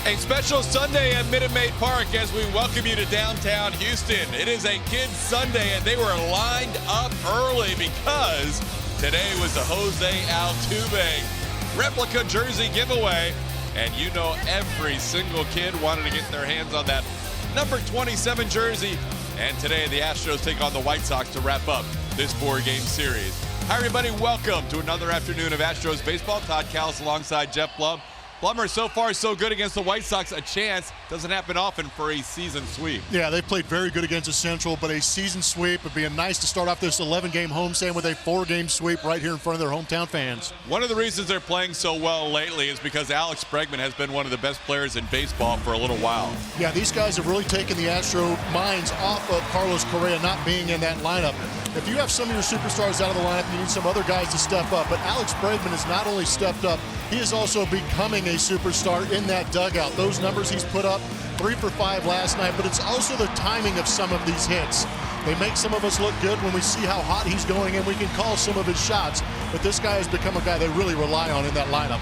A special Sunday at Minute Maid Park as we welcome you to downtown Houston. It is a kids Sunday and they were lined up early because today was the Jose Altuve replica jersey giveaway. And you know every single kid wanted to get their hands on that number 27 jersey. And today the Astros take on the White Sox to wrap up this 4-game series. Hi everybody, welcome to another afternoon of Astros baseball. Todd Callis alongside Jeff Blum. Blummer, so far so good against the White Sox. A chance doesn't happen often for a season sweep. Yeah, they played very good against the Central, but a season sweep would be nice to start off this 11-game homestand with a 4-game sweep right here in front of their hometown fans. One of the reasons they're playing so well lately is because Alex Bregman has been one of the best players in baseball for a little while. Yeah, these guys have really taken the Astro minds off of Carlos Correa not being in that lineup. If you have some of your superstars out of the lineup, you need some other guys to step up. But Alex Bregman has not only stepped up, he is also becoming a superstar in that dugout. Those numbers he's put up, 3 for 5 last night, but it's also the timing of some of these hits. They make some of us look good when we see how hot he's going and we can call some of his shots. But this guy has become a guy they really rely on in that lineup.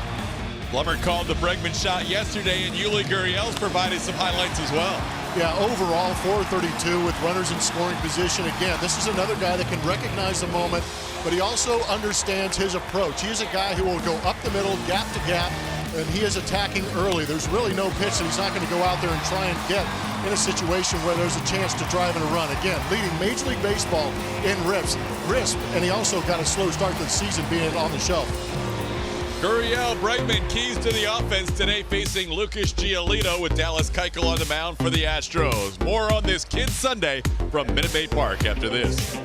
Blummer called the Bregman shot yesterday, and Yuli Gurriel's provided some highlights as well. Yeah, overall, 432 with runners in scoring position. Again, this is another guy that can recognize the moment, but he also understands his approach. He is a guy who will go up the middle, gap to gap, and he is attacking early. There's really no pitch that he's not going to go out there and try and get in a situation where there's a chance to drive and a run. Again, leading Major League Baseball in RISP, and he also got a slow start to the season being on the shelf. Gurriel, Bregman, keys to the offense today facing Lucas Giolito with Dallas Keuchel on the mound for the Astros. More on this Kids Sunday from Minute Maid Park after this.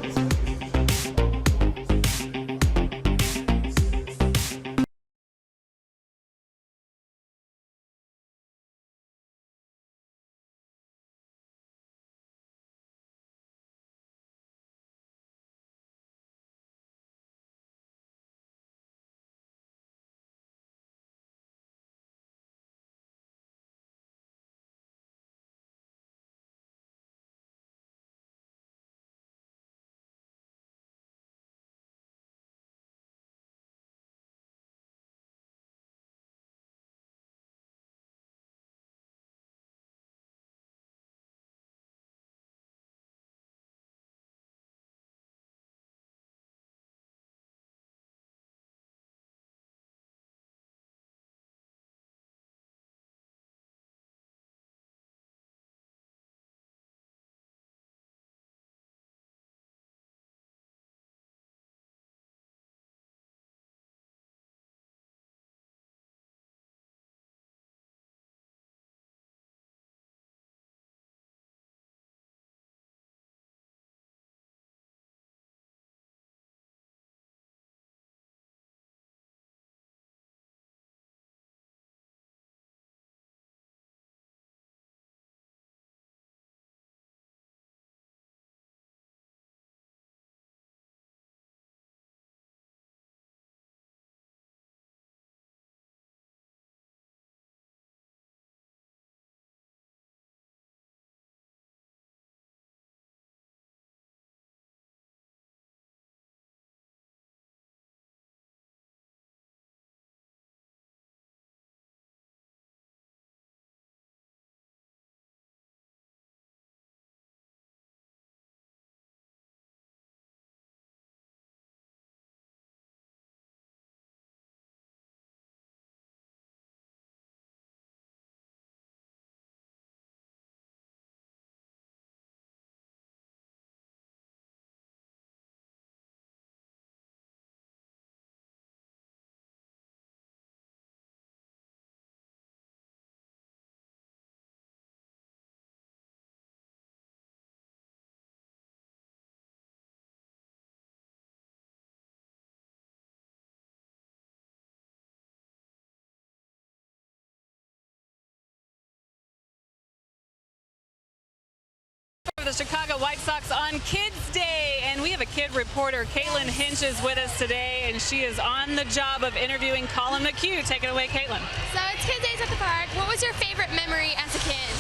The Chicago White Sox on Kids Day, and we have a kid reporter. Caitlin Hinch is with us today, and she is on the job of interviewing Colin McHugh. Take it away, Caitlin. So it's Kids Days at the park. What was your favorite memory as a kid?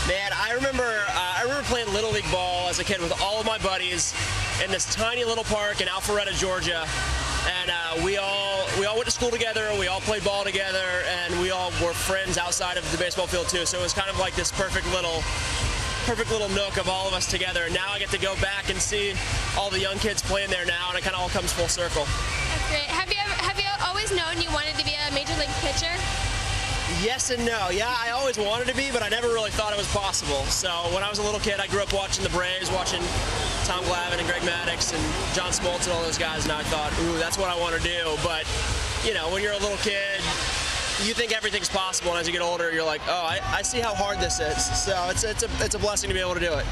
Man, I remember playing Little League ball as a kid with all of my buddies in this tiny little park in Alpharetta, Georgia. And we all went to school together, we all played ball together, and we all were friends outside of the baseball field too. So it was kind of like this perfect little nook of all of us together. And now I get to go back and see all the young kids playing there now, and it kind of all comes full circle. That's great. Have you always known you wanted to be a major league pitcher? Yes and no. Yeah, I always wanted to be, but I never really thought it was possible. So when I was a little kid, I grew up watching the Braves, watching Tom Glavine and Greg Maddux and John Smoltz and all those guys, and I thought, ooh, that's what I want to do. But, you know, when you're a little kid, you think everything's possible, and as you get older, you're like, oh, I see how hard this is. So it's a blessing to be able to do it.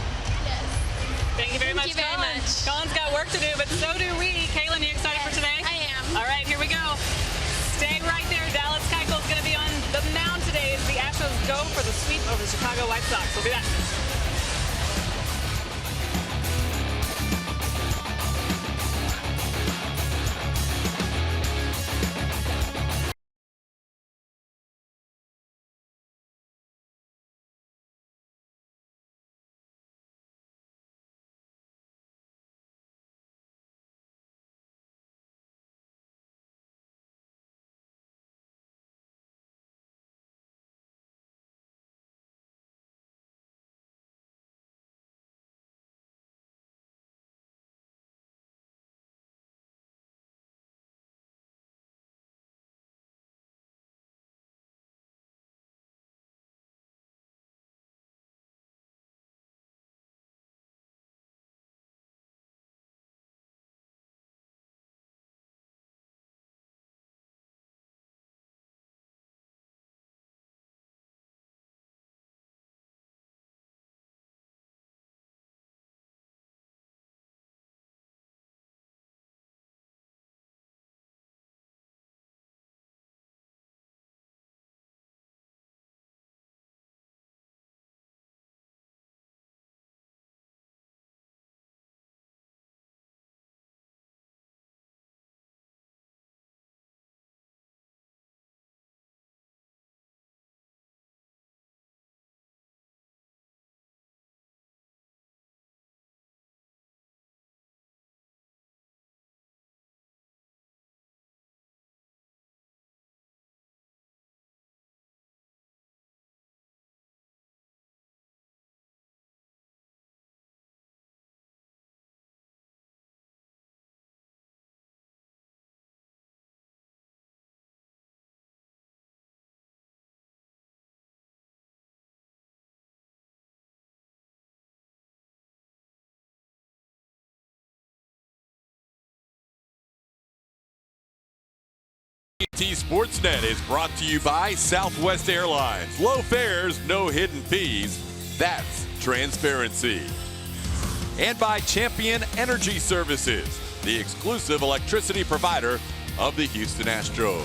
Yes. Thank you very much, Colin. Colin's got work to do, but so do we. Kaylin, you excited for today? I am. All right, here we go. Stay right there. Dallas Keuchel's going to be on the mound today as the Astros go for the sweep over the Chicago White Sox. We'll be back. AT Sportsnet is brought to you by Southwest Airlines. Low fares, no hidden fees. That's transparency. And by Champion Energy Services, the exclusive electricity provider of the Houston Astros.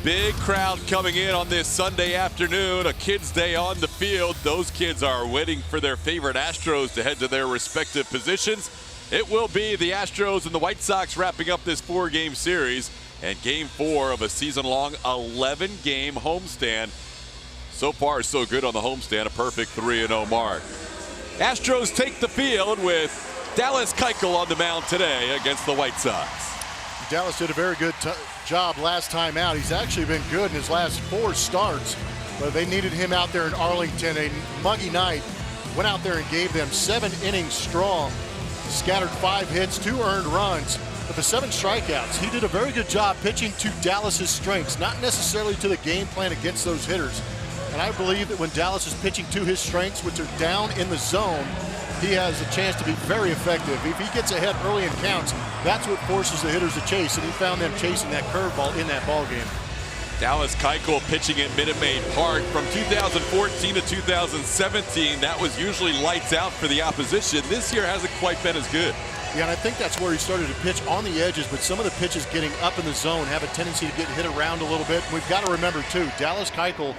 Big crowd coming in on this Sunday afternoon, a kids' day on the field. Those kids are waiting for their favorite Astros to head to their respective positions. It will be the Astros and the White Sox wrapping up this 4-game series and game 4 of a season-long 11-game homestand. So far, so good on the homestand, a perfect 3-0 mark. Astros take the field with Dallas Keuchel on the mound today against the White Sox. Dallas did a very good job last time out. He's actually been good in his last 4 starts, but they needed him out there in Arlington. A muggy night. Went out there and gave them 7 innings strong. Scattered 5 hits, 2 earned runs, but the 7 strikeouts. He did a very good job pitching to Dallas's strengths, not necessarily to the game plan against those hitters. And I believe that when Dallas is pitching to his strengths, which are down in the zone, he has a chance to be very effective. If he gets ahead early in counts, that's what forces the hitters to chase, and he found them chasing that curveball in that ball game. Dallas Keuchel pitching at Minute Maid Park from 2014 to 2017. That was usually lights out for the opposition. This year hasn't quite been as good. Yeah, and I think that's where he started to pitch on the edges, but some of the pitches getting up in the zone have a tendency to get hit around a little bit. We've got to remember, too, Dallas Keuchel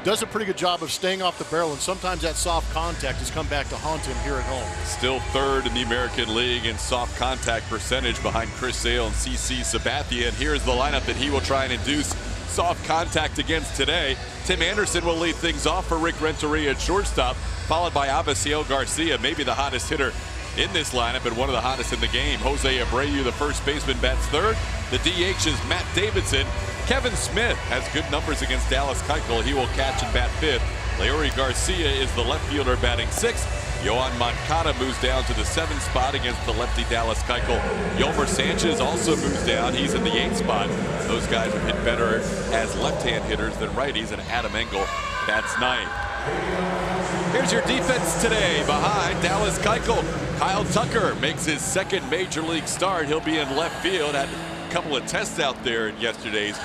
does a pretty good job of staying off the barrel, and sometimes that soft contact has come back to haunt him here at home. Still 3rd in the American League in soft contact percentage behind Chris Sale and CC Sabathia. And here's the lineup that he will try and induce soft contact against today. Tim Anderson will lead things off for Rick Renteria at shortstop, followed by Abaciel Garcia, maybe the hottest hitter in this lineup and one of the hottest in the game. Jose Abreu, the first baseman, bats third. The DH is Matt Davidson. Kevin Smith has good numbers against Dallas Keuchel. He will catch and bat fifth. Leury Garcia is the left fielder batting sixth. Yohan Moncada moves down to the 7th spot against the lefty Dallas Keuchel. Yolmer Sanchez also moves down. He's in the 8th spot. Those guys have hit better as left-hand hitters than righties, and Adam Engel bats ninth. Here's your defense today behind Dallas Keuchel. Kyle Tucker makes his second major league start. He'll be in left field. Had a couple of tests out there in yesterday's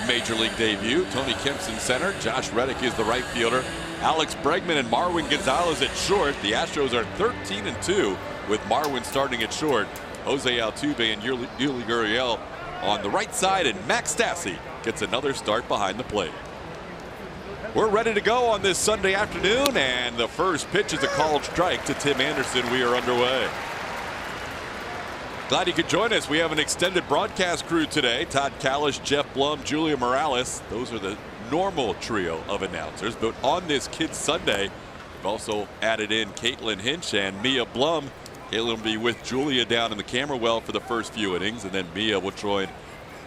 major league debut. Tony Kemp's in center. Josh Reddick is the right fielder. Alex Bregman and Marwin Gonzalez at short. The Astros are 13-2 with Marwin starting at short. Jose Altuve and Yuli Gurriel on the right side, and Max Stassi gets another start behind the plate. We're ready to go on this Sunday afternoon, and the first pitch is a called strike to Tim Anderson. We are underway. Glad you could join us. We have an extended broadcast crew today. Todd Kalish, Jeff Blum, Julia Morales. Those are the normal trio of announcers. But on this Kids Sunday, we've also added in Caitlin Hinch and Mia Blum. Caitlin will be with Julia down in the camera well for the first few innings, and then Mia will join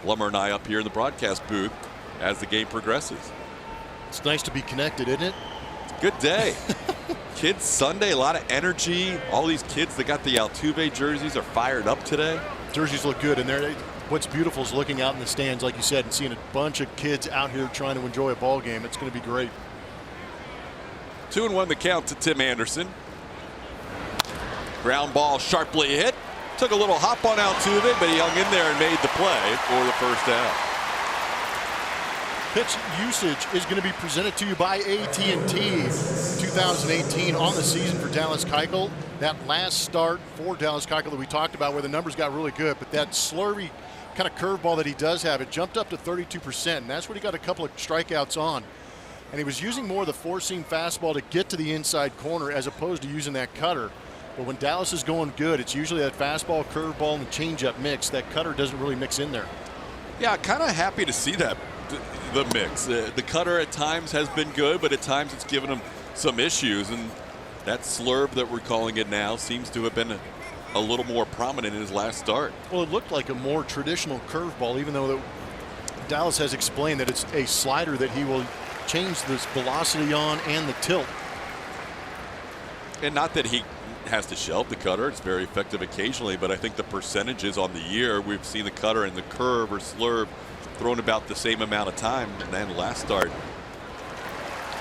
Blummer and I up here in the broadcast booth as the game progresses. It's nice to be connected, isn't it? Good day. Kids Sunday, a lot of energy. All these kids that got the Altuve jerseys are fired up today. Jerseys look good, and what's beautiful is looking out in the stands, like you said, and seeing a bunch of kids out here trying to enjoy a ball game. It's going to be great. 2-1 the count to Tim Anderson. Ground ball sharply hit. Took a little hop on Altuve, but he hung in there and made the play for the first out. Pitch usage is going to be presented to you by AT&T. 2018 on the season for Dallas Keuchel. That last start for Dallas Keuchel that we talked about where the numbers got really good, but that slurvy kind of curveball that he does have, it jumped up to 32%, and that's what he got a couple of strikeouts on. And he was using more of the four-seam fastball to get to the inside corner as opposed to using that cutter. But when Dallas is going good, it's usually that fastball, curveball, and the changeup mix. That cutter doesn't really mix in there. Yeah, kind of happy to see that. The mix. The cutter at times has been good, but at times it's given him some issues, and that slurve that we're calling it now seems to have been a little more prominent in his last start. Well, it looked like a more traditional curveball, even though Dallas has explained that it's a slider that he will change the velocity on and the tilt. And not that he has to shelve the cutter. It's very effective occasionally, but I think the percentages on the year, we've seen the cutter and the curve or slurve thrown about the same amount of time. And then last start,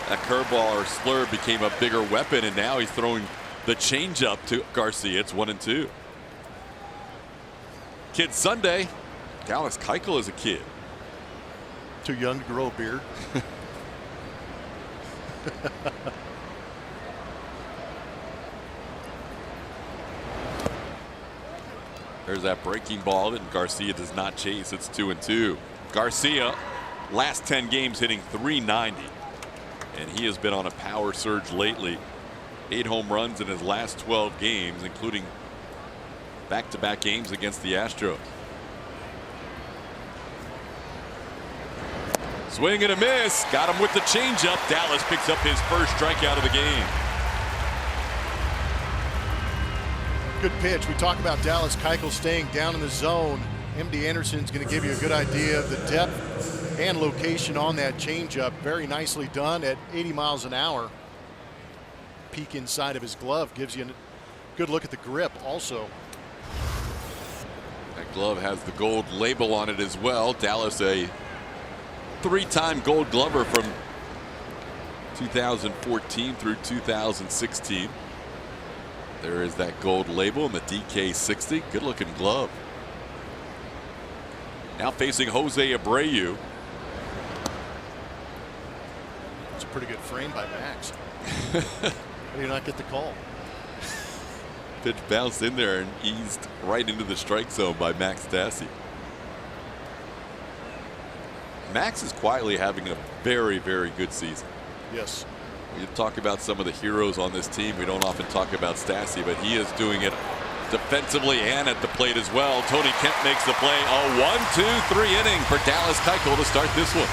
that curveball or slurve became a bigger weapon, and now he's throwing the changeup to Garcia. It's 1-2. Kids Sunday, Dallas Keuchel is a kid. Too young to grow a beard. There's that breaking ball that Garcia does not chase. It's 2-2. Garcia, last 10 games hitting .390, and he has been on a power surge lately. 8 home runs in his last 12 games, including back-to-back games against the Astros. Swing and a miss. Got him with the changeup. Dallas picks up his first strikeout of the game. Good pitch. We talk about Dallas Keuchel staying down in the zone. MD Anderson's going to give you a good idea of the depth and location on that changeup. Very nicely done at 80 miles an hour. Peek inside of his glove gives you a good look at the grip also. That glove has the gold label on it as well. Dallas, a 3-time Gold Glover from 2014 through 2016. There is that gold label and the DK60. Good looking glove. Now facing Jose Abreu. It's a pretty good frame by Max. How do you not get the call? Pitch bounced in there and eased right into the strike zone by Max Stassi. Max is quietly having a very, very good season. Yes. You talk about some of the heroes on this team. We don't often talk about Stassi, but he is doing it defensively and at the plate as well. Tony Kemp makes the play. A 1-2-3 inning for Dallas Keuchel to start this one.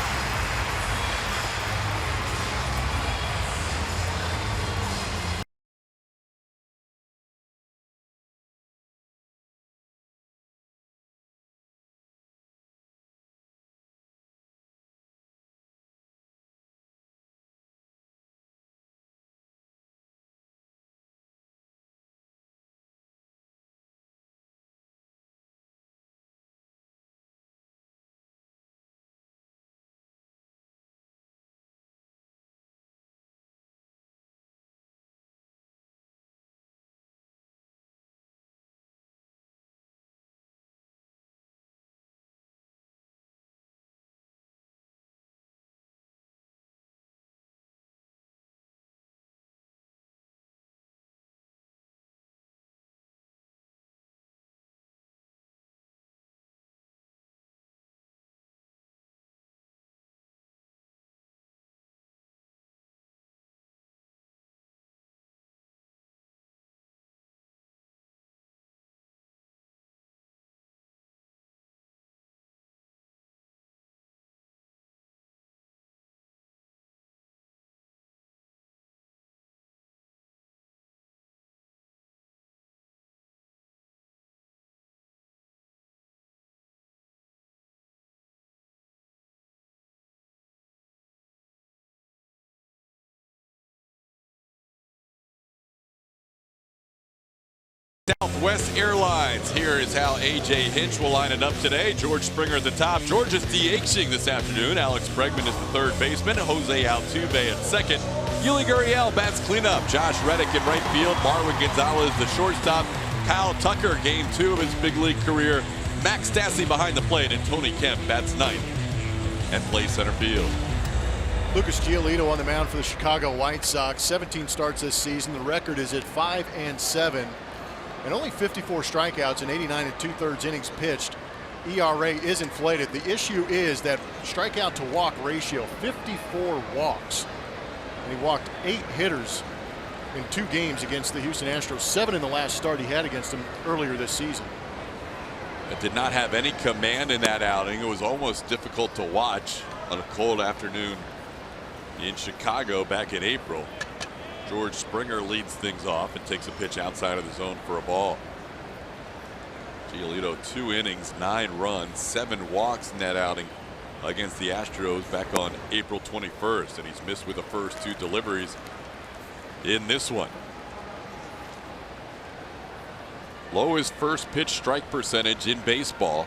Southwest Airlines. Here is how A.J. Hinch will line it up today. George Springer at the top. George is DHing this afternoon. Alex Bregman is the third baseman. Jose Altuve at second. Yuli Gurriel bats cleanup. Josh Reddick in right field. Marwin Gonzalez the shortstop. Kyle Tucker, game 2 of his big league career. Max Stassi behind the plate, and Tony Kemp bats ninth and plays center field. Lucas Giolito on the mound for the Chicago White Sox. 17 starts this season. The record is at 5-7, and only 54 strikeouts in 89 2/3 innings pitched. ERA is inflated. The issue is that strikeout to walk ratio, 54 walks, and he walked 8 hitters in 2 games against the Houston Astros. 7 in the last start he had against them earlier this season. It did not have any command in that outing. It was almost difficult to watch on a cold afternoon in Chicago back in April. George Springer leads things off and takes a pitch outside of the zone for a ball. Giolito 2 innings, 9 runs, 7 walks in that outing against the Astros back on April 21st, and he's missed with the first 2 deliveries in this one. Lowest first pitch strike percentage in baseball,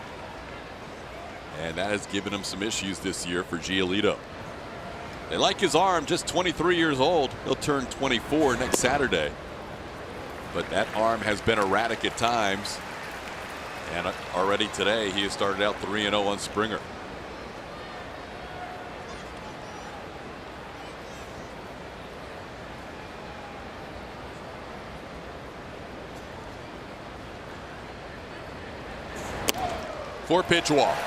and that has given him some issues this year for Giolito. They like his arm, just 23 years old. He'll turn 24 next Saturday. But that arm has been erratic at times. And already today, he has started out 3-0 on Springer. Four-pitch walk.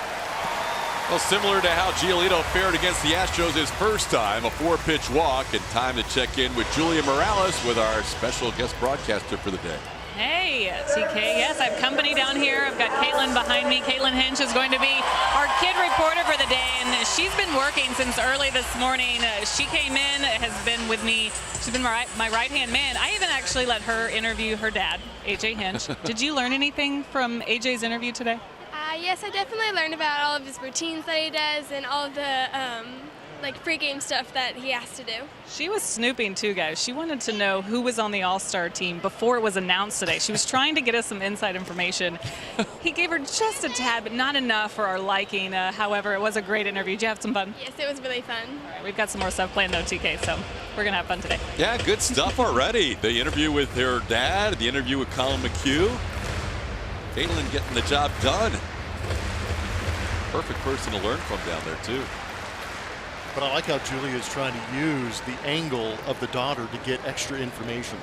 Well, similar to how Giolito fared against the Astros his first time, a 4-pitch walk, and time to check in with Julia Morales with our special guest broadcaster for the day. Hey, TK. Yes, I have company down here. I've got Caitlin behind me. Caitlin Hinch is going to be our kid reporter for the day, and she's been working since early this morning. She came in, has been with me. She's been my right-hand man. I even actually let her interview her dad, AJ Hinch. Did you learn anything from AJ's interview today? Yes, I definitely learned about all of his routines that he does and all of the like pregame stuff that he has to do. She was snooping too, guys. She wanted to know who was on the All-Star team before it was announced today. She was trying to get us some inside information. He gave her just a tad, but not enough for our liking. However, it was a great interview. Did you have some fun? Yes, it was really fun. All right, we've got some more stuff planned though, TK, so we're going to have fun today. Yeah, good stuff already. The interview with her dad, the interview with Colin McHugh. Caitlin getting the job done. Perfect person to learn from down there, too. But I like how Julia is trying to use the angle of the daughter to get extra information.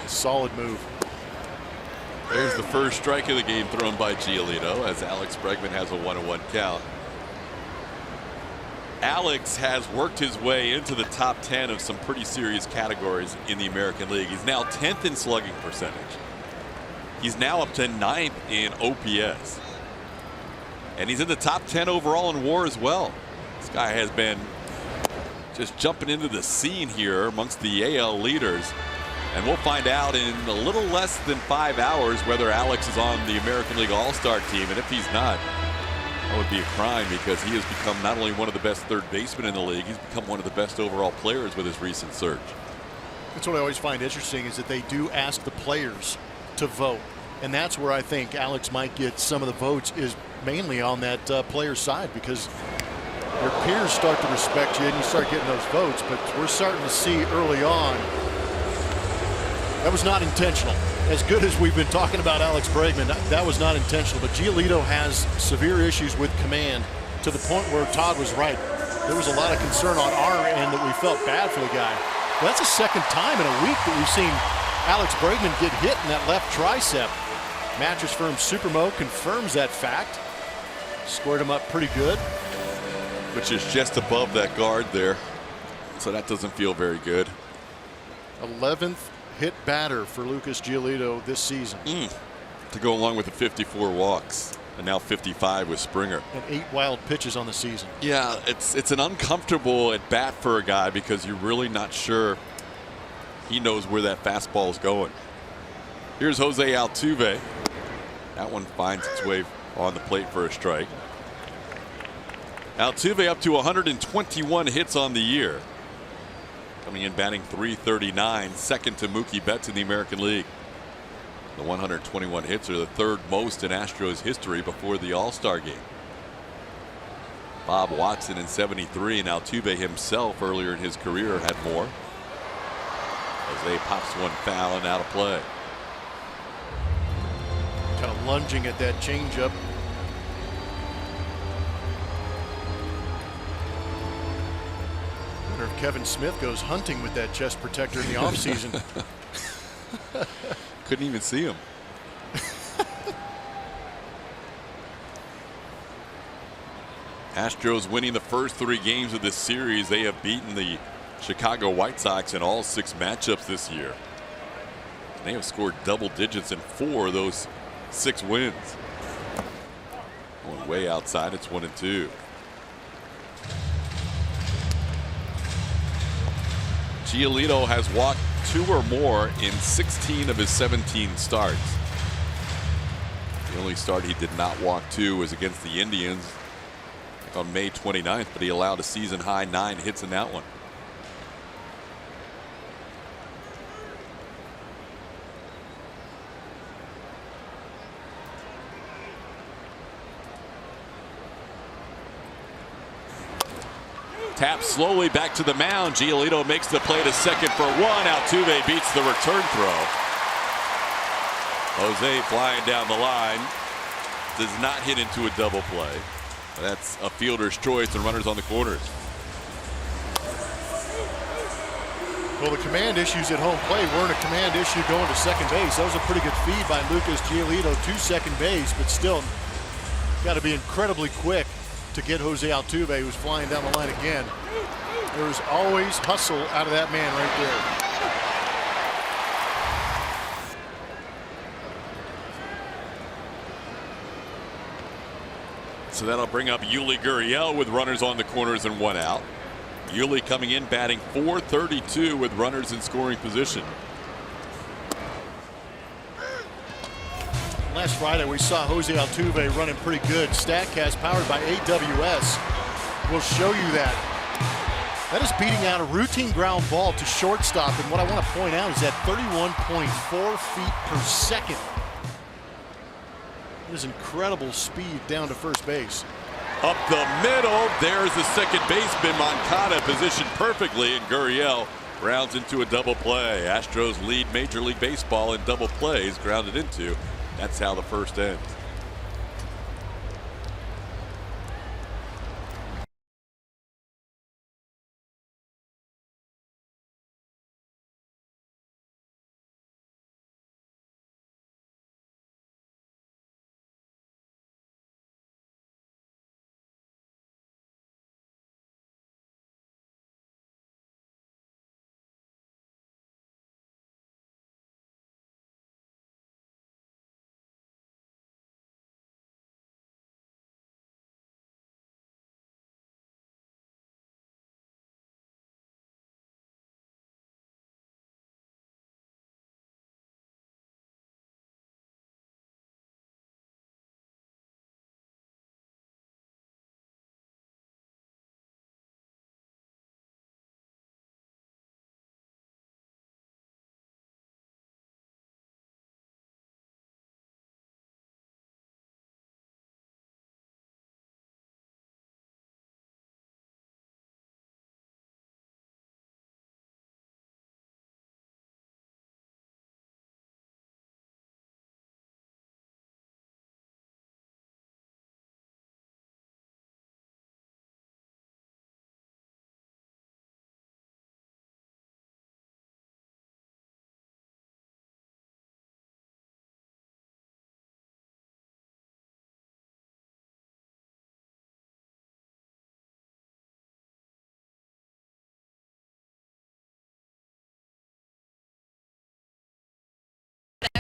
Solid move. There's the first strike of the game thrown by Giolito as Alex Bregman has a 1-1 count. Alex has worked his way into the top 10 of some pretty serious categories in the American League. He's now 10th in slugging percentage. He's now up to 9th in OPS. And he's in the top 10 overall in WAR as well. This guy has been just jumping into the scene here amongst the AL leaders. And we'll find out in a little less than 5 hours whether Alex is on the American League All-Star team. And if he's not, that would be a crime because he has become not only one of the best third basemen in the league, he's become one of the best overall players with his recent surge. That's what I always find interesting is that they do ask the players to vote. And that's where I think Alex might get some of the votes is mainly on that player side because your peers start to respect you and you start getting those votes. But we're starting to see early on that was not intentional. As good as we've been talking about Alex Bregman, that was not intentional. But Giolito has severe issues with command to the point where Todd was right. There was a lot of concern on our end that we felt bad for the guy. Well, that's the second time in a week that we've seen Alex Bregman get hit in that left tricep. Mattress firm Supermo confirms that fact. Squared him up pretty good. Which is just above that guard there. So that doesn't feel very good. 11th hit batter for Lucas Giolito this season. To go along with the 54 walks. And now 55 with Springer. And 8 wild pitches on the season. Yeah, it's an uncomfortable at bat for a guy because you're really not sure he knows where that fastball is going. Here's Jose Altuve. That one finds its way on the plate for a strike. Altuve up to 121 hits on the year. coming in batting .339, second to Mookie Betts in the American League. The 121 hits are the third most in Astros history before the All-Star game. Bob Watson in '73 and Altuve himself earlier in his career had more. Jose pops one foul and out of play. Kind of lunging at that changeup. Wonder if Kevin Smith goes hunting with that chest protector in the offseason. Couldn't even see him. Astros winning the first 3 games of this series. They have beaten the Chicago White Sox in all 6 matchups this year. They have scored double digits in 4 of those 6 wins. Going way outside, it's 1-2. Giolito has walked 2 or more in 16 of his 17 starts. The only start he did not walk 2 was against the Indians on May 29th, but he allowed a season high 9 hits in that one. Tap slowly back to the mound. Giolito makes the play to second for 1. Altuve beats the return throw. Jose flying down the line. Does not hit into a double play. That's a fielder's choice and runners on the corners. Well, the command issues at home plate weren't a command issue going to second base. That was a pretty good feed by Lucas Giolito to second base, but still got to be incredibly quick to get Jose Altuve, who's flying down the line again. There's always hustle out of that man right there. So that'll bring up Yuli Gurriel with runners on the corners and 1 out. Yuli coming in batting .432 with runners in scoring position. Last Friday we saw Jose Altuve running pretty good. StatCast powered by AWS will show you that. That is beating out a routine ground ball to shortstop, and what I want to point out is that 31.4 feet per second. That is incredible speed down to first base. Up the middle, there's the second baseman. Moncada positioned perfectly, and Gurriel rounds into a double play. Astros lead Major League Baseball in double plays, grounded into. That's how the first ends.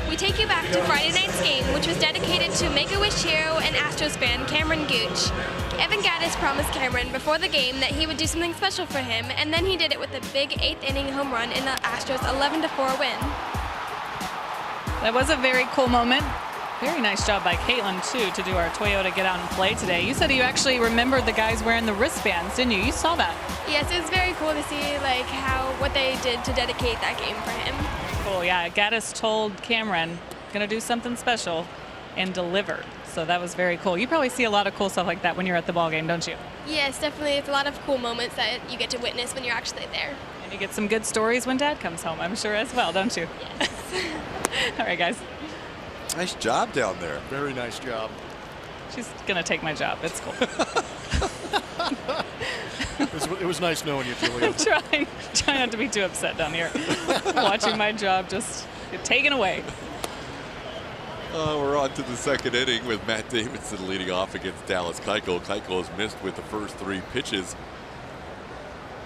We take you back to Friday night's game, which was dedicated to Make-A-Wish hero and Astros fan Cameron Gooch. Evan Gattis promised Cameron before the game that he would do something special for him, and then he did it with a big 8th inning home run in the Astros 11-4 win. That was a very cool moment. Very nice job by Caitlin, too, to do our Toyota Get Out and Play today. You said you actually remembered the guys wearing the wristbands, didn't you? You saw that. Yes, it was very cool to see like what they did to dedicate that game for him. Cool, yeah. Gaddis told Cameron, going to do something special, and delivered. So that was very cool. You probably see a lot of cool stuff like that when you're at the ball game, don't you? Yes, definitely. It's a lot of cool moments that you get to witness when you're actually there. And you get some good stories when Dad comes home, I'm sure, as well, don't you? Yes. All right, guys. Nice job down there. Very nice job. She's going to take my job. It's cool. It was nice knowing you, Julia. I'm trying not to be too upset down here. Watching my job just get taken away. We're on to the second inning with Matt Davidson leading off against Dallas Keuchel. Keuchel has missed with the first 3 pitches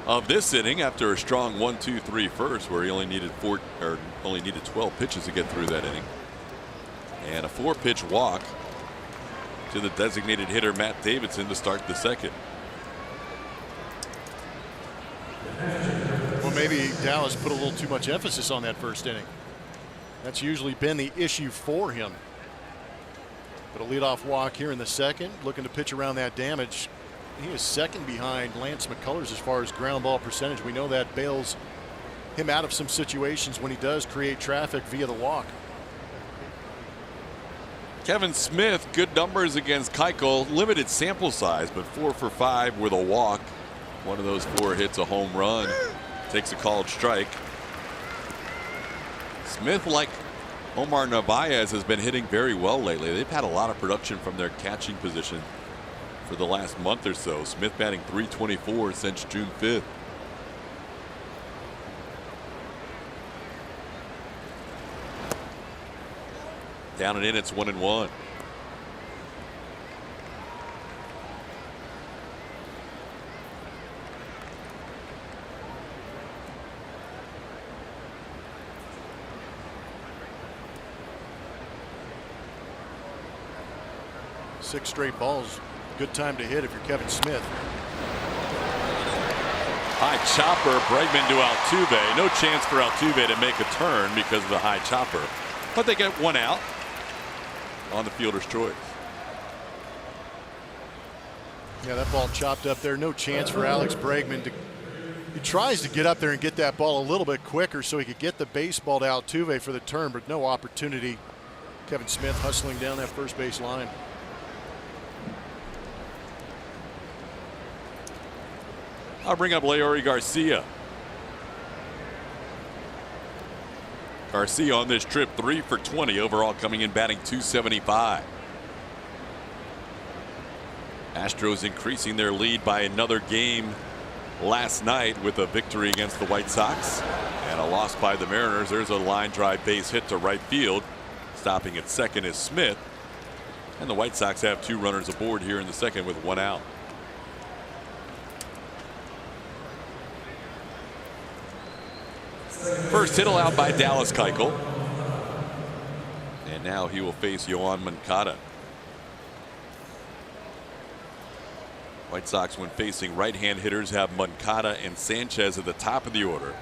of this inning after a strong 1-2-3 first, where he only needed 12 pitches to get through that inning. And a 4-pitch walk to the designated hitter Matt Davidson to start the second. Well, maybe Dallas put a little too much emphasis on that first inning. That's usually been the issue for him. But a leadoff walk here in the second, looking to pitch around that damage. He is second behind Lance McCullers as far as ground ball percentage. We know that bails him out of some situations when he does create traffic via the walk. Kevin Smith, good numbers against Keuchel. Limited sample size, but 4 for 5 with a walk. One of those 4 hits a home run. Takes a called strike. Smith, like Omar Narvaez, has been hitting very well lately. They've had a lot of production from their catching position for the last month or so. Smith batting .324 since June 5th. Down and in, it's 1-1. Six straight balls. Good time to hit if you're Kevin Smith. High chopper, Bregman to Altuve. No chance for Altuve to make a turn because of the high chopper. But they get 1 out on the fielder's choice. Yeah, that ball chopped up there. No chance for Alex Bregman. He tries to get up there and get that ball a little bit quicker so he could get the baseball to Altuve for the turn, but no opportunity. Kevin Smith hustling down that first base line. I'll bring up Leury Garcia. Garcia on this trip 3 for 20 overall, coming in batting .275. Astros increasing their lead by another game last night with a victory against the White Sox and a loss by the Mariners. There's a line drive base hit to right field. Stopping at second is Smith, and the White Sox have 2 runners aboard here in the second with 1 out. First hit allowed by Dallas Keuchel. And now he will face Yoan Moncada. White Sox, when facing right-hand hitters, have Moncada and Sanchez at the top of the order.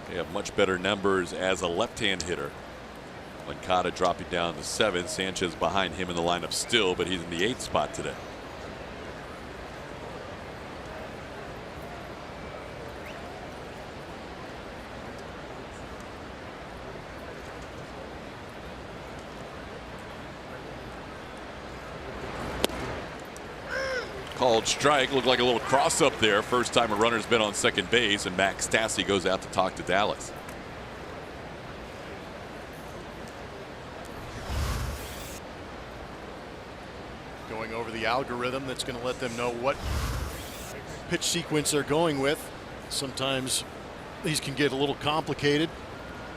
They have much better numbers as a left-hand hitter. Moncada dropping down to 7. Sanchez behind him in the lineup still, but he's in the 8th spot today. Called strike. Looked like a little cross up there. First time a runner's been on second base, and Max Stassi goes out to talk to Dallas. Going over the algorithm that's going to let them know what pitch sequence they're going with. Sometimes these can get a little complicated.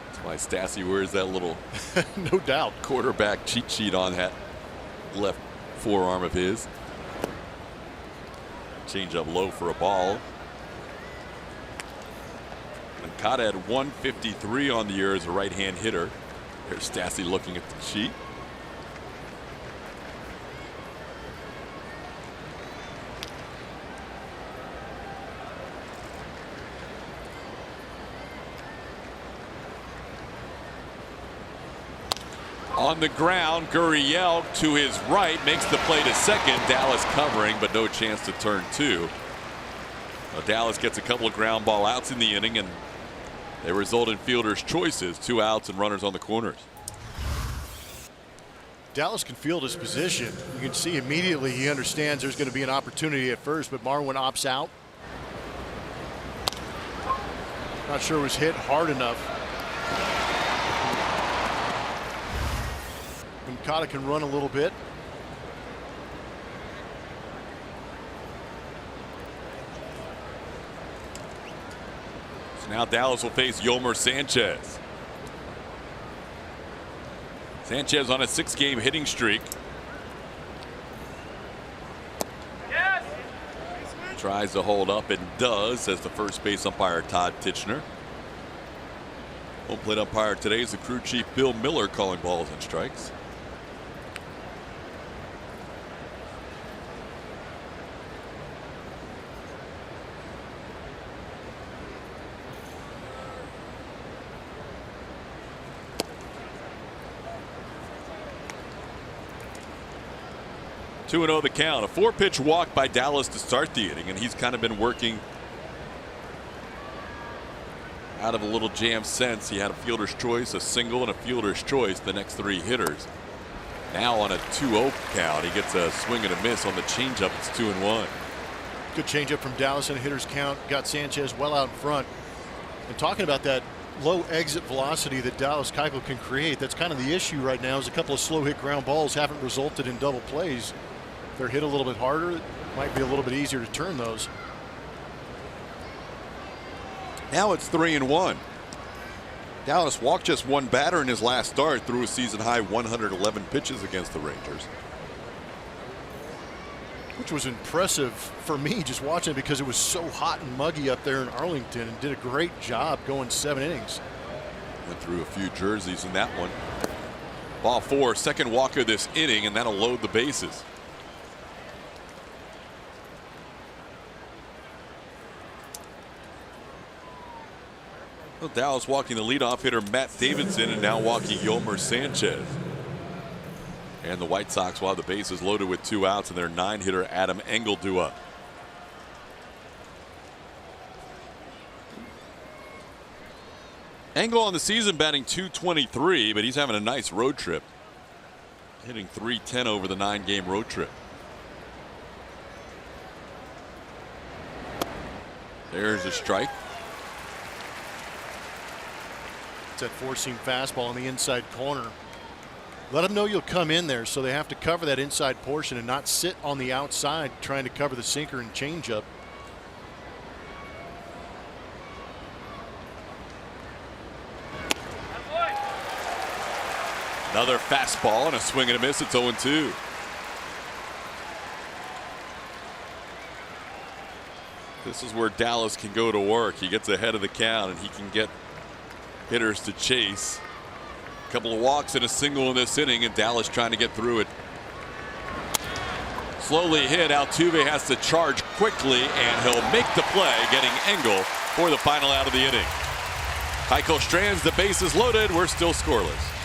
That's why Stassi wears that little no doubt quarterback cheat sheet on that left forearm of his. Change up low for a ball. Moncada had 153 on the year as a right-hand hitter. Here's Stassi looking at the sheet. On the ground, Gurriel to his right makes the play to second. Dallas covering, but no chance to turn two. Well, Dallas gets a couple of ground ball outs in the inning, and they result in fielders' choices. 2 outs and runners on the corners. Dallas can field his position. You can see immediately he understands there's going to be an opportunity at first, but Marwin opts out. Not sure it was hit hard enough. Moncada can run a little bit. So now Dallas will face Yolmer Sanchez. Sanchez on a 6-game hitting streak. Yes. Tries to hold up and does, as the first base umpire Todd Titchener. Home plate umpire today is the crew chief Bill Miller, calling balls and strikes. Two 2-0 the count. A 4-pitch walk by Dallas to start the inning, and he's kind of been working out of a little jam since. He had a fielder's choice, a single, and a fielder's choice, the next 3 hitters. Now on a 2-0 count, he gets a swing and a miss on the changeup. It's 2-1. Good changeup from Dallas and a hitter's count. Got Sanchez well out in front. And talking about that low exit velocity that Dallas Keuchel can create, that's kind of the issue right now, is a couple of slow hit ground balls haven't resulted in double plays. If they're hit a little bit harder, it might be a little bit easier to turn those. Now it's 3-1. Dallas walked just 1 batter in his last start, threw a season high 111 pitches against the Rangers. Which was impressive for me just watching it, because it was so hot and muggy up there in Arlington, and did a great job going 7 innings. Went through a few jerseys in that one. Ball 4, second walk of this inning, and that'll load the bases. Well, Dallas walking the leadoff hitter Matt Davidson, and now walking Yolmer Sanchez. And the White Sox will have the bases loaded with 2 outs, and their 9-hitter Adam Engel due up. Engel on the season batting .223, but he's having a nice road trip. Hitting .310 over the 9-game road trip. There's a strike. That 4-seam fastball on the inside corner. Let them know you'll come in there, so they have to cover that inside portion and not sit on the outside trying to cover the sinker and changeup. Another fastball and a swing and a miss. It's 0-2. This is where Dallas can go to work. He gets ahead of the count, and he can get hitters to chase. A couple of walks and a single in this inning, and Dallas trying to get through it. Slowly hit. Altuve has to charge quickly, and he'll make the play, getting Engel for the final out of the inning. Keuchel strands, the bases loaded. We're still scoreless.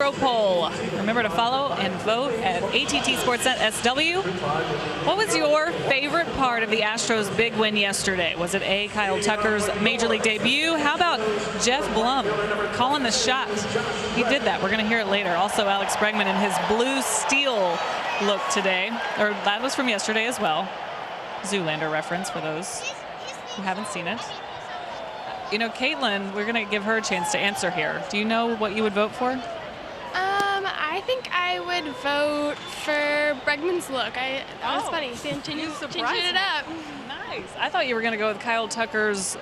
Poll. Remember to follow and vote at ATT Sportsnet SW. What was your favorite part of the Astros' big win yesterday? Was it A, Kyle Tucker's Major League debut? How about Jeff Blum calling the shot? He did that. We're going to hear it later. Also, Alex Bregman in his blue steel look today. Or that was from yesterday as well. Zoolander reference for those who haven't seen it. You know, Caitlin, we're going to give her a chance to answer here. Do you know what you would vote for? I think I would vote for Bregman's look. That was funny. Changing it up. Nice. I thought you were going to go with Kyle Tucker's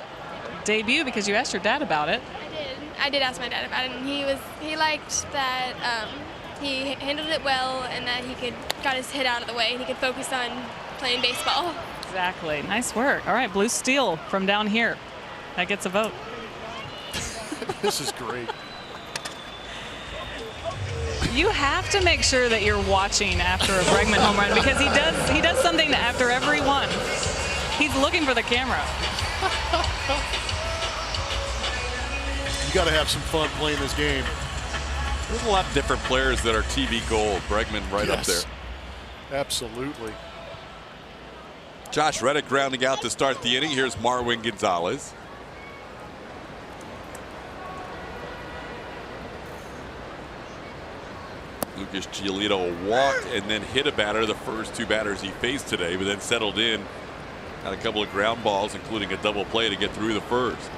debut because you asked your dad about it. I did ask my dad about it, and he liked that he handled it well and that got his hit out of the way and he could focus on playing baseball. Exactly. Nice work. All right, blue steel from down here. That gets a vote. This is great. You have to make sure that you're watching after a Bregman home run because he does something after every one. He's looking for the camera. You got to have some fun playing this game. There's a lot of different players that are TV gold. Bregman right up there. Absolutely. Josh Reddick grounding out to start the inning. Here's Marwin Gonzalez. Lucas Giolito walked and then hit a batter, the first two batters he faced today, but then settled in. Had a couple of ground balls, including a double play to get through the first.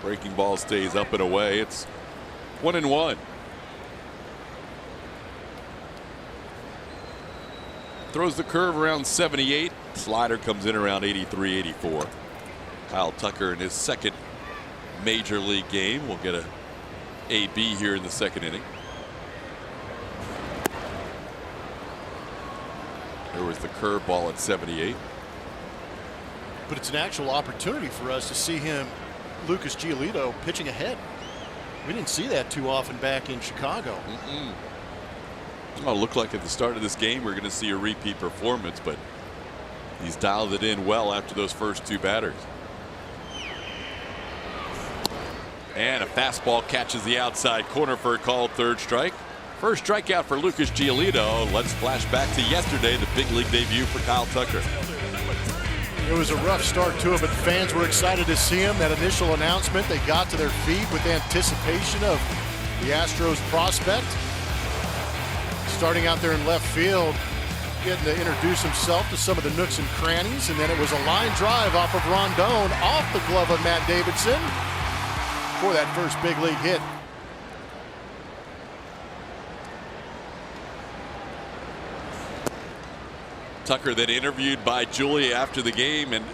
Breaking ball stays up and away. It's 1-1. Throws the curve around 78. Slider comes in around 83, 84. Kyle Tucker in his second major league game will get a AB here in the second inning. There was the curveball at 78. But it's an actual opportunity for us to see him, Lucas Giolito, pitching ahead. We didn't see that too often back in Chicago. Well, it looked like at the start of this game we're going to see a repeat performance, but he's dialed it in well after those first two batters. And a fastball catches the outside corner for a called third strike. First strikeout for Lucas Giolito. Let's flash back to yesterday, the big league debut for Kyle Tucker. It was a rough start to it, but fans were excited to see him. That initial announcement, they got to their feet with anticipation of the Astros prospect. Starting out there in left field, getting to introduce himself to some of the nooks and crannies, and then it was a line drive off of Rondon, off the glove of Matt Davidson for that first big league hit. Tucker then interviewed by Julie after the game, and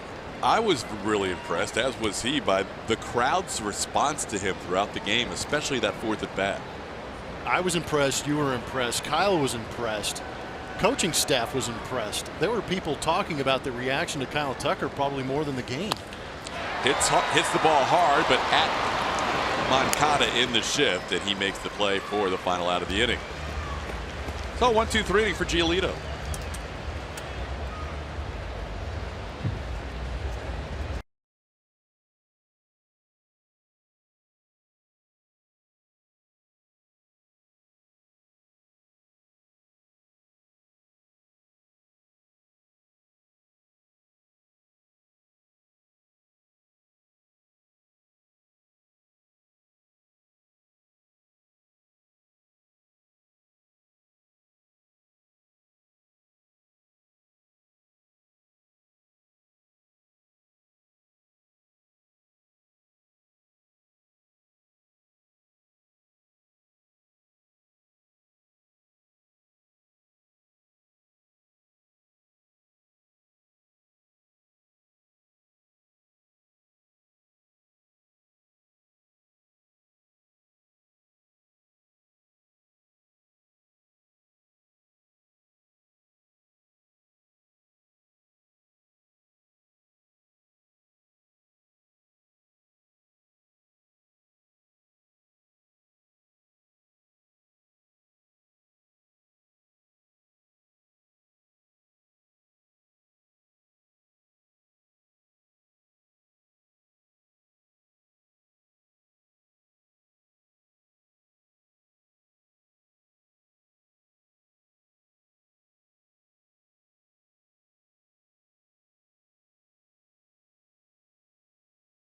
I was really impressed, as was he, by the crowd's response to him throughout the game, especially that fourth at bat. I was impressed. You were impressed. Kyle was impressed. Coaching staff was impressed. There were people talking about the reaction to Kyle Tucker probably more than the game. Hits the ball hard, but at Moncada in the shift, and he makes the play for the final out of the inning. So 1-2-3 inning for Giolito.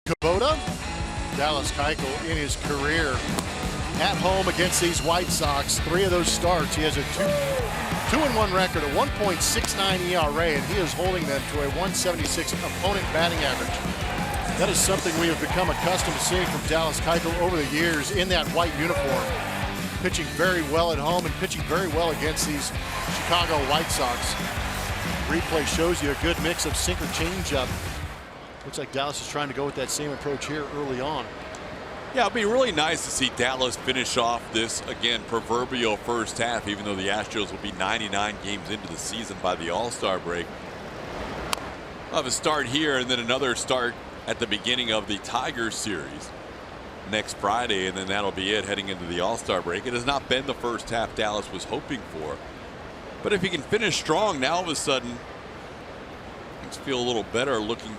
Kubota, Dallas Keuchel in his career at home against these White Sox. 3 of those starts, he has a 2-1 record, a 1.69 ERA, and he is holding them to a 176 opponent batting average. That is something we have become accustomed to seeing from Dallas Keuchel over the years in that white uniform. Pitching very well at home and pitching very well against these Chicago White Sox. Replay shows you a good mix of sinker changeup. Looks like Dallas is trying to go with that same approach here early on. Yeah, it'd be really nice to see Dallas finish off this, again, proverbial first half, even though the Astros will be 99 games into the season by the All-Star break. We'll have a start here and then another start at the beginning of the Tigers series next Friday, and then that'll be it heading into the All-Star break. It has not been the first half Dallas was hoping for. But if he can finish strong, now all of a sudden things feel a little better looking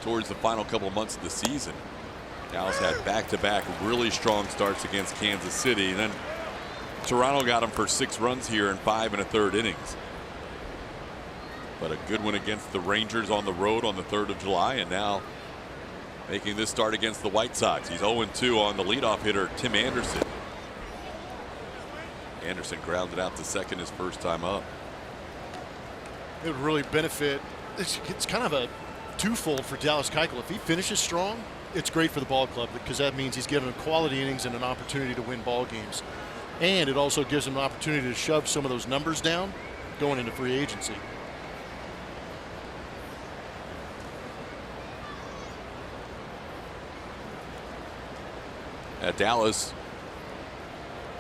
towards the final couple of months of the season. Dallas had back-to-back really strong starts against Kansas City, and then Toronto got him for 6 runs here in 5 1/3 innings. But a good one against the Rangers on the road on the 3rd of July, and now making this start against the White Sox. He's 0-2 on the leadoff hitter, Tim Anderson. Anderson grounded out to second his first time up. It would really benefit. It's kind of a twofold for Dallas Keuchel. If he finishes strong, it's great for the ball club because that means he's given quality innings and an opportunity to win ball games. And it also gives him an opportunity to shove some of those numbers down going into free agency. Dallas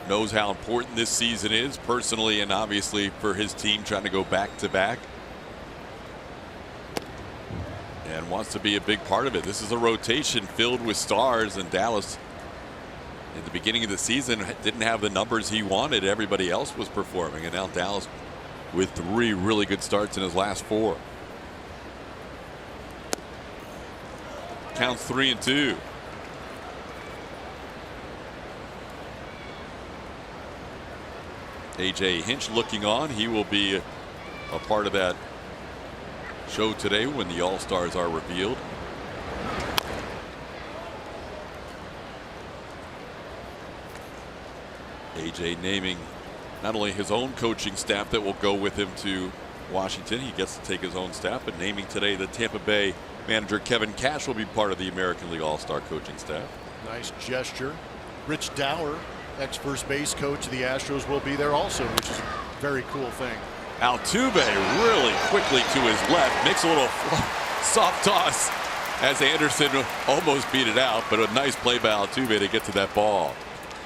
knows how important this season is personally and obviously for his team trying to go back-to-back. And wants to be a big part of it. This is a rotation filled with stars, and Dallas in the beginning of the season didn't have the numbers he wanted. Everybody else was performing, and now Dallas with 3 really good starts in his last 4. Counts 3-2. AJ Hinch looking on. He will be a part of that show today when the All-Stars are revealed. AJ naming not only his own coaching staff that will go with him to Washington, he gets to take his own staff, but naming today the Tampa Bay manager Kevin Cash will be part of the American League All-Star coaching staff. Nice gesture. Rich Dower, ex-first base coach of the Astros, will be there also, which is a very cool thing. Altuve really quickly to his left, makes a little soft toss as Anderson almost beat it out, but a nice play by Altuve to get to that ball.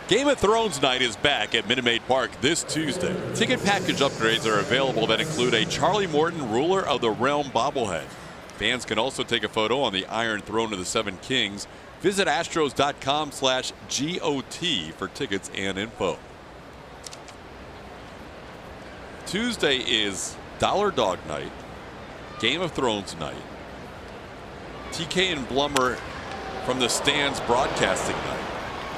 Game of Thrones night is back at Minute Maid Park this Tuesday. Ticket package upgrades are available that include a Charlie Morton Ruler of the Realm bobblehead. Fans can also take a photo on the Iron Throne of the Seven Kings. Visit Astros.com/GOT for tickets and info. Tuesday is Dollar Dog night, Game of Thrones night, TK and Blummer from the stands broadcasting night.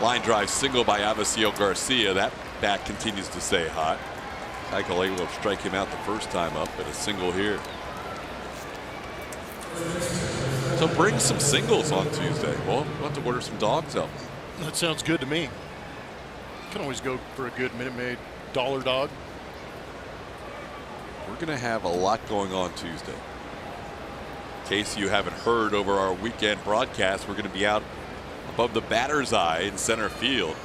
Line drive single by Avisail Garcia. That bat continues to stay hot. Keuchel able to strike him out the first time up, but a single here. So bring some singles on Tuesday. Well, we'll have to order some dogs up. That sounds good to me. Can always go for a good Minute Maid Dollar Dog. We're going to have a lot going on Tuesday. In case you haven't heard over our weekend broadcast, we're going to be out above the batter's eye in center field,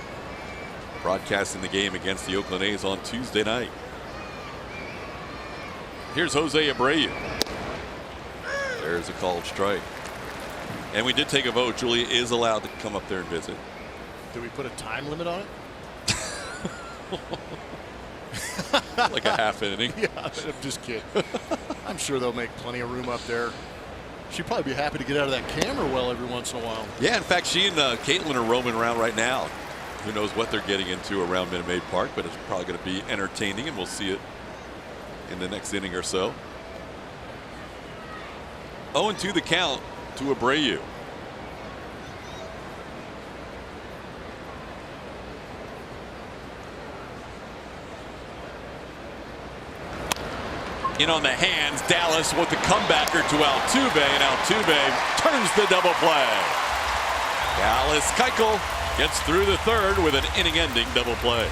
broadcasting the game against the Oakland A's on Tuesday night. Here's Jose Abreu. There's a called strike. And we did take a vote. Julia is allowed to come up there and visit. Do we put a time limit on it? Like a half inning. Yeah, I'm just kidding. I'm sure they'll make plenty of room up there. She'd probably be happy to get out of that camera well every once in a while. Yeah, in fact, she and Caitlin are roaming around right now. Who knows what they're getting into around Minute Maid Park, but it's probably going to be entertaining, and we'll see it in the next inning or so. 0-2 the count to Abreu. In on the hands, Dallas with the comebacker to Altuve, and Altuve turns the double play. Dallas Keuchel gets through the third with an inning-ending double play.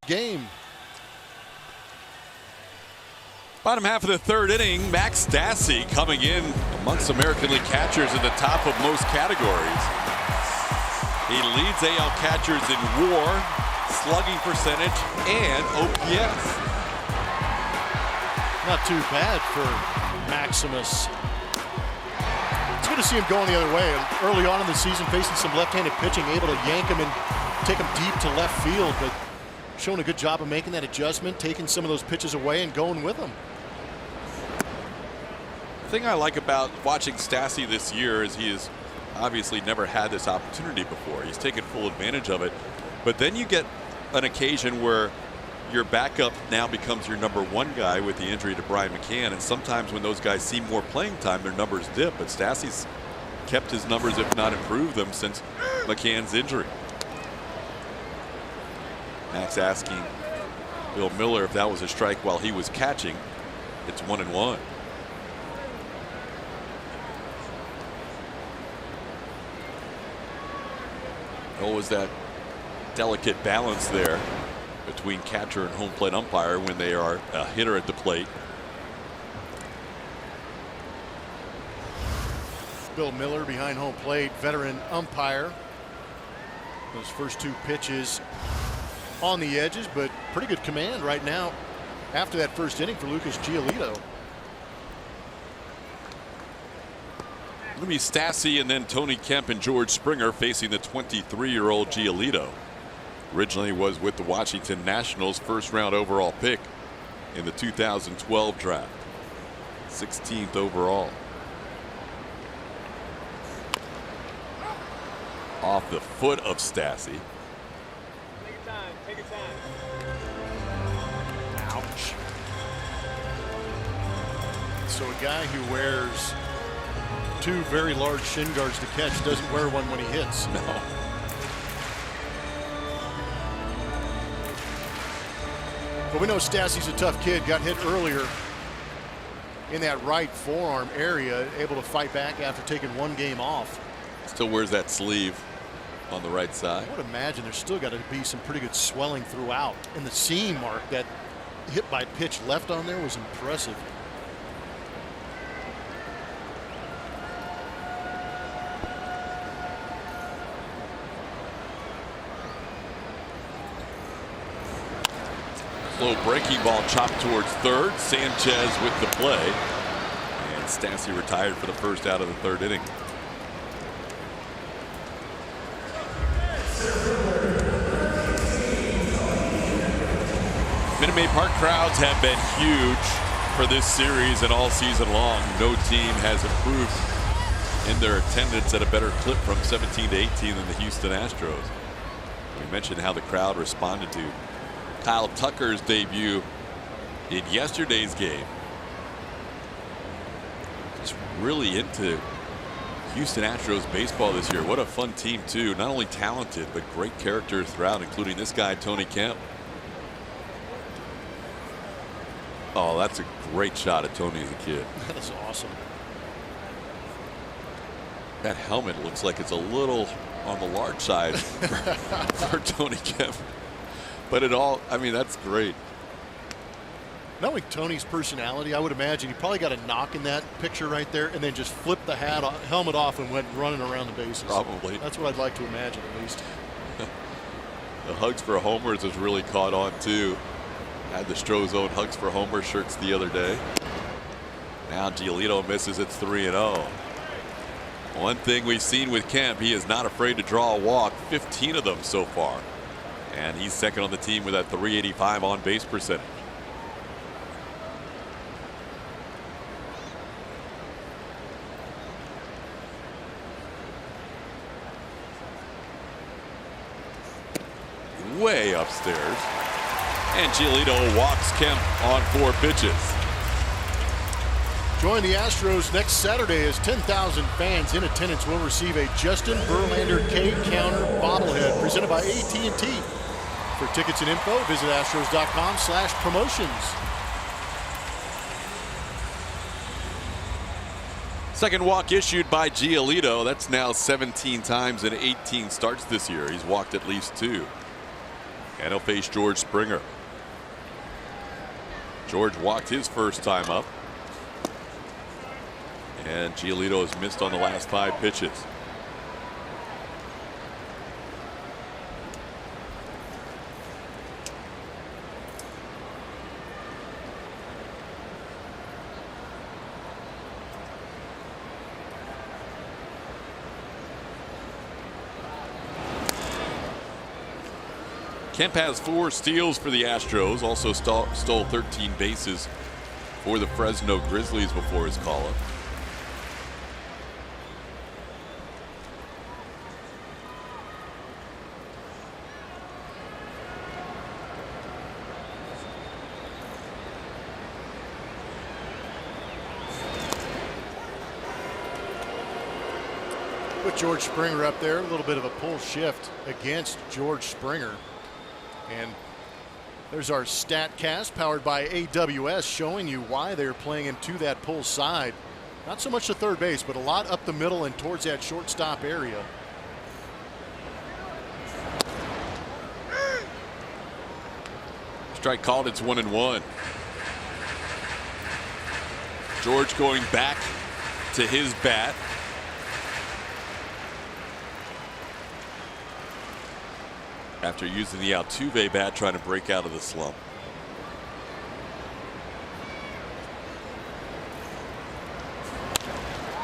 Game. Bottom half of the third inning, Max Stassi coming in amongst American League catchers in the top of most categories. He leads AL catchers in WAR, slugging percentage, and OPS. Not too bad for Maximus. It's good to see him going the other way. Early on in the season, facing some left-handed pitching, able to yank him and take him deep to left field, but showing a good job of making that adjustment, taking some of those pitches away and going with them. The thing I like about watching Stassi this year is he has obviously never had this opportunity before. He's taken full advantage of it. But then you get an occasion where your backup now becomes your #1 guy with the injury to Brian McCann. And sometimes when those guys see more playing time, their numbers dip. But Stassi's kept his numbers, if not improved them, since McCann's injury. Max asking Bill Miller if that was a strike while he was catching. It's 1-1. Always that delicate balance there between catcher and home plate umpire when they are a hitter at the plate. Bill Miller behind home plate, veteran umpire. Those first two pitches on the edges, but pretty good command right now after that first inning for Lucas Giolito. It'll be Stassi and then Tony Kemp and George Springer facing the 23-year-old Giolito. Originally was with the Washington Nationals, first-round overall pick in the 2012 draft. 16th overall. Off the foot of Stassi. Take your time. Ouch. So a guy who wears two very large shin guards to catch doesn't wear one when he hits. No. But we know Stassi's a tough kid. Got hit earlier in that right forearm area, able to fight back after taking one game off. Still wears that sleeve on the right side. I would imagine there's still got to be some pretty good swelling throughout. And the seam mark that hit by pitch left on there was impressive. Slow breaking ball chopped towards third. Sanchez with the play. And Stassi retired for the first out of the third inning. Minute Maid Park crowds have been huge for this series and all season long. No team has improved in their attendance at a better clip from 17 to 18 than the Houston Astros. We mentioned how the crowd responded to Kyle Tucker's debut in yesterday's game. Just really into Houston Astros baseball this year. What a fun team too. Not only talented, but great characters throughout, including this guy, Tony Kemp. Oh, that's a great shot at Tony as a kid. That is awesome. That helmet looks like it's a little on the large side for Tony Kemp. But I mean, that's great. Knowing Tony's personality, I would imagine he probably got a knock in that picture right there and then just flipped the helmet off and went running around the bases. Probably. That's what I'd like to imagine, at least. The hugs for homers has really caught on too. Had the Strozone hugs for homer shirts the other day. Now Giolito misses. It's 3-0. One thing we've seen with Kemp, he is not afraid to draw a walk. 15 of them so far. And he's second on the team with that .385 on base percentage. Way upstairs. And Giolito walks Kemp on 4 pitches. Join the Astros next Saturday as 10,000 fans in attendance will receive a Justin Verlander K-Counter bobblehead presented by AT&T. For tickets and info, visit astros.com/promotions. Second walk issued by Giolito. That's now 17 times in 18 starts this year. He's walked at least 2. And he'll face George Springer. George walked his first time up. And Giolito has missed on the last 5 pitches. Kemp has 4 steals for the Astros. Also stole 13 bases for the Fresno Grizzlies before his call-up. With George Springer up there, a little bit of a pull shift against George Springer. And there's our StatCast powered by AWS showing you why they're playing him to that pull side. Not so much to third base, but a lot up the middle and towards that shortstop area. Strike called. It's 1-1. George going back to his bat. After using the Altuve bat, trying to break out of the slump.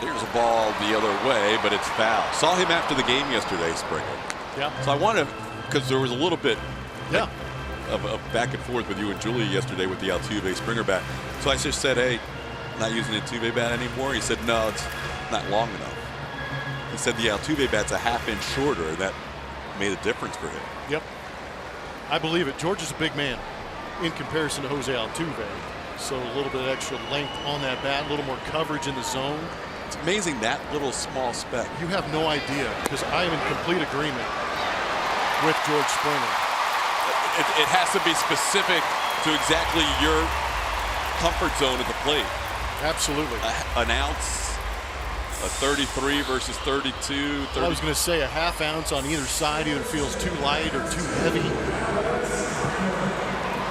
There's a ball the other way, but it's foul. Saw him after the game yesterday, Springer. Yeah. So I want to, because there was a little bit Yeah. of back and forth with you and Julie yesterday with the Altuve Springer bat. So I just said, hey, not using the Altuve bat anymore. He said, no, it's not long enough. He said the Altuve bat's a half-inch shorter, and that made a difference for him. Yep. I believe it. George is a big man in comparison to Jose Altuve. So a little bit of extra length on that bat, a little more coverage in the zone. It's amazing that little small speck. You have no idea, because I am in complete agreement with George Springer. It has to be specific to exactly your comfort zone at the plate. Absolutely. An ounce, a 33 versus 32. 30. I was going to say a half ounce on either side either feels too light or too heavy.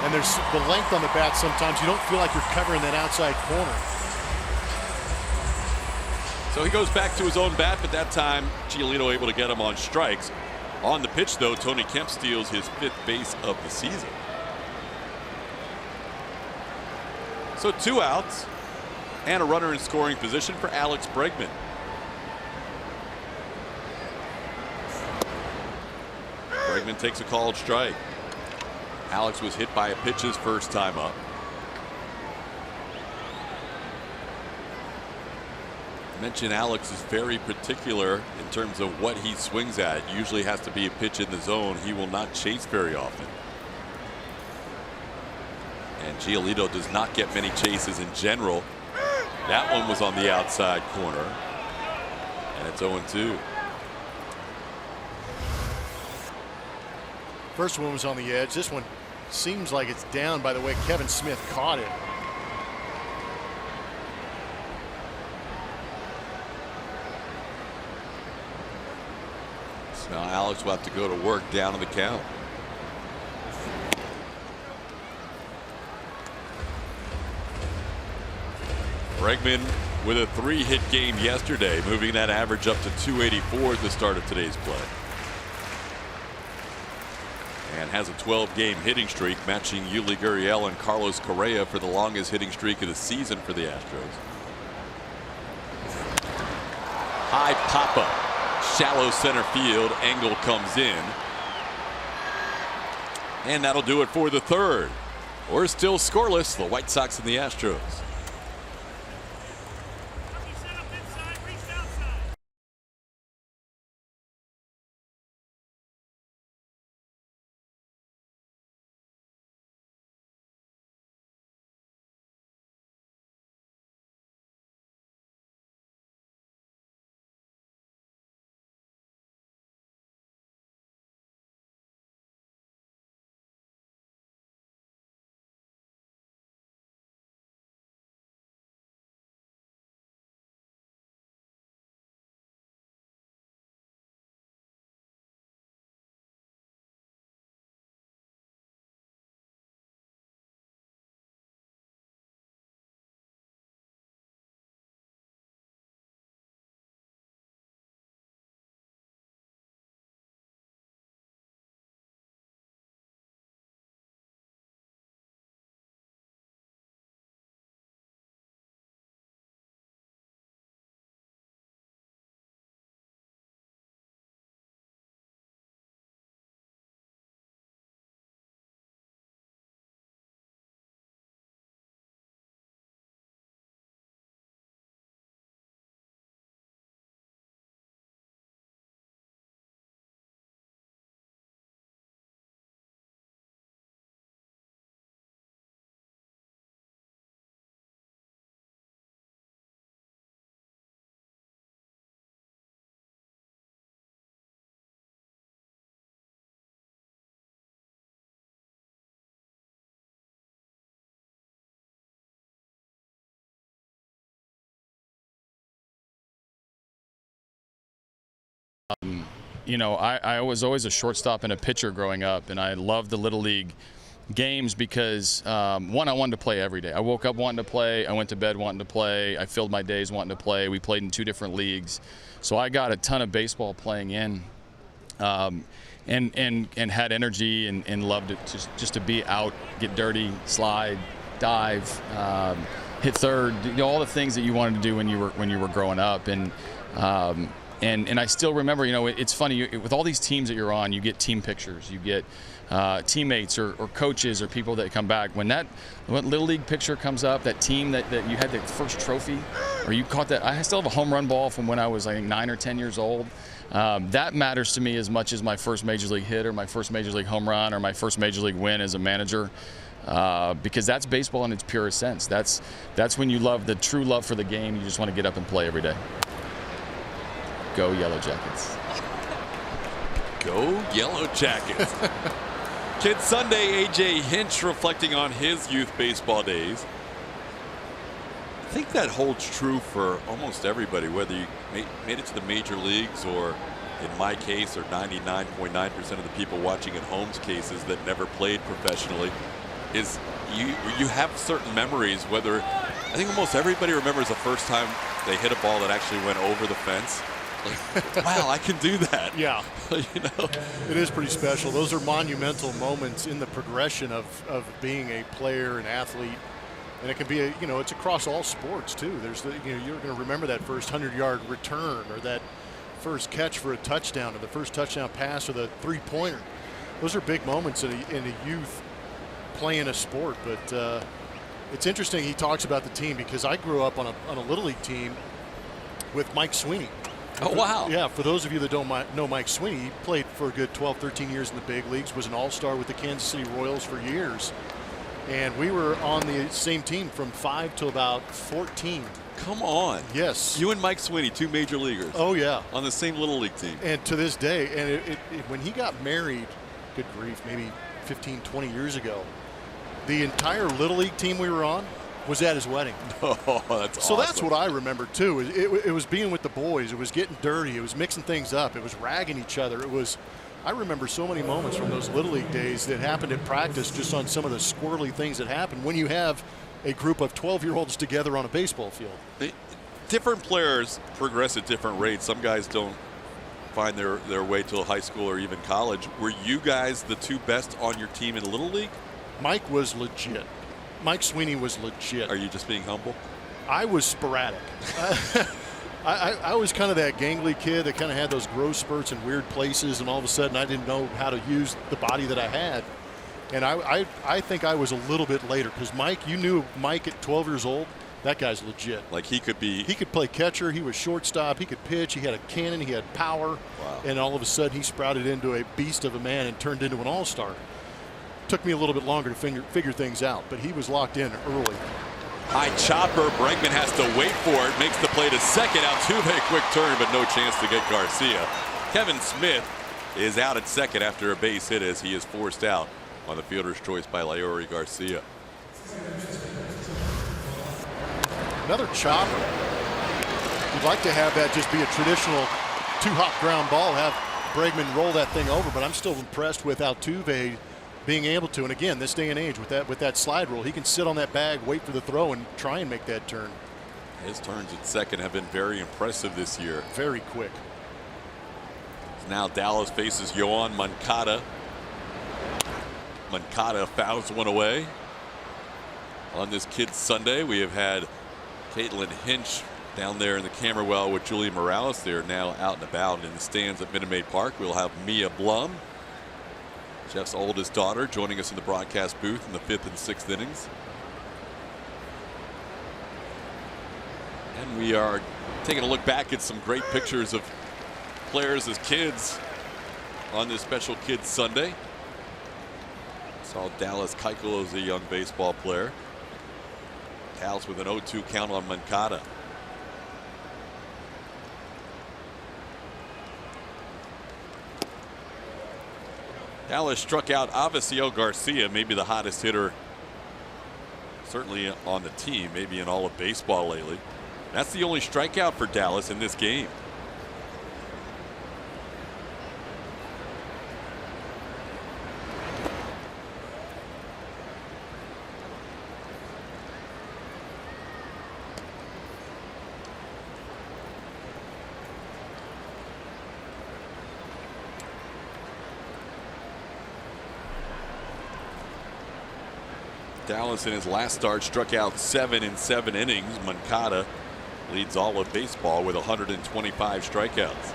And there's the length on the bat sometimes. You don't feel like you're covering that outside corner. So he goes back to his own bat, but that time Giolito able to get him on strikes. On the pitch, though, Tony Kemp steals his 5th base of the season. So 2 outs and a runner in scoring position for Alex Bregman. Bregman takes a called strike. Alex was hit by a pitch his first time up. I mentioned Alex is very particular in terms of what he swings at. It usually has to be a pitch in the zone. He will not chase very often. And Giolito does not get many chases in general. That one was on the outside corner. And it's 0-2. First one was on the edge. This one seems like it's down by the way Kevin Smith caught it. So now Alex will have to go to work down on the count. Bregman with a 3-hit game yesterday, moving that average up to 284 at the start of today's play. And has a 12-game hitting streak, matching Yuli Gurriel and Carlos Correa for the longest hitting streak of the season for the Astros. High pop-up, shallow center field, angle comes in. And that'll do it for the third. We're still scoreless, the White Sox and the Astros. You know, I was always a shortstop and a pitcher growing up, and I loved the Little League games because, one, I wanted to play every day. I woke up wanting to play. I went to bed wanting to play. I filled my days wanting to play. We played in 2 different leagues. So I got a ton of baseball playing in, and had energy and loved it just to be out, get dirty, slide, dive, hit third, all the things that you wanted to do when you were growing up. And I still remember, you know, it's funny, with all these teams that you're on, you get team pictures, you get teammates or coaches or people that come back. When Little League picture comes up, that team that you had the first trophy, or you caught that, I still have a home run ball from when I was, I think, 9 or 10 years old. That matters to me as much as my first major league hit or my first major league home run or my first major league win as a manager. Because that's baseball in its purest sense. That's when you love the true love for the game. You just want to get up and play every day. Go Yellow Jackets. Go Yellow Jackets. Kid Sunday, A.J. Hinch reflecting on his youth baseball days. I think that holds true for almost everybody, whether you made it to the major leagues or, in my case, or 99.9% of the people watching at home's cases that never played professionally, is you have certain memories, whether I think almost everybody remembers the first time they hit a ball that actually went over the fence. Like, wow, I can do that. Yeah. You know? It is pretty special. Those are monumental moments in the progression of being a player, an athlete. And it can be, it's across all sports too. There's you're going to remember that first 100-yard return or that first catch for a touchdown or the first touchdown pass or the three-pointer. Those are big moments in a youth playing a sport. But it's interesting he talks about the team because I grew up on a Little League team with Mike Sweeney. Oh, wow. Yeah, for those of you that don't know Mike Sweeney, he played for a good 12, 13 years in the big leagues, was an all-star with the Kansas City Royals for years. And we were on the same team from 5 till about 14. Come on. Yes. You and Mike Sweeney, two major leaguers. Oh, yeah. On the same Little League team. And to this day, and when he got married, good grief, maybe 15, 20 years ago, the entire Little League team we were on was at his wedding. Oh, that's so awesome. that's what I remember, too. It was being with the boys. It was getting dirty. It was mixing things up. It was ragging each other. I remember so many moments from those Little League days that happened in practice just on some of the squirrely things that happen when you have a group of 12-year-olds together on a baseball field. Different players progress at different rates. Some guys don't find their way till high school or even college. Were you guys the two best on your team in Little League? Mike was legit. Mike Sweeney was legit. Are you just being humble? I was sporadic. I was kind of that gangly kid that kind of had those growth spurts in weird places, and all of a sudden I didn't know how to use the body that I had. And I think I was a little bit later, because Mike, you knew Mike at 12 years old. That guy's legit. Like he could play catcher. He was shortstop. He could pitch. He had a cannon. He had power. Wow. And all of a sudden he sprouted into a beast of a man and turned into an all-star. Took me a little bit longer to figure things out, but he was locked in early. High chopper. Bregman has to wait for it. Makes the play to second. Altuve, quick turn, but no chance to get Garcia. Kevin Smith is out at second after a base hit as he is forced out on the fielder's choice by Leury Garcia. Another chopper. You'd like to have that just be a traditional two-hop ground ball, have Bregman roll that thing over, but I'm still impressed with Altuve being able to. And again, this day and age with that slide rule, he can sit on that bag, wait for the throw, and try and make that turn. His turns at second have been very impressive this year. Very quick. Now Dallas faces Yoan Moncada. Moncada fouls one away. On this Kids Sunday, we have had Caitlin Hinch down there in the camera well with Julie Morales. They're now out and about in the stands at Minute Maid Park. We'll have Mia Blum, Jeff's oldest daughter, joining us in the broadcast booth in the 5th and 6th innings. And we are taking a look back at some great pictures of players as kids on this special Kids Sunday. Saw Dallas Keuchel as a young baseball player. Dallas with an 0-2 count on Moncada. Dallas struck out Avisail Garcia, maybe the hottest hitter certainly on the team, maybe in all of baseball lately. That's the only strikeout for Dallas in this game. Dallas in his last start struck out 7 in 7 innings. Moncada leads all of baseball with 125 strikeouts.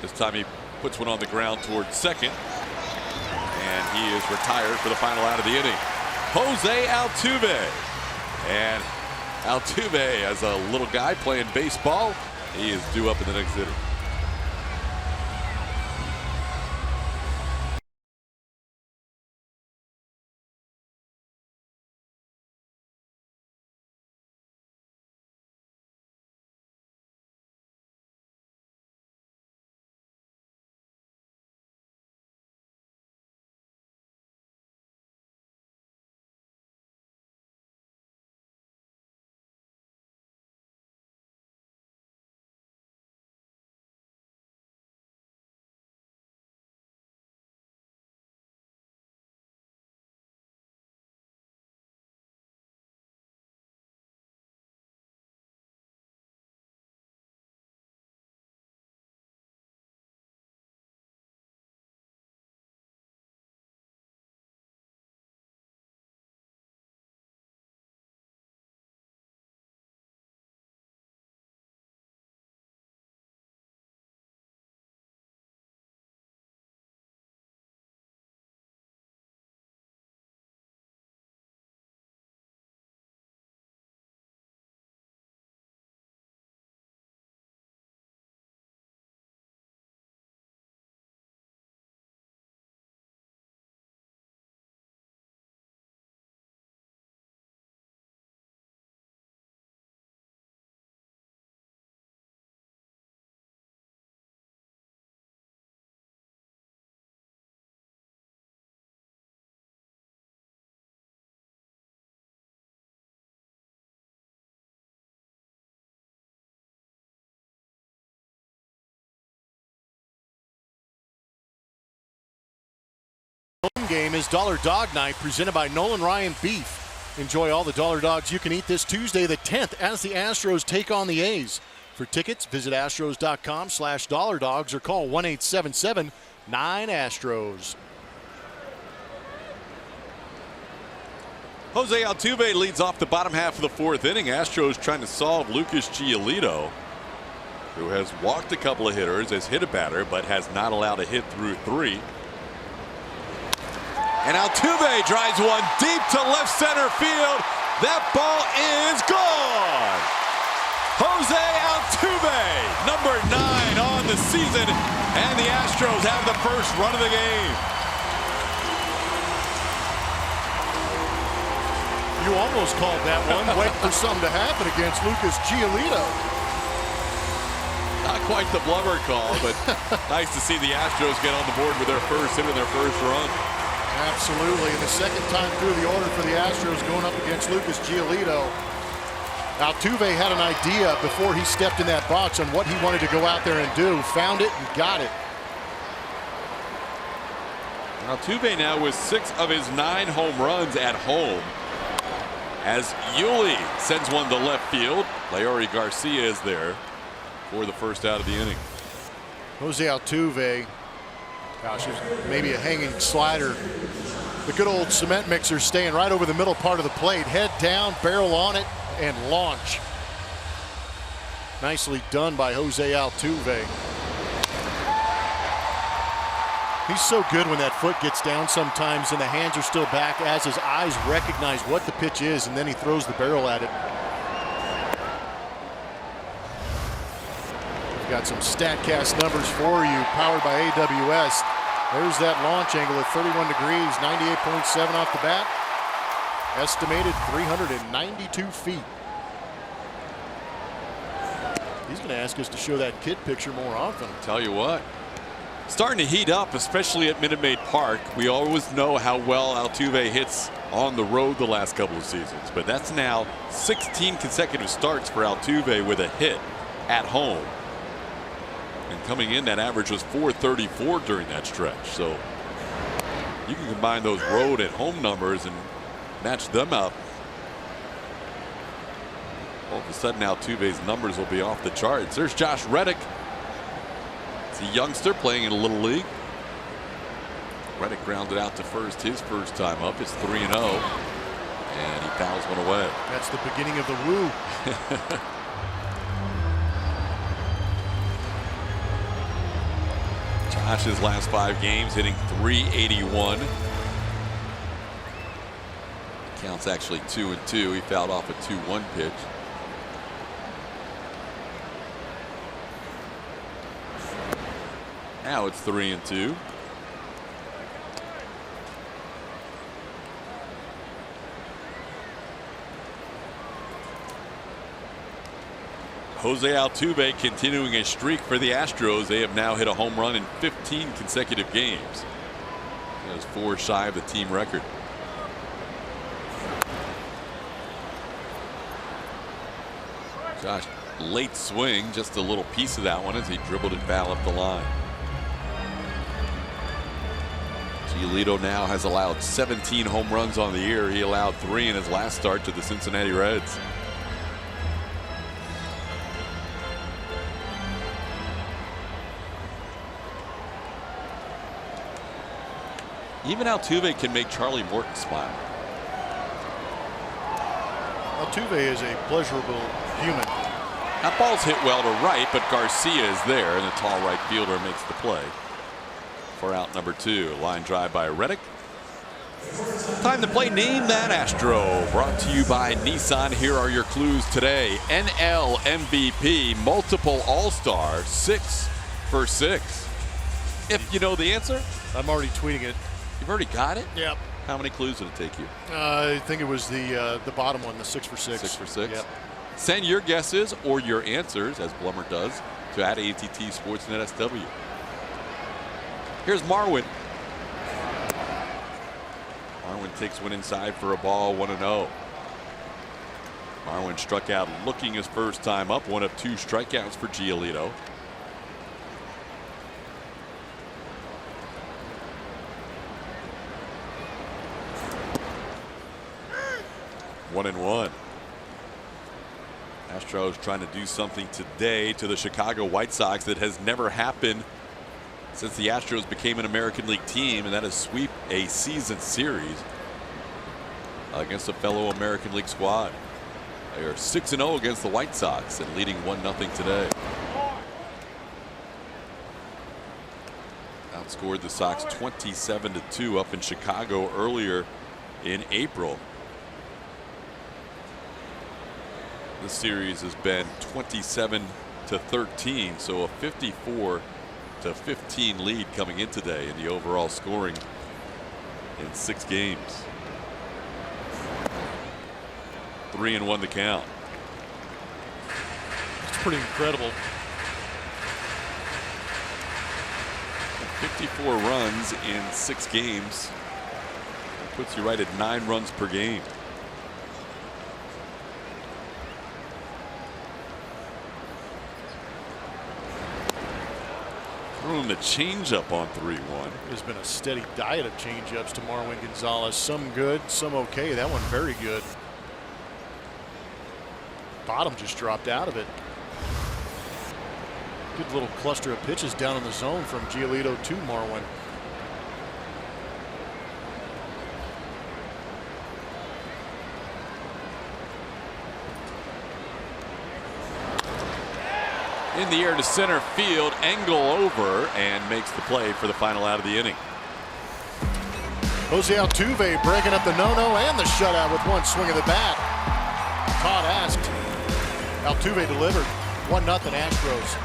This time he puts one on the ground towards second, and he is retired for the final out of the inning. Jose Altuve. And Altuve, as a little guy playing baseball, he is due up in the next inning. game is Dollar Dog Night presented by Nolan Ryan Beef. Enjoy all the dollar dogs you can eat this Tuesday the 10th as the Astros take on the A's. For tickets, visit astros.com/dollardogs or call 1-877-9-ASTROS. Jose Altuve leads off the bottom half of the fourth inning. Astros trying to solve Lucas Giolito, who has walked a couple of hitters, has hit a batter, but has not allowed a hit through 3. And Altuve drives one deep to left center field. That ball is gone. Jose Altuve, number 9 on the season, and the Astros have the first run of the game. You almost called that one. Wait for something to happen against Lucas Giolito. Not quite the blubber call, but nice to see the Astros get on the board with their first hit and their first run. Absolutely. And the second time through the order for the Astros going up against Lucas Giolito. Altuve had an idea before he stepped in that box on what he wanted to go out there and do. Found it and got it. Altuve now with 6 of his 9 home runs at home. As Yuli sends one to left field, Leury Garcia is there for the first out of the inning. Jose Altuve, gosh, maybe a hanging slider. The good old cement mixer staying right over the middle part of the plate. Head down, barrel on it, and launch. Nicely done by Jose Altuve. He's so good when that foot gets down sometimes and the hands are still back as his eyes recognize what the pitch is, and then he throws the barrel at it. We've got some StatCast numbers for you, powered by AWS. There's that launch angle at 31 degrees, 98.7 off the bat. Estimated 392 feet. He's going to ask us to show that kid picture more often. Tell you what, starting to heat up, especially at Minute Maid Park. We always know how well Altuve hits on the road the last couple of seasons, but that's now 16 consecutive starts for Altuve with a hit at home. And coming in, that average was .434 during that stretch. So you can combine those road and home numbers and match them up. All of a sudden, Altuve's numbers will be off the charts. There's Josh Reddick. It's a youngster playing in a little league. Reddick grounded out to first his first time up. It's 3-0. And he fouls one away. That's the beginning of the woo. Josh's last 5 games hitting .381. Counts actually 2-2. He fouled off a 2-1 pitch. Now it's 3-2. Jose Altuve continuing a streak for the Astros. They have now hit a home run in 15 consecutive games. That is 4 shy of the team record. Josh, late swing, just a little piece of that one as he dribbled it foul up the line. Giolito now has allowed 17 home runs on the year. He allowed 3 in his last start to the Cincinnati Reds. Even Altuve can make Charlie Morton smile. Altuve is a pleasurable human. That ball's hit well to right, but Garcia is there, and the tall right fielder makes the play for out number 2. Line drive by Reddick. Time to play Name That Astro, brought to you by Nissan. Here are your clues today. NL MVP, multiple All-Star, 6 for 6. If you know the answer. I'm already tweeting it. You've already got it? Yep. How many clues did it take you? I think it was the bottom one, the 6 for 6. 6 for 6? Yep. Send your guesses or your answers, as Blummer does, to @ATT Sportsnet SW. Here's Marwin. Marwin takes one inside for a ball, 1-0. Marwin struck out looking his first time up, one of 2 strikeouts for Giolito. 1-1. Astros trying to do something today to the Chicago White Sox that has never happened since the Astros became an American League team, and that is sweep a season series against a fellow American League squad. They are 6-0 against the White Sox and leading 1-0 today. Outscored the Sox 27-2 up in Chicago earlier in April. This series has been 27-13, so a 54-15 lead coming in today in the overall scoring in 6 games. 3-1 the count. It's pretty incredible. 54 runs in 6 games puts you right at 9 runs per game. Throwing the changeup on 3-1. There's been a steady diet of changeups to Marwin Gonzalez. Some good, some okay. That one very good. Bottom just dropped out of it. Good little cluster of pitches down in the zone from Giolito to Marwin. In the air to center field, Engel over and makes the play for the final out of the inning. Jose Altuve breaking up the no-no and the shutout with one swing of the bat. Todd asked. Altuve delivered. 1-0 Astros.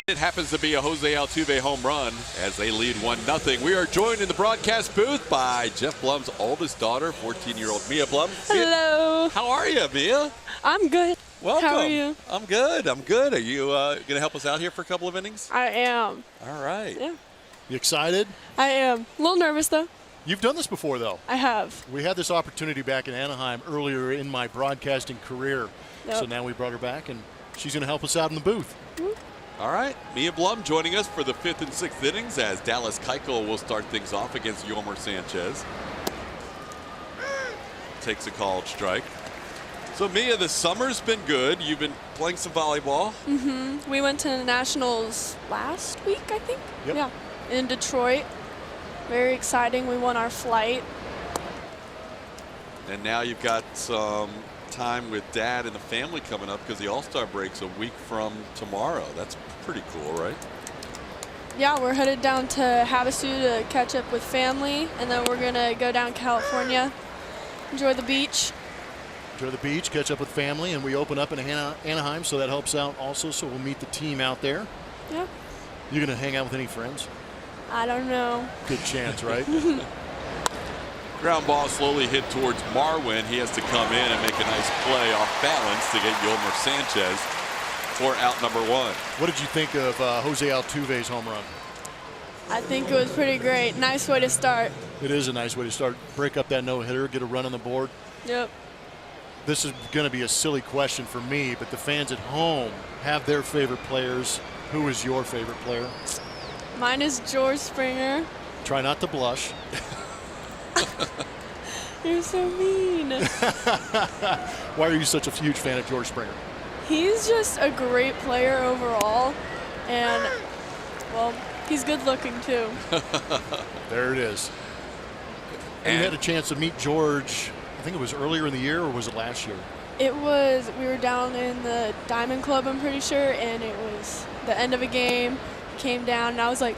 It happens to be a Jose Altuve home run as they lead 1-0. We are joined in the broadcast booth by Jeff Blum's oldest daughter, 14-year-old Mia Blum. Hello. How are you, Mia? I'm good. Welcome. How are you? I'm good. I'm good. Are you going to help us out here for a couple of innings? I am. All right. Yeah. You excited? I am. A little nervous, though. You've done this before, though. I have. We had this opportunity back in Anaheim earlier in my broadcasting career. Yep. So now we brought her back, and she's going to help us out in the booth. Mm-hmm. All right. Mia Blum joining us for the 5th and 6th innings as Dallas Keuchel will start things off against Yolmer Sanchez. Takes a called strike. So, Mia, the summer's been good. You've been playing some volleyball. Mm-hmm. We went to the Nationals last week, I think. Yep. Yeah. In Detroit. Very exciting. We won our flight. And now you've got some time with Dad and the family coming up because the All-Star break's a week from tomorrow. That's pretty cool, right? Yeah, we're headed down to Havasu to catch up with family, and then we're going to go down California, enjoy the beach. Enjoy the beach, catch up with family, and we open up in Anaheim, so that helps out also. So we'll meet the team out there. Yeah. You gonna hang out with any friends? I don't know. Good chance, right? Ground ball slowly hit towards Marwin. He has to come in and make a nice play off balance to get Yolmer Sanchez for out number 1. What did you think of Jose Altuve's home run? I think it was pretty great. Nice way to start. It is a nice way to start. Break up that no-hitter, get a run on the board. Yep. This is going to be a silly question for me, but the fans at home have their favorite players. Who is your favorite player? Mine is George Springer. Try not to blush. You're so mean. Why are you such a huge fan of George Springer? He's just a great player overall, and, well, he's good looking too. There it is. And you had a chance to meet George, I think it was earlier in the year, or was it last year? It was, we were down in the Diamond Club, I'm pretty sure, and it was the end of a game. Came down, and I was like,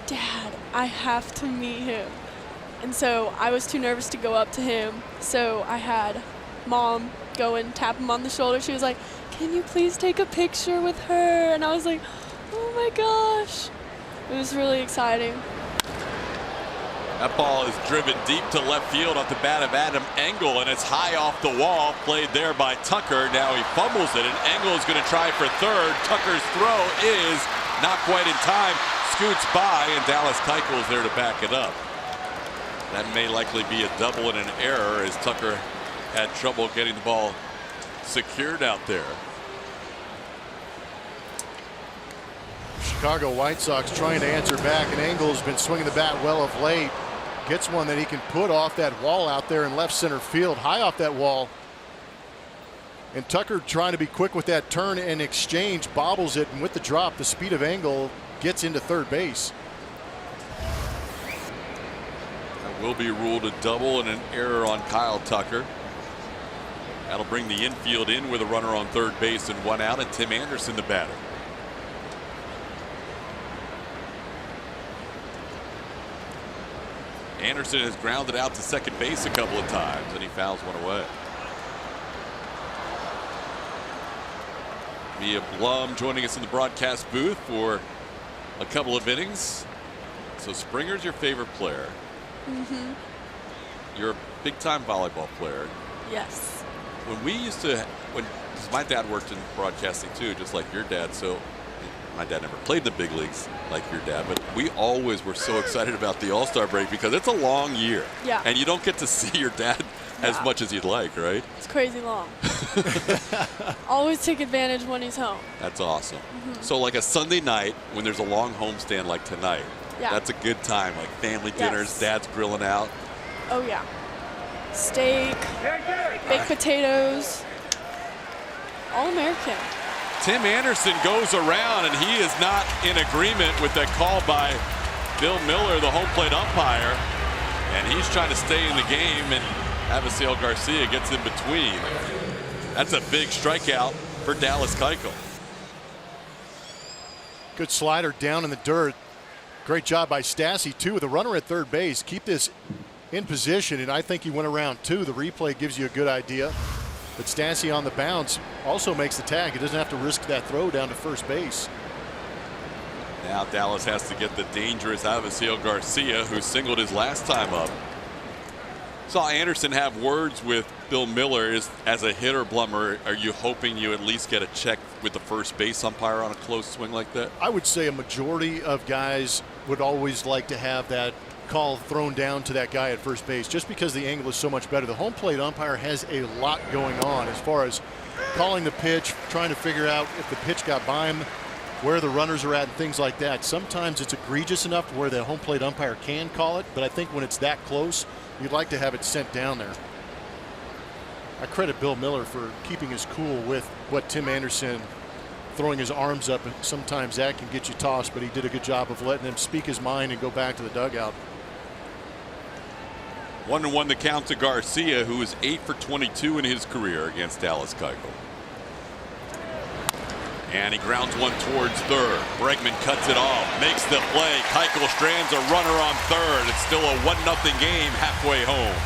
Dad, I have to meet him. And so I was too nervous to go up to him, so I had Mom go and tap him on the shoulder. She was like, can you please take a picture with her? And I was like, oh my gosh. It was really exciting. That ball is driven deep to left field off the bat of Adam Engel, and it's high off the wall, played there by Tucker. Now he fumbles it, and Engel is going to try for third. Tucker's throw is not quite in time, scoots by, and Dallas Keuchel is there to back it up. That may likely be a double and an error, as Tucker had trouble getting the ball secured out there. Chicago White Sox trying to answer back, and Engel's been swinging the bat well of late. Gets one that he can put off that wall out there in left center field, high off that wall. And Tucker trying to be quick with that turn and exchange, bobbles it, and with the drop, the speed of Engel gets into third base. That will be ruled a double and an error on Kyle Tucker. That'll bring the infield in with a runner on third base and one out, and Tim Anderson the batter. Anderson has grounded out to second base a couple of times, and he fouls one away. Mia Blum joining us in the broadcast booth for a couple of innings. So Springer's your favorite player. Mm-hmm. You're a big-time volleyball player. Yes. When we used to, cause my dad worked in broadcasting too, just like your dad. So my dad never played in the big leagues like your dad, but we always were so excited about the All-Star break because it's a long year. Yeah. And you don't get to see your dad as much as you'd like, right? It's crazy long. Always take advantage when he's home. That's awesome. Mm-hmm. So like a Sunday night when there's a long homestand like tonight, that's a good time, like family dinners, dad's grilling out. Oh yeah. Steak, baked potatoes, all American. Tim Anderson goes around, and he is not in agreement with that call by Bill Miller, the home plate umpire. And he's trying to stay in the game, and Avisail Garcia gets in between. That's a big strikeout for Dallas Keuchel. Good slider down in the dirt. Great job by Stassi, too, with a runner at third base. Keep this in position, and I think he went around, too. The replay gives you a good idea. But Stassi on the bounce also makes the tag. He doesn't have to risk that throw down to first base. Now Dallas has to get the dangerous Avisail Garcia, who singled his last time up. Saw Anderson have words with Bill Miller. As a hitter, Blummer, are you hoping you at least get a check with the first base umpire on a close swing like that? I would say a majority of guys would always like to have that call thrown down to that guy at first base, just because the angle is so much better. The home plate umpire has a lot going on as far as calling the pitch, trying to figure out if the pitch got by him, where the runners are at, and things like that. Sometimes it's egregious enough to where the home plate umpire can call it, but I think when it's that close, you'd like to have it sent down there. I credit Bill Miller for keeping his cool with what Tim Anderson throwing his arms up, and sometimes that can get you tossed, but he did a good job of letting him speak his mind and go back to the dugout. 1-1 the count to Garcia, who is 8 for 22 in his career against Dallas Keuchel. And he grounds one towards third. Bregman cuts it off, makes the play. Keuchel strands a runner on third. It's still a 1-0 game halfway home.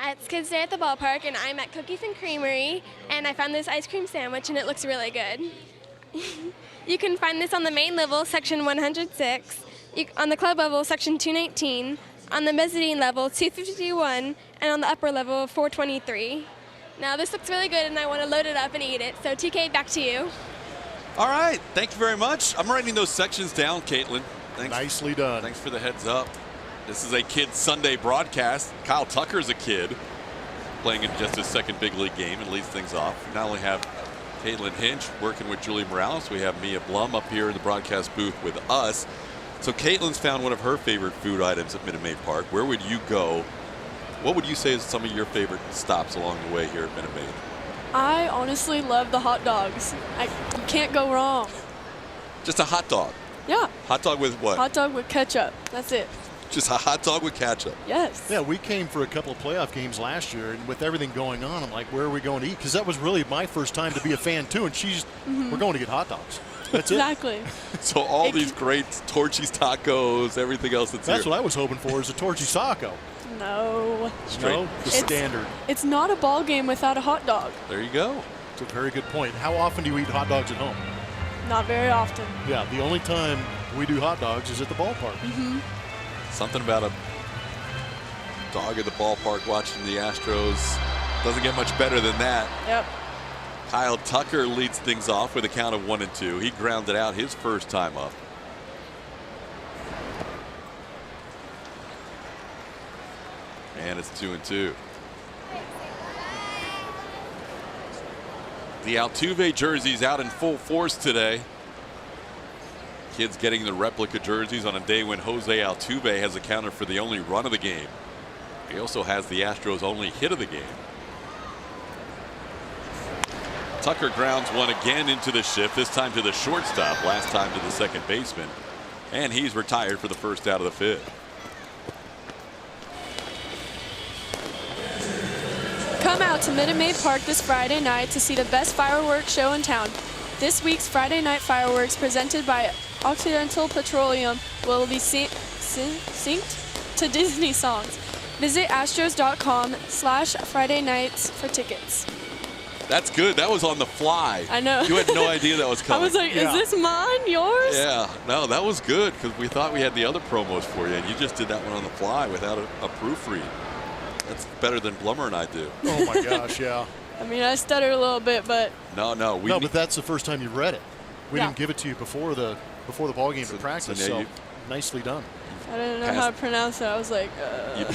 It's Kids Day at the ballpark, and I'm at Cookies and Creamery, and I found this ice cream sandwich, and it looks really good. You can find this on the main level, section 106, on the club level, section 219, on the mezzanine level, 251, and on the upper level, 423. Now, this looks really good, and I want to load it up and eat it. So, TK, back to you. All right. Thank you very much. I'm writing those sections down, Caitlin. Thanks. Nicely done. Thanks for the heads up. This is a Kids Sunday broadcast. Kyle Tucker's a kid playing in just his second big league game and leads things off. We not only have Caitlin Hinch working with Julie Morales, we have Mia Blum up here in the broadcast booth with us. So Caitlin's found one of her favorite food items at Minute Maid Park. Where would you go? What would you say is some of your favorite stops along the way here at Minute Maid? I honestly love the hot dogs. You can't go wrong. Just a hot dog? Yeah. Hot dog with what? Hot dog with ketchup. That's it. Just a hot dog with ketchup? Yes. Yeah, we came for a couple of playoff games last year, and with everything going on, I'm like, where are we going to eat? Because that was really my first time to be a fan, too, and we're going to get hot dogs. That's exactly. it. So all these great Torchy's tacos, everything else that's here. That's what I was hoping for, is a Torchy's taco. No. No, the standard. It's not a ball game without a hot dog. There you go. It's a very good point. How often do you eat hot dogs at home? Not very often. Yeah, the only time we do hot dogs is at the ballpark. Mm-hmm. Something about a dog at the ballpark watching the Astros doesn't get much better than that. Yep. Kyle Tucker leads things off with a count of 1-2. He grounded out his first time up. And it's 2-2. The Altuve jerseys out in full force today. Kids getting the replica jerseys on a day when Jose Altuve has accounted for the only run of the game. He also has the Astros' only hit of the game. Tucker grounds one again into the shift, this time to the shortstop, last time to the second baseman. And he's retired for the first out of the fifth. Come out to Minute Maid Park this Friday night to see the best fireworks show in town. This week's Friday night fireworks presented by Occidental Petroleum will be synced to Disney songs. Visit astros.com/Friday nights for tickets. That's good. That was on the fly. I know. You had no idea that was coming. I was like, is this mine? Yours? Yeah. No, that was good because we thought we had the other promos for you, and you just did that one on the fly without a proofread. That's better than Blummer and I do. Oh, my gosh, yeah. I mean, I stuttered a little bit, but... No. But that's the first time you read it. We didn't give it to you before the ball game to practice, so nicely done. I didn't know how to pronounce it. I was like, You've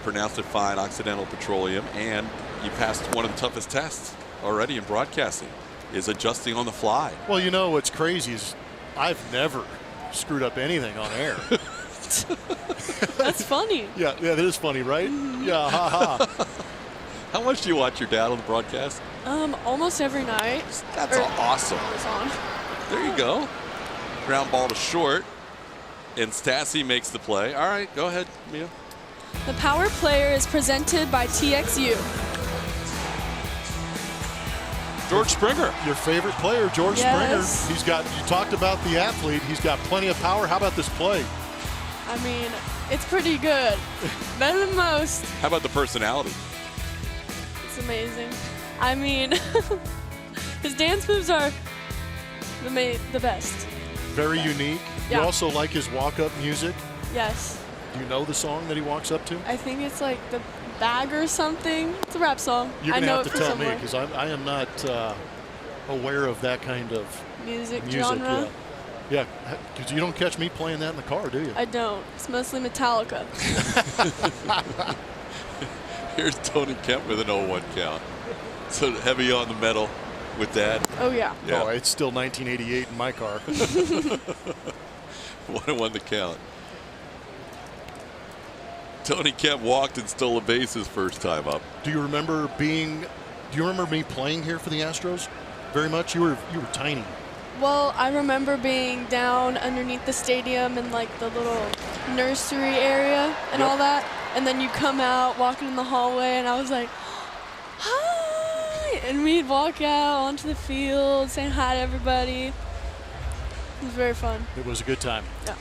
pronounced it fine, Occidental Petroleum, and you passed one of the toughest tests already in broadcasting, is adjusting on the fly. Well, you know what's crazy is I've never screwed up anything on air. That's funny. Yeah, that is funny, right? Yeah, ha. How much do you watch your dad on the broadcast? Almost every night. That's awesome. It's on. There you go. Ground ball to short. And Stassi makes the play. All right, go ahead, Mia. The Power Player is presented by TXU. George Springer. Your favorite player, George Springer. You talked about the athlete. He's got plenty of power. How about this play? I mean, it's pretty good. Better than most. How about the personality? It's amazing. I mean, his dance moves are the best. Very unique. Yeah. You also like his walk-up music? Yes. Do you know the song that he walks up to? I think it's like The Bag or something. It's a rap song. You're going to have to tell me somewhere. because I am not aware of that kind of music genre. Yeah, because you don't catch me playing that in the car, do you? I don't. It's mostly Metallica. Here's Tony Kemp with an 0-1 count. So heavy on the metal with Dad. Oh, yeah. Oh, it's still 1988 in my car. 1-1 the count. Tony Kemp walked and stole a base his first time up. Do you remember me playing here for the Astros very much? You were tiny. Well, I remember being down underneath the stadium in like the little nursery area and all that. And then you come out walking in the hallway and I was like, hi! And we'd walk out onto the field saying hi to everybody. It was very fun. It was a good time. Yeah.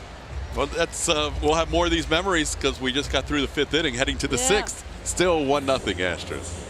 Well, that's we'll have more of these memories because we just got through the fifth inning, heading to the sixth. Still 1-0 Astros.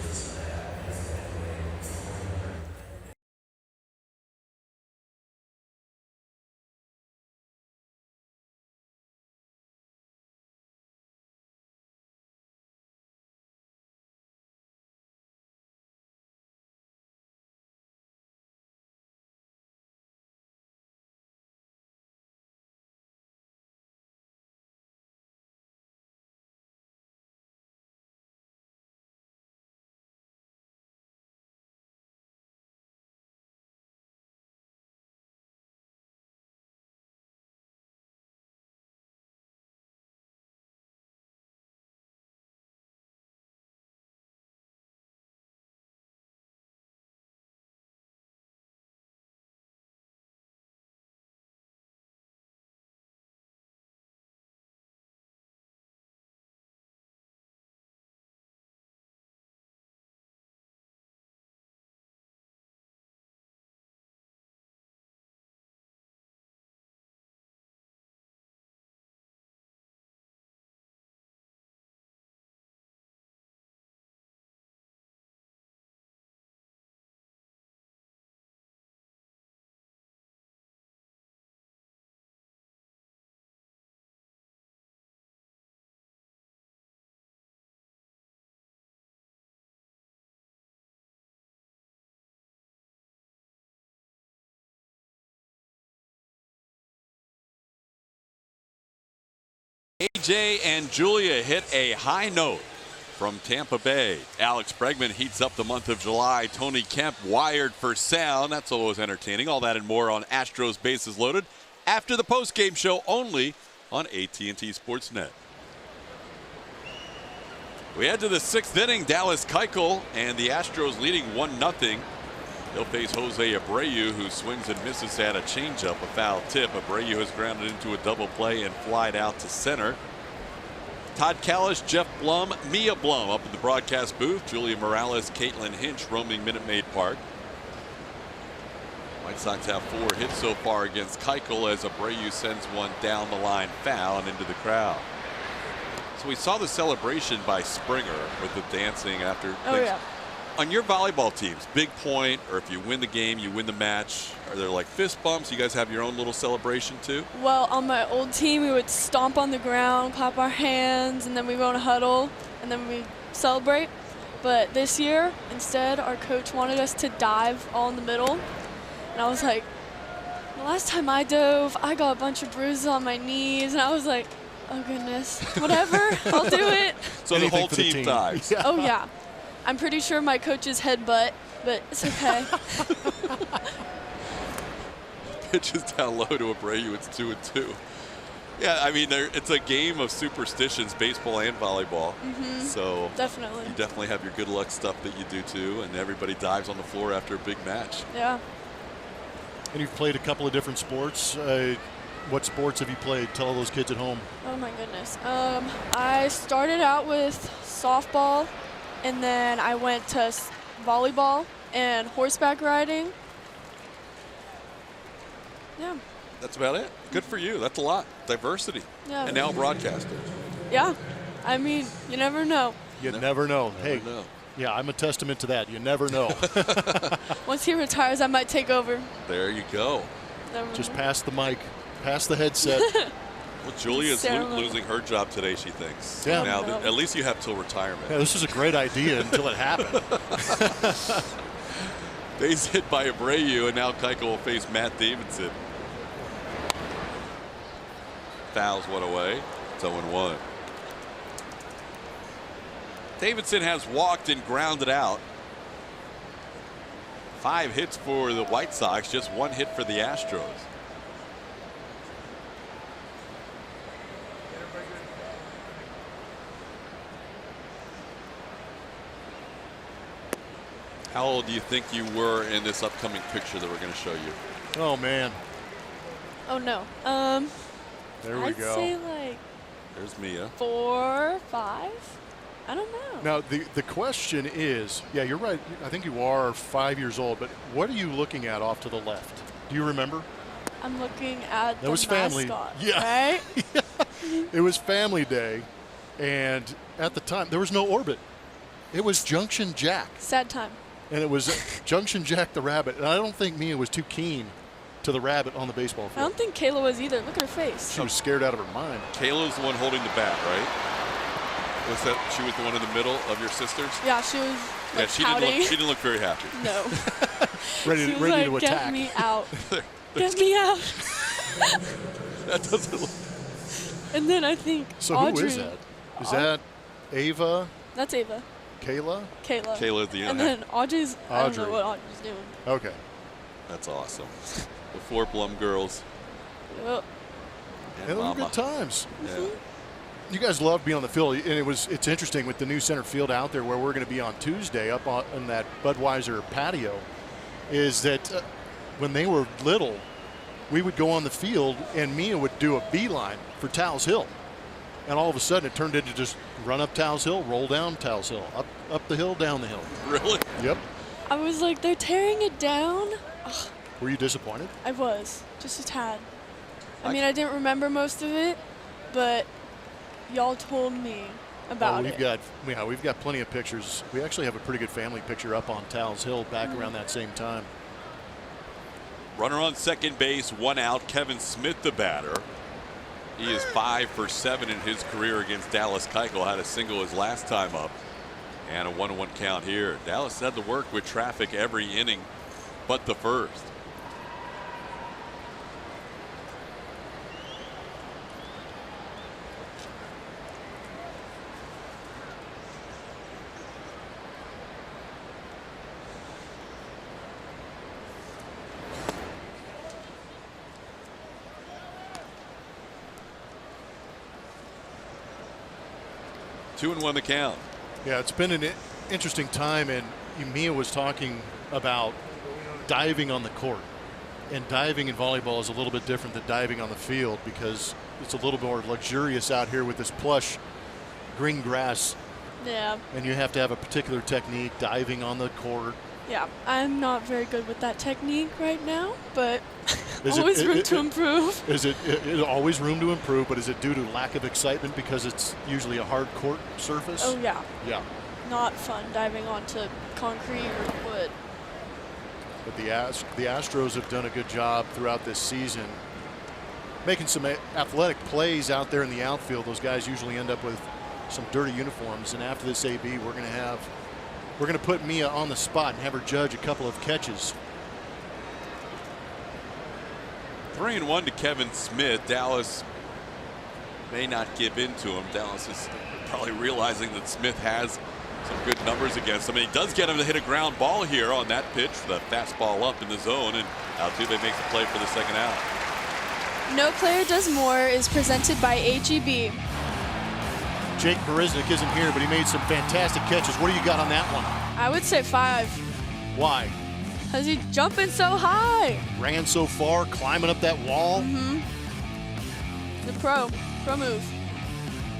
AJ and Julia hit a high note from Tampa Bay. Alex Bregman heats up the month of July. Tony Kemp wired for sound. That's always entertaining. All that and more on Astros Bases Loaded after the postgame show only on AT&T Sportsnet. We head to the 6th inning. Dallas Keuchel and the Astros leading 1-0. He'll face Jose Abreu, who swings and misses at a changeup, a foul tip. Abreu has grounded into a double play and flied out to center. Todd Callis, Jeff Blum, Mia Blum up in the broadcast booth. Julia Morales, Caitlin Hinch roaming Minute Maid Park. White Sox have 4 hits so far against Keuchel as Abreu sends one down the line foul and into the crowd. So we saw the celebration by Springer with the dancing after. Oh, yeah. On your volleyball teams, big point, or if you win the game, you win the match, are there like fist bumps? You guys have your own little celebration too? Well, on my old team, we would stomp on the ground, clap our hands, and then we go in a huddle, and then we celebrate. But this year, instead, our coach wanted us to dive all in the middle. And I was like, the last time I dove, I got a bunch of bruises on my knees, and I was like, oh goodness, whatever, I'll do it. So the whole team dives. Yeah. Oh yeah. I'm pretty sure my coach's headbutt, but it's okay. Pitches down low to Abreu. It's 2-2. Yeah, I mean, it's a game of superstitions, baseball and volleyball. So Definitely. you definitely have your good luck stuff that you do too, and everybody dives on the floor after a big match. Yeah. And you've played a couple of different sports. What sports have you played? Tell all those kids at home. Oh my goodness. I started out with softball, and then I went to volleyball and horseback riding. Yeah. That's about it. Good for you. That's a lot. Diversity. Yeah. And now broadcaster. Yeah. I mean, you never know. You never know. Never Hey, know. yeah, I'm a testament to that. You never know. Once he retires, I might take over. There you go. Never Just know. pass the mic, pass the headset. Well, Julia's Ceremony. losing her job today, she thinks. Yeah. Now, No. at least you have till retirement. Yeah, this is a great idea until it happened. Base hit by Abreu, and now Keuchel will face Matt Davidson. Fouls one away. It's 0-1. Davidson has walked and grounded out. 5 hits for the White Sox, just 1 hit for the Astros. How old do you think you were in this upcoming picture that we're going to show you? Oh, man. Oh no. There we I'd go. say like There's Mia. 4, 5. I don't know. Now, the question is, yeah, you're right. I think you are 5 years old, but what are you looking at off to the left? Do you remember? I'm looking at That the was family. mascot, Yeah. right? It was family day, And at the time, there was no orbit. It was Junction Jack. Sad time. And it was Junction Jack the rabbit. And I don't think Mia was too keen to the rabbit on the baseball field. I don't think Kayla was either. Look at her face. She was scared out of her mind. Kayla's the one holding the bat, right? Was that she was the one in the middle of your sisters? Yeah, she was like, she didn't look very happy. No. ready she was ready like, to attack. Get me out. Get me out. That doesn't look. And then I think So Audrey. who is that? Is that Ava? That's Ava. Kayla? Kayla at the end. And then Audrey's, I don't know Audrey. what Audrey's doing. Okay. That's awesome. The 4 Plum girls. Yep. And those were Mama. good times. Yeah. You guys love being on the field, and it's interesting with the new center field out there where we're going to be on Tuesday up on that Budweiser patio, is that when they were little, we would go on the field and Mia would do a beeline for Towles Hill. And all of a sudden it turned into just run up Towles Hill, roll down Towles Hill, up the hill, down the hill. Really? Yep. I was like, they're tearing it down. Ugh, Were you disappointed? I was, just a tad. I mean, I didn't remember most of it, but y'all told me about we've it. we've got plenty of pictures. We actually have a pretty good family picture up on Towles Hill back around that same time. Runner on second base, 1 out. Kevin Smith, the batter. He is 5 for 7 in his career against Dallas Keuchel. Had a single his last time up. And a 1-1 count here. Dallas had to work with traffic every inning but the first. Two and 1 the count. Yeah, it's been an interesting time, and Mia was talking about diving on the court. And diving in volleyball is a little bit different than diving on the field because it's a little more luxurious out here with this plush green grass. Yeah. And you have to have a particular technique diving on the court. Yeah, I'm not very good with that technique right now, but Is always room to improve. Is it always room to improve, but is it due to lack of excitement because it's usually a hard court surface? Oh, yeah. Yeah. Not fun diving onto concrete or wood. But the Astros have done a good job throughout this season making some athletic plays out there in the outfield. Those guys usually end up with some dirty uniforms, and after this AB, we're going to put Mia on the spot and have her judge a couple of catches. 3-1 to Kevin Smith. Dallas may not give in to him. Dallas is probably realizing that Smith has some good numbers against him. And he does get him to hit a ground ball here on that pitch. The fastball up in the zone, and Altuve makes the play for the second out. No Player Does More is presented by HEB. Jake Marisnick isn't here, but he made some fantastic catches. What do you got on that one? I would say 5. Why? Because he's jumping so high. Ran so far, climbing up that wall. The pro move.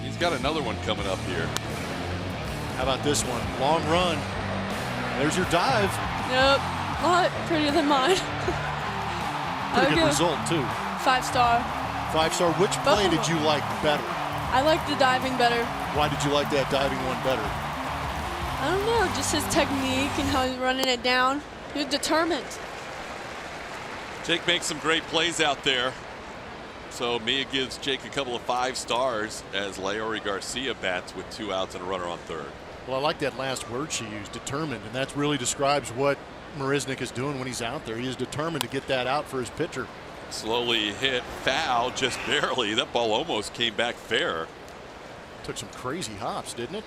He's got another one coming up here. How about this one? Long run. There's your dive. Nope, not prettier than mine. Pretty good result, too. 5-star. 5-star. Which play did you like better? I like the diving better. Why did you like that diving one better? I don't know, just his technique and how he's running it down. He was determined. Jake makes some great plays out there. So Mia gives Jake a couple of 5 stars as Laori Garcia bats with 2 outs and a runner on third. Well, I like that last word she used, determined, and that really describes what Marisnick is doing when he's out there. He is determined to get that out for his pitcher. Slowly hit, foul, just barely. That ball almost came back fair. Took some crazy hops, didn't it?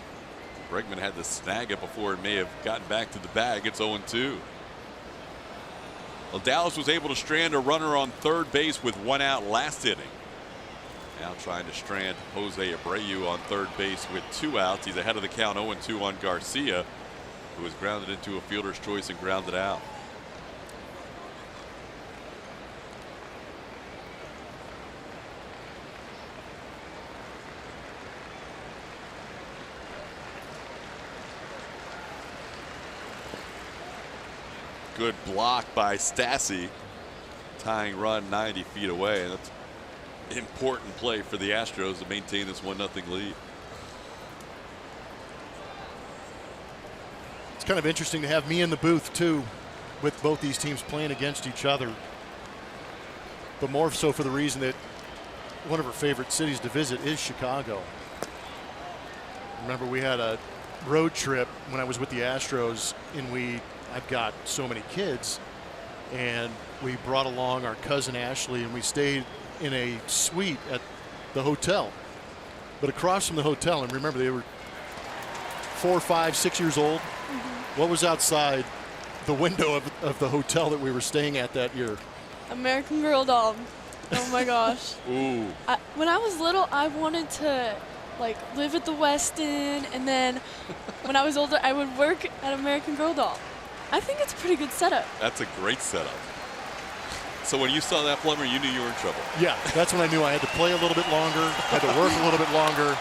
Bregman had to snag it before it may have gotten back to the bag. It's 0-2. Well, Dallas was able to strand a runner on third base with 1 out last inning. Now trying to strand Jose Abreu on third base with 2 outs. He's ahead of the count, 0-2 on Garcia, who was grounded into a fielder's choice and grounded out. Good block by Stassi, tying run 90 feet away. That's an important play for the Astros to maintain this 1-0 lead. It's kind of interesting to have me in the booth too, with both these teams playing against each other. But more so for the reason that one of our favorite cities to visit is Chicago. Remember, we had a road trip when I was with the Astros, and I've got so many kids, and we brought along our cousin Ashley, and we stayed in a suite at the hotel. But across from the hotel, and remember, they were 4, 5, 6 years old. What was outside the window of the hotel that we were staying at that year? American Girl doll. Oh my gosh. Ooh. When I was little, I wanted to like live at the Westin, and then when I was older, I would work at American Girl doll. I think it's a pretty good setup. That's a great setup. So when you saw that, Plummer, you knew you were in trouble. Yeah, that's when I knew I had to play a little bit longer, had to work a little bit longer.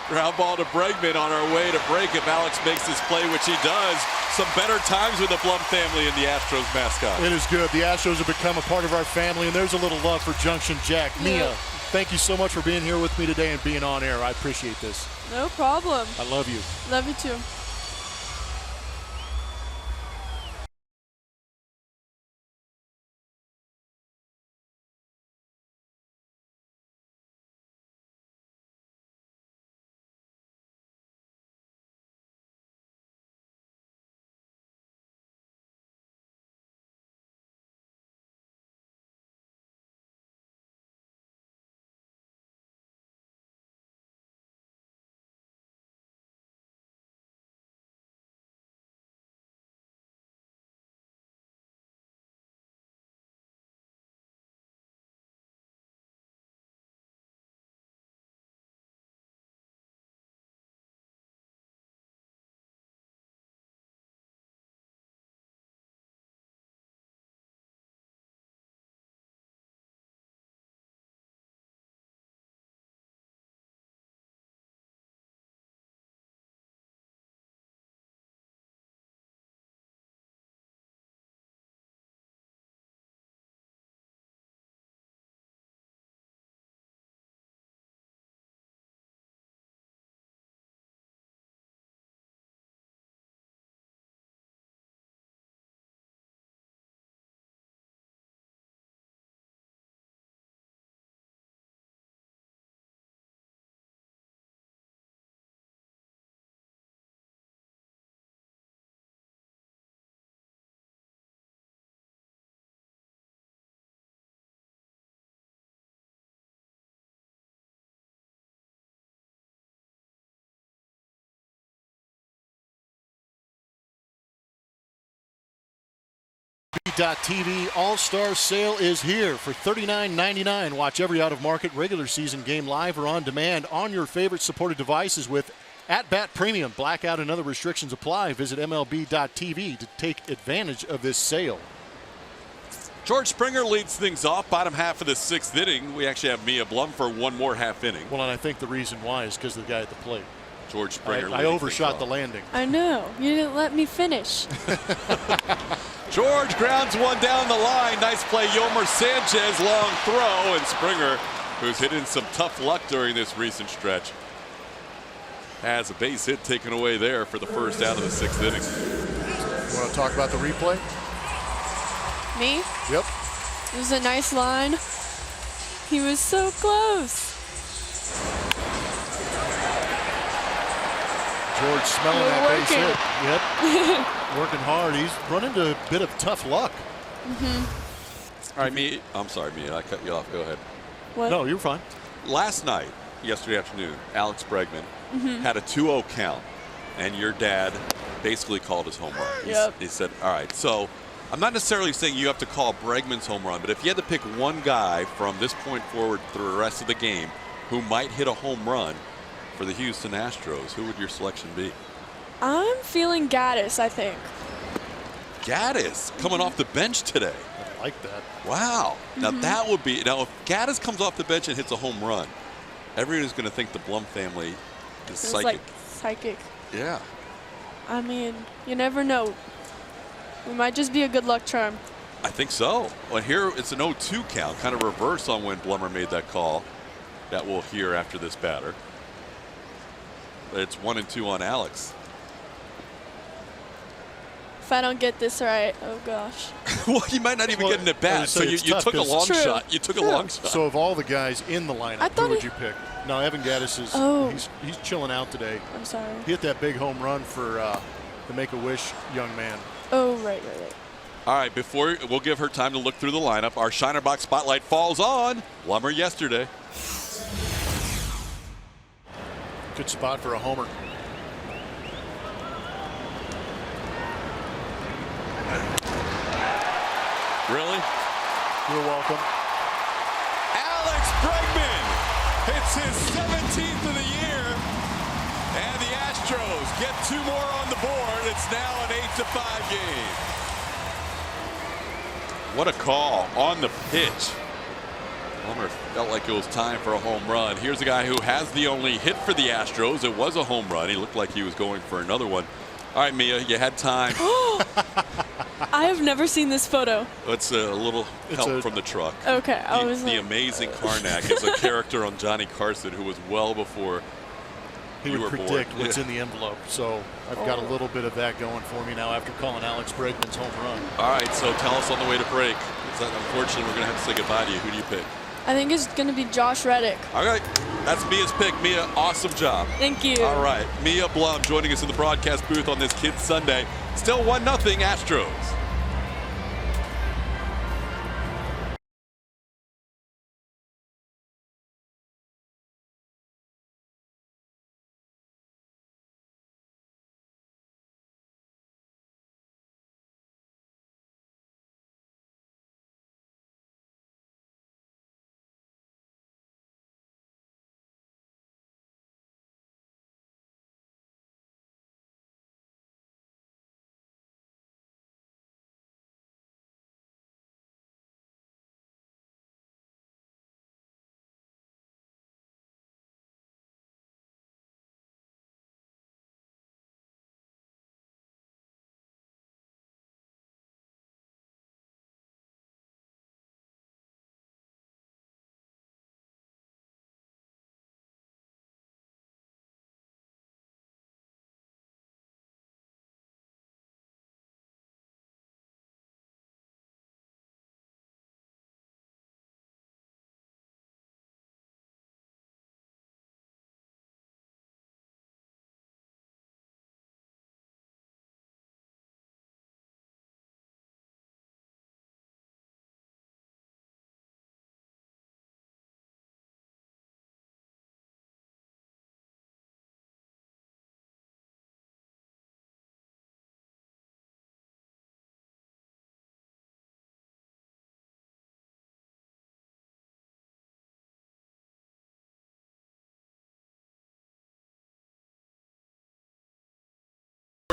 Ground ball to Bregman on our way to break. If Alex makes this play, which he does, some better times with the Blum family and the Astros mascot. It is good. The Astros have become a part of our family, and there's a little love for Junction Jack. Mia, thank you so much for being here with me today and being on air. I appreciate this. No problem. I love you. Love you too. TV All-Star Sale is here for $39.99. Watch every out-of-market regular season game live or on demand on your favorite supported devices with At-Bat Premium. Blackout and other restrictions apply. Visit MLB.tv to take advantage of this sale. George Springer leads things off, bottom half of the 6th inning. We actually have Mia Blum for one more half inning. Well, and I think the reason why is because of the guy at the plate. George Springer. I overshot the landing. I know. You didn't let me finish. George grounds one down the line. Nice play, Yomer Sanchez, long throw, and Springer, who's hit in some tough luck during this recent stretch, has a base hit taken away there for the first out of the 6th inning. You want to talk about the replay? Me? Yep. It was a nice line. He was so close. George smelling that base hit. Yep. Working hard. He's run into a bit of tough luck. All right, Mia. I'm sorry, Mia. I cut you off. Go ahead. What? No, you're fine. Last night, yesterday afternoon, Alex Bregman had a 2-0 count, and your dad basically called his home run. He said, all right, so I'm not necessarily saying you have to call Bregman's home run, but if you had to pick one guy from this point forward through the rest of the game who might hit a home run for the Houston Astros, who would your selection be? I'm feeling Gaddis, I think. Gaddis coming off the bench today. I like that. Wow. Now that would be, now if Gaddis comes off the bench and hits a home run, everyone's going to think the Blum family is It's psychic. like psychic. Yeah. I mean, you never know. We might just be a good luck charm. I think so. Well, here it's an 0-2 count, kind of reverse on when Blummer made that call that we'll hear after this batter. But it's 1-2 on Alex. If I don't get this right, oh gosh. Well, you might not even get an at bat. So you took a long shot. You took a long shot. So of all the guys in the lineup, who would you pick? No, Evan Gaddis is he's chilling out today. I'm sorry. He hit that big home run for the Make-A-Wish young man. Oh, right. All right, before we'll give her time to look through the lineup, our Shiner Box spotlight falls on Lummer yesterday. Good spot for a homer. Really? You're welcome. Alex Bregman hits his 17th of the year, and the Astros get 2 more on the board. It's now an 8-5 game. What a call on the pitch. Lummer felt like it was time for a home run. Here's a guy who has the only hit for the Astros. It was a home run. He looked like he was going for another one. All right, Mia, you had time. I have never seen this photo. It's a little help from the truck. Okay, The amazing Karnak is a character on Johnny Carson who was well before he would predict what's in the envelope. So I've got a little bit of that going for me now after calling Alex Bregman's home run. All right, so tell us on the way to break. Unfortunately, we're going to have to say goodbye to you. Who do you pick? I think it's going to be Josh Reddick. All right, that's Mia's pick. Mia, awesome job. Thank you. All right, Mia Blum joining us in the broadcast booth on this Kids Sunday. Still 1-0 Astros.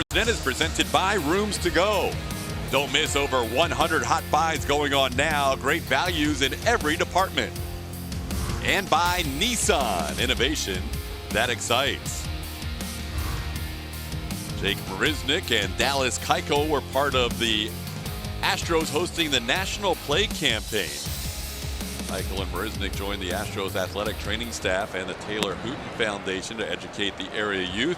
Then is presented by Rooms to Go. Don't miss over 100 hot buys going on now. Great values in every department. And by Nissan, innovation that excites. Jake Marisnick and Dallas Keuchel were part of the Astros hosting the National Play Campaign. Keuchel and Marisnick joined the Astros athletic training staff and the Taylor Hooten Foundation to educate the area youth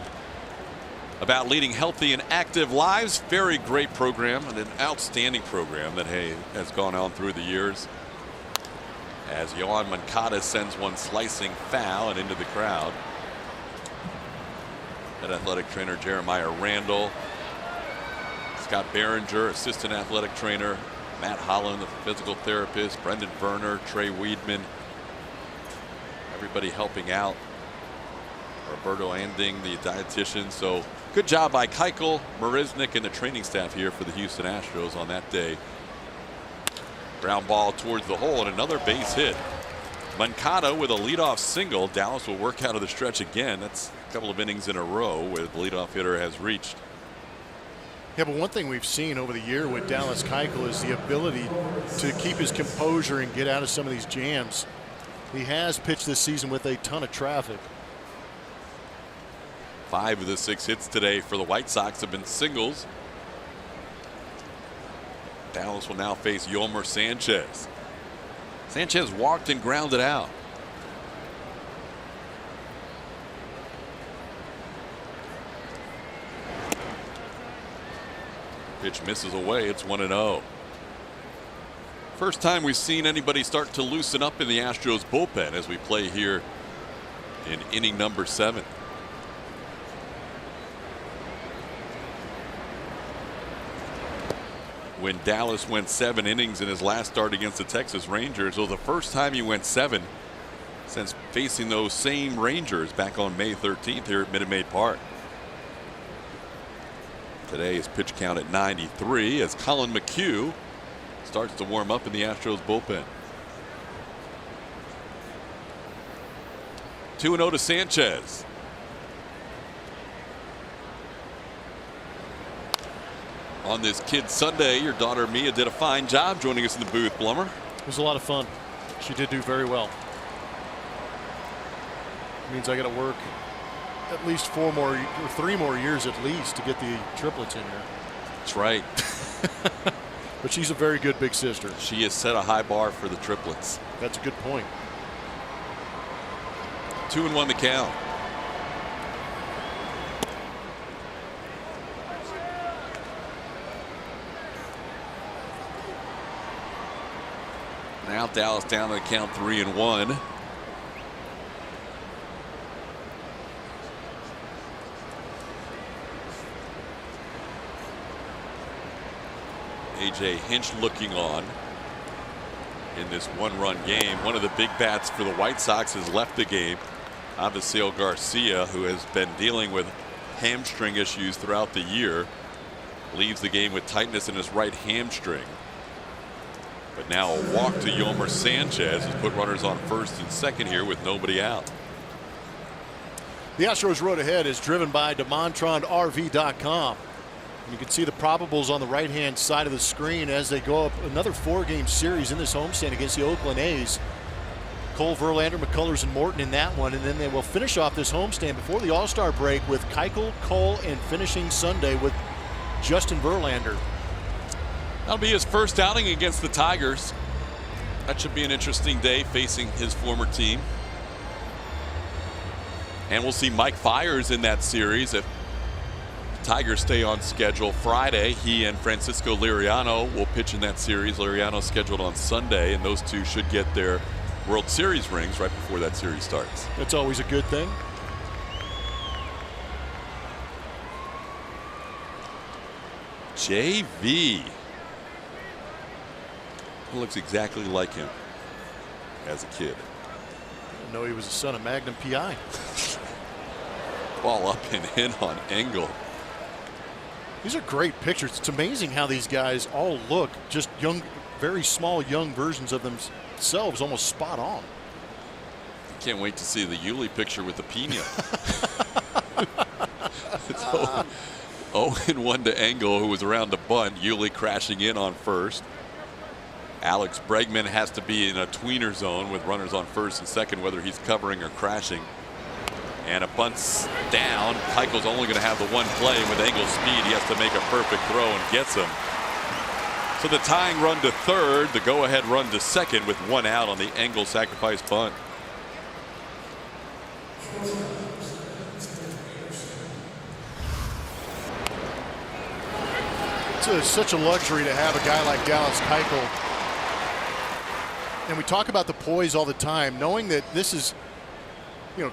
about leading healthy and active lives. Very great program and an outstanding program that has gone on through the years. As Yohan Moncada sends one slicing foul and into the crowd. Head athletic trainer Jeremiah Randall. Scott Behringer, assistant athletic trainer. Matt Holland, the physical therapist. Brendan Verner, Trey Weedman. Everybody helping out. Roberto Anding, the dietitian. So good job by Keuchel, Marisnick, and the training staff here for the Houston Astros on that day. Ground ball towards the hole and another base hit. Moncada with a leadoff single. Dallas will work out of the stretch again. That's a couple of innings in a row where the leadoff hitter has reached. Yeah, but one thing we've seen over the year with Dallas Keuchel is the ability to keep his composure and get out of some of these jams. He has pitched this season with a ton of traffic. 5 of the 6 hits today for the White Sox have been singles. Dallas will now face Yolmer Sanchez. Sanchez walked and grounded out. Pitch misses away. It's 1-0. First time we've seen anybody start to loosen up in the Astros bullpen as we play here in inning number 7. When Dallas went 7 innings in his last start against the Texas Rangers, it was the first time he went 7 since facing those same Rangers back on May 13th here at Minute Maid Park. Today is pitch count at 93 as Colin McHugh starts to warm up in the Astros bullpen. 2-0 to Sanchez. On this Kid Sunday, your daughter Mia did a fine job joining us in the booth, Blummer. It was a lot of fun. She did do very well. It means I got to work at least 3 more years at least to get the triplets in here. That's right. But she's a very good big sister. She has set a high bar for the triplets. That's a good point. 2-1 the count. Now Dallas down to the count 3-1. AJ Hinch looking on in this 1-run game. One of the big bats for the White Sox has left the game. Avisail Garcia, who has been dealing with hamstring issues throughout the year, leaves the game with tightness in his right hamstring. But now a walk to Yomer Sanchez has put runners on first and second here with nobody out. The Astros road ahead is driven by DeMontronRV.com. You can see the probables on the right-hand side of the screen as they go up another 4-game series in this homestand against the Oakland A's. Cole, Verlander, McCullers, and Morton in that one, and then they will finish off this homestand before the All-Star break with Keuchel, Cole, and finishing Sunday with Justin Verlander. That'll be his first outing against the Tigers. That should be an interesting day facing his former team. And we'll see Mike Fiers in that series if the Tigers stay on schedule. Friday, he and Francisco Liriano will pitch in that series. Liriano scheduled on Sunday, and those two should get their World Series rings right before that series starts. That's always a good thing. JV. He looks exactly like him as a kid. I didn't know he was the son of Magnum PI. Ball up and in on Engel. These are great pictures. It's amazing how these guys all look just young, very small young versions of themselves, almost spot on. Can't wait to see the Yuli picture with the pina. It's 0-1 to Engel, who was around to bunt. Yuli crashing in on first. Alex Bregman has to be in a tweener zone with runners on first and second, whether he's covering or crashing. And a bunt's down. Keichel's only going to have the one play. With Engel's speed, he has to make a perfect throw and gets him. So the tying run to third, the go-ahead run to second with one out on the Engel sacrifice bunt. It's such a luxury to have a guy like Dallas Keuchel. And we talk about the poise all the time, knowing that this is,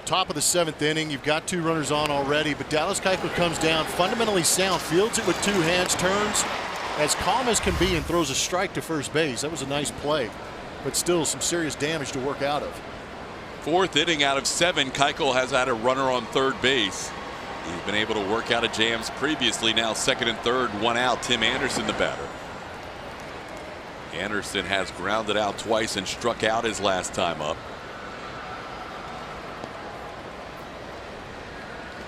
top of the 7th inning. You've got 2 runners on already, but Dallas Keuchel comes down, fundamentally sound, fields it with 2 hands, turns as calm as can be, and throws a strike to first base. That was a nice play, but still some serious damage to work out of. 4th inning out of 7, Keuchel has had a runner on third base. He's been able to work out of jams previously. Now 2nd and 3rd, 1 out. Tim Anderson, the batter. Anderson has grounded out twice and struck out his last time up.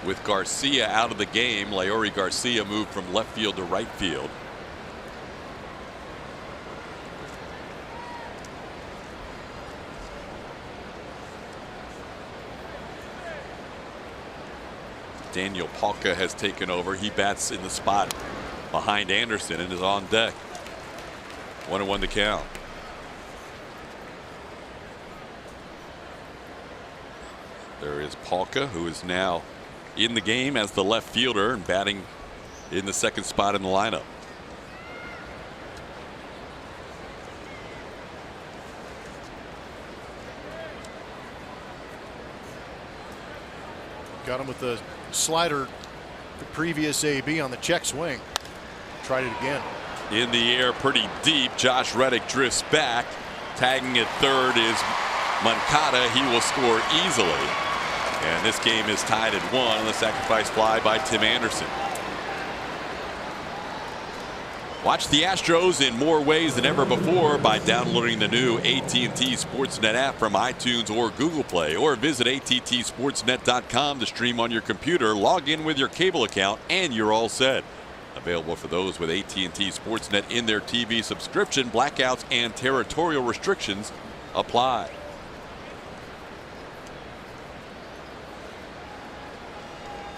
With Garcia out of the game, Lauri Garcia moved from left field to right field. Daniel Palka has taken over. He bats in the spot behind Anderson and is on deck. 1-1 to count. There is Palka, who is now in the game as the left fielder and batting in the second spot in the lineup. Got him with the slider, the previous AB on the check swing. Tried it again. In the air, pretty deep. Josh Reddick drifts back. Tagging at third is Moncada. He will score easily. And this game is tied at 1 on the sacrifice fly by Tim Anderson. Watch the Astros in more ways than ever before by downloading the new AT&T Sportsnet app from iTunes or Google Play, or visit attsportsnet.com to stream on your computer. Log in with your cable account and you're all set. Available for those with AT&T Sportsnet in their TV subscription. Blackouts and territorial restrictions apply.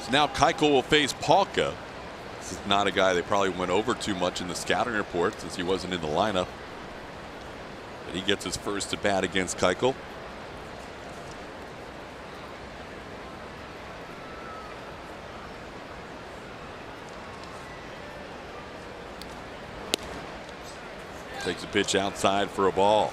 So now Keuchel will face Palka. This is not a guy they probably went over too much in the scouting report since he wasn't in the lineup. But he gets his first at bat against Keuchel. Takes a pitch outside for a ball.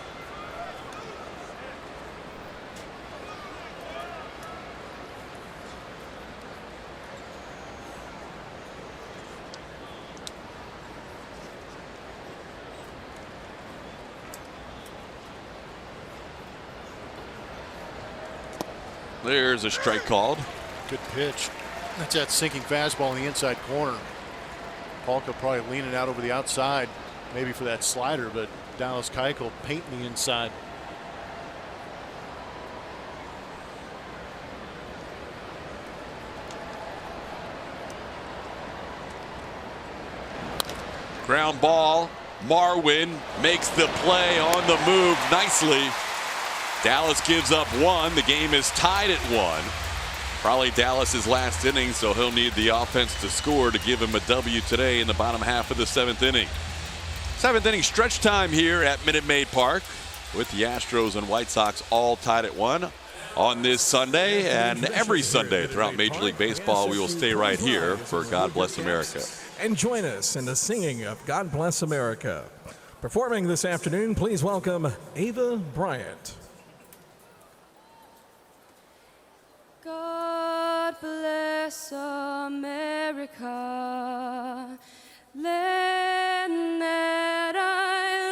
There's a strike called. Good pitch. That's that sinking fastball in the inside corner. Palka probably leaning out over the outside, maybe for that slider, but Dallas Keuchel painting the inside. Ground ball. Marwin makes the play on the move nicely. Dallas gives up 1. The game is tied at 1. Probably Dallas's last inning, so he'll need the offense to score to give him a W today in the bottom half of the 7th inning. 7th inning stretch time here at Minute Maid Park with the Astros and White Sox all tied at 1 on this Sunday, and every Sunday throughout Major League Baseball we will stay right here for God Bless America. And join us in the singing of God Bless America. Performing this afternoon, please welcome Ava Bryant. God bless America, land that I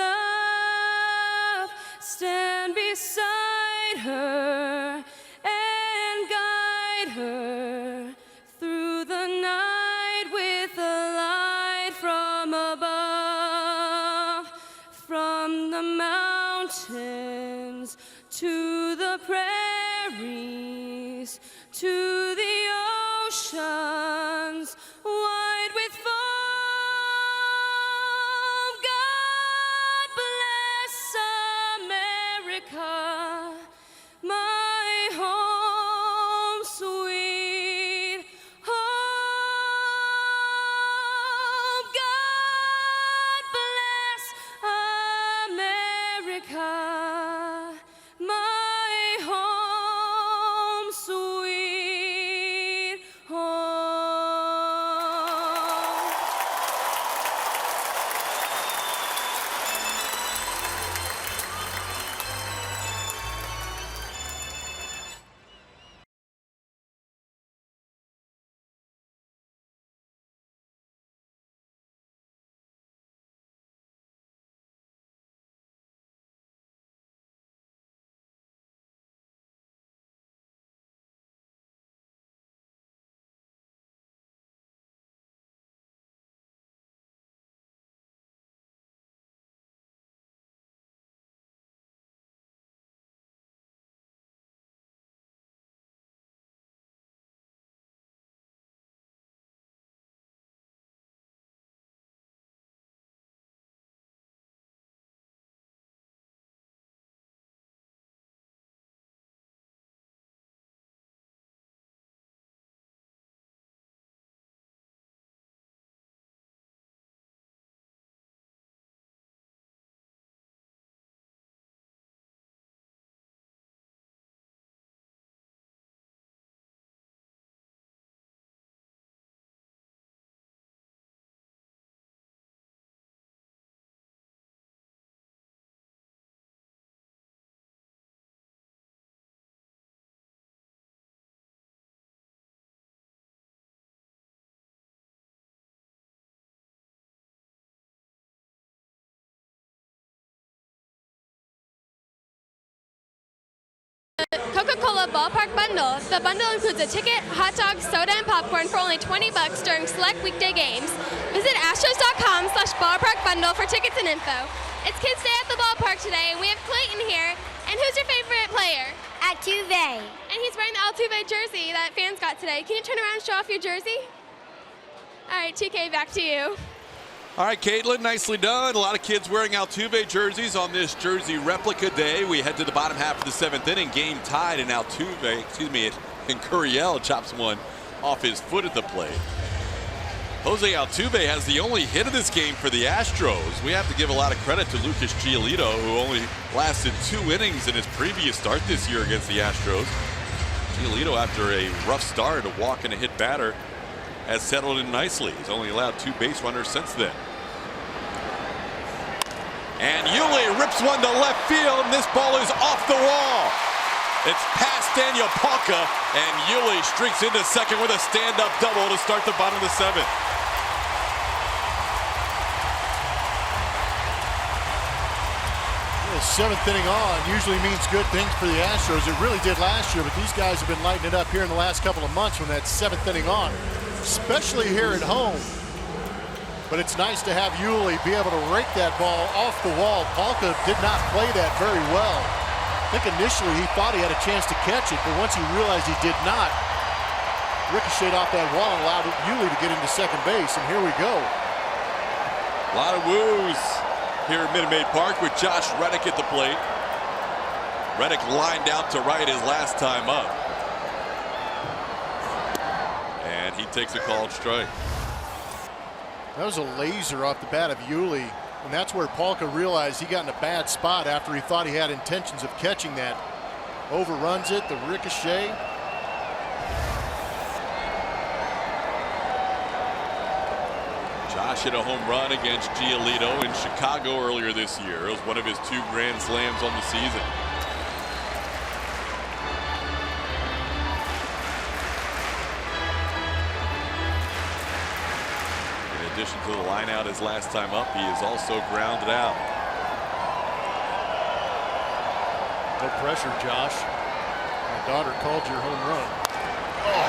love, stand beside her and guide her through the night with a light from above, from the mountains to the prairies, to the oceans wide with foam. God bless America, my home sweet home. God bless America, my home sweet home. Coca-Cola Ballpark Bundle. The bundle includes a ticket, hot dogs, soda, and popcorn for only $20 during select weekday games. Visit astros.com/ballparkbundle for tickets and info. It's Kids Day at the ballpark today, and we have Clayton here. And who's your favorite player? Altuve. And he's wearing the Altuve jersey that fans got today. Can you turn around and show off your jersey? All right, TK, back to you. All right, Caitlin, nicely done. A lot of kids wearing Altuve jerseys on this jersey replica day. We head to the bottom half of the 7th inning. Game tied, and and Curiel chops one off his foot at the plate. Jose Altuve has the only hit of this game for the Astros. We have to give a lot of credit to Lucas Giolito, who only lasted 2 innings in his previous start this year against the Astros. Giolito, after a rough start, a walk and a hit batter, has settled in nicely. He's only allowed 2 base runners since then. And Yuli rips one to left field, and this ball is off the wall. It's past Daniel Palka, and Yuli streaks into second with a stand-up double to start the bottom of the 7th. The 7th inning on usually means good things for the Astros. It really did last year, but these guys have been lighting it up here in the last couple of months from that 7th inning on, especially here at home. But it's nice to have Yuli be able to rake that ball off the wall. Palka did not play that very well. I think initially he thought he had a chance to catch it, but once he realized he did not, ricocheted off that wall and allowed Yuli to get into second base, and here we go. A lot of woos here at Minute Maid Park with Josh Reddick at the plate. Reddick lined out to right his last time up. And he takes a called strike. That was a laser off the bat of Yuli, and that's where Palka realized he got in a bad spot after he thought he had intentions of catching that. Overruns it, the ricochet. Josh hit a home run against Giolito in Chicago earlier this year. It was one of his 2 grand slams on the season. In addition to the line out his last time up, he is also grounded out. No pressure, Josh. My daughter called your home run. Oh.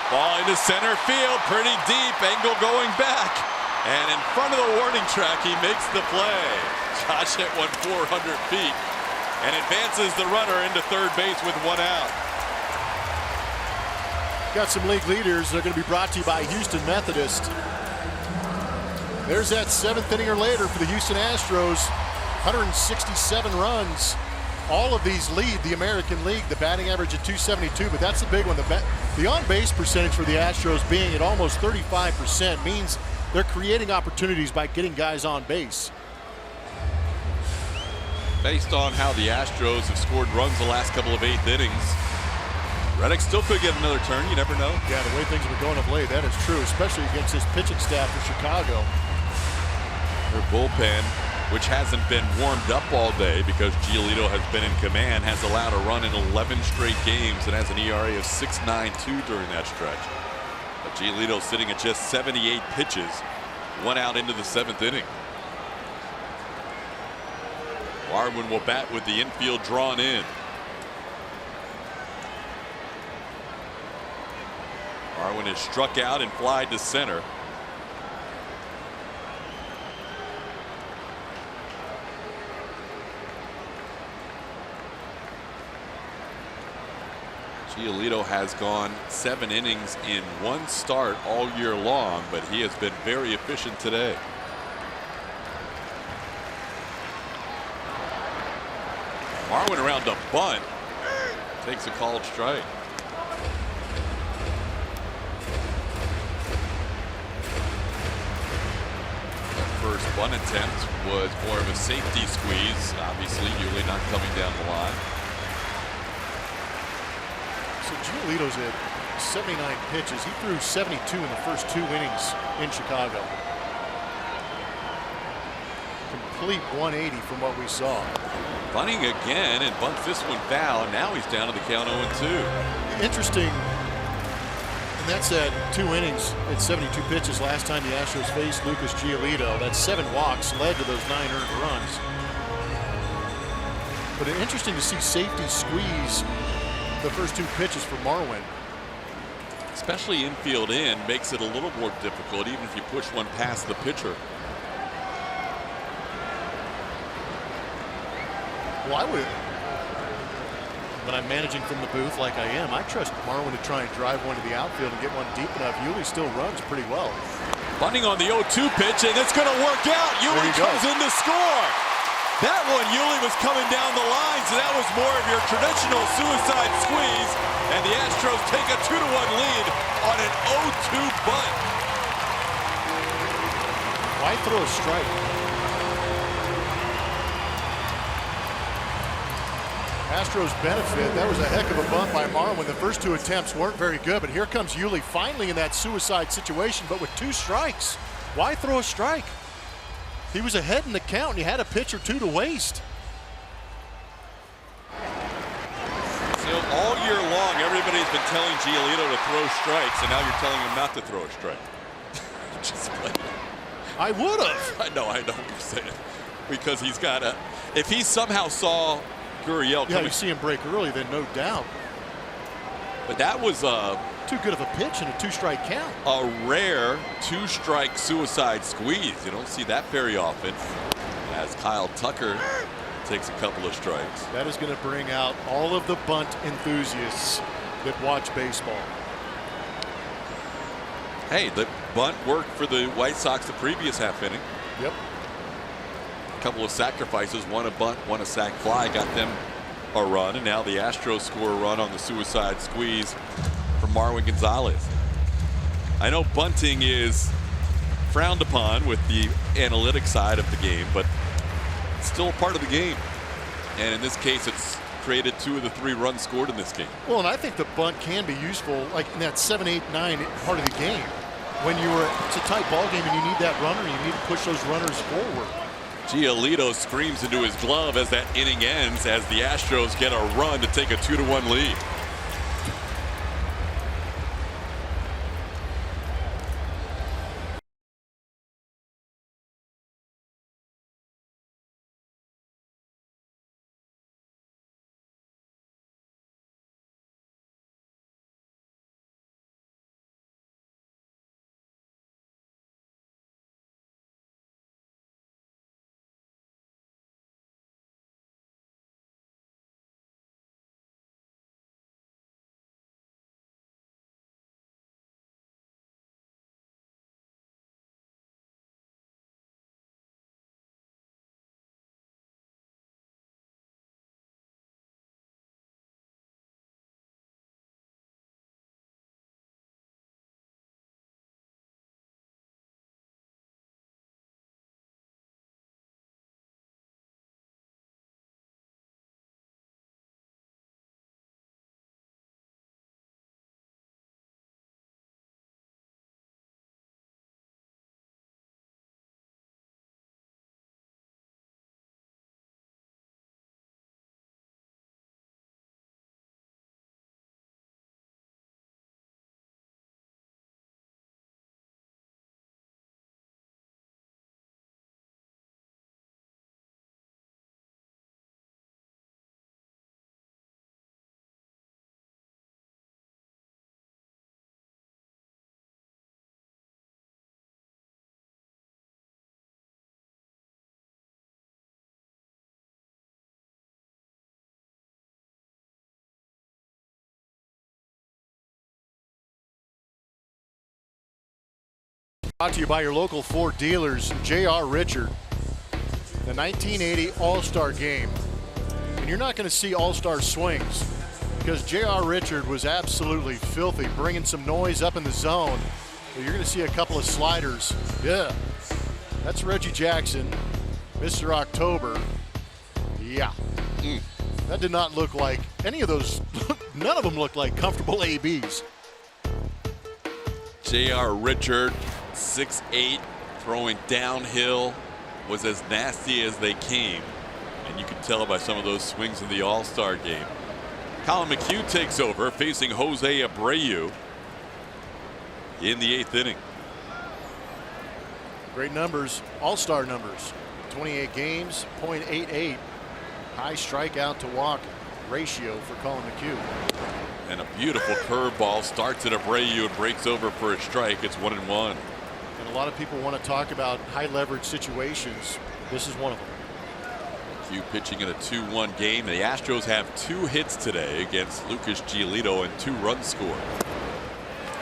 Ball into center field, pretty deep, angle going back. And in front of the warning track, he makes the play. Josh hit one 400 feet and advances the runner into third base with 1 out. Got some league leaders. They're going to be brought to you by Houston Methodist. There's that 7th inning or later for the Houston Astros. 167 runs. All of these lead the American League. The batting average at 272, but that's the big one. The on-base percentage for the Astros being at almost 35% means they're creating opportunities by getting guys on base. Based on how the Astros have scored runs the last couple of 8th innings, Reddick still could get another turn. You never know. Yeah, the way things have been going of late, that is true, especially against this pitching staff for Chicago. Their bullpen, which hasn't been warmed up all day because Giolito has been in command, has allowed a run in 11 straight games and has an ERA of 6.92 during that stretch. But Giolito sitting at just 78 pitches, 1 out into the 7th inning. Marwin will bat with the infield drawn in. Marwin is struck out and flied to center. Giolito has gone 7 innings in 1 start all year long, but he has been very efficient today. Marwin around to bunt. Takes a called strike. That first bunt attempt was more of a safety squeeze. Obviously, Yuli not coming down the line. So Giolito's at 79 pitches. He threw 72 in the first 2 innings in Chicago. Complete 180 from what we saw. Bunting again and bunts this one foul, and now he's down to the count 0-2. Interesting. And that's at 2 innings at 72 pitches. Last time the Astros faced Lucas Giolito. That's 7 walks led to those 9 earned runs. But interesting to see safety squeeze the first 2 pitches for Marwin. Especially infield in makes it a little more difficult, even if you push one past the pitcher. Well, when I'm managing from the booth like I am, I trust Marwin to try and drive one to the outfield and get one deep enough. Yuli still runs pretty well. Bunting on the 0-2 pitch, and it's going to work out. Yuli comes in to score. That one, Yuli was coming down the line, so that was more of your traditional suicide squeeze. And the Astros take a 2-1 lead on an 0-2 bunt. Why throw a strike? Astros benefit. That was a heck of a bunt by Marwin. The first 2 attempts weren't very good, but here comes Yuli finally in that suicide situation, but with 2 strikes. Why throw a strike? He was ahead in the count, and he had a pitch or 2 to waste. So all year long, everybody's been telling Giolito to throw strikes, and now you're telling him not to throw a strike. Just like, I would have. I know what you're saying. Because he's got a, if he somehow saw Gurriel coming. Yeah, you see him break early, then no doubt. But that was too good of a pitch and a 2-strike count. A rare 2-strike suicide squeeze. You don't see that very often. As Kyle Tucker takes a couple of strikes. That is going to bring out all of the bunt enthusiasts that watch baseball. Hey, the bunt worked for the White Sox the previous half inning. Yep. A couple of sacrifices, one a bunt, one a sac fly, got them a run, and now the Astros score a run on the suicide squeeze from Marwin Gonzalez. I know bunting is frowned upon with the analytic side of the game, but it's still a part of the game. And in this case, it's created 2 of the 3 runs scored in this game. Well, and I think the bunt can be useful, like in that 7, 8, 9 part of the game. When it's a tight ball game and you need that runner, you need to push those runners forward. Giolito screams into his glove as that inning ends, as the Astros get a run to take a 2-1 lead. Brought to you by your local Ford dealers, J.R. Richard. The 1980 All-Star Game. And you're not going to see All-Star swings because J.R. Richard was absolutely filthy, bringing some noise up in the zone. But you're going to see a couple of sliders. Yeah, that's Reggie Jackson, Mr. October. Yeah. That did not look like any of those. None of them looked like comfortable ABs. J.R. Richard, 6'8", throwing downhill, was as nasty as they came. And you could tell by some of those swings in the All-Star game. Colin McHugh takes over, facing Jose Abreu in the 8th inning. Great numbers, All-Star numbers. 28 games, .88. High strikeout to walk ratio for Colin McHugh. And a beautiful curveball starts at Abreu and breaks over for a strike. It's 1-1. And a lot of people want to talk about high leverage situations. This is one of them. McHugh pitching in a 2-1 game. The Astros have 2 hits today against Lucas Giolito and 2 runs scored.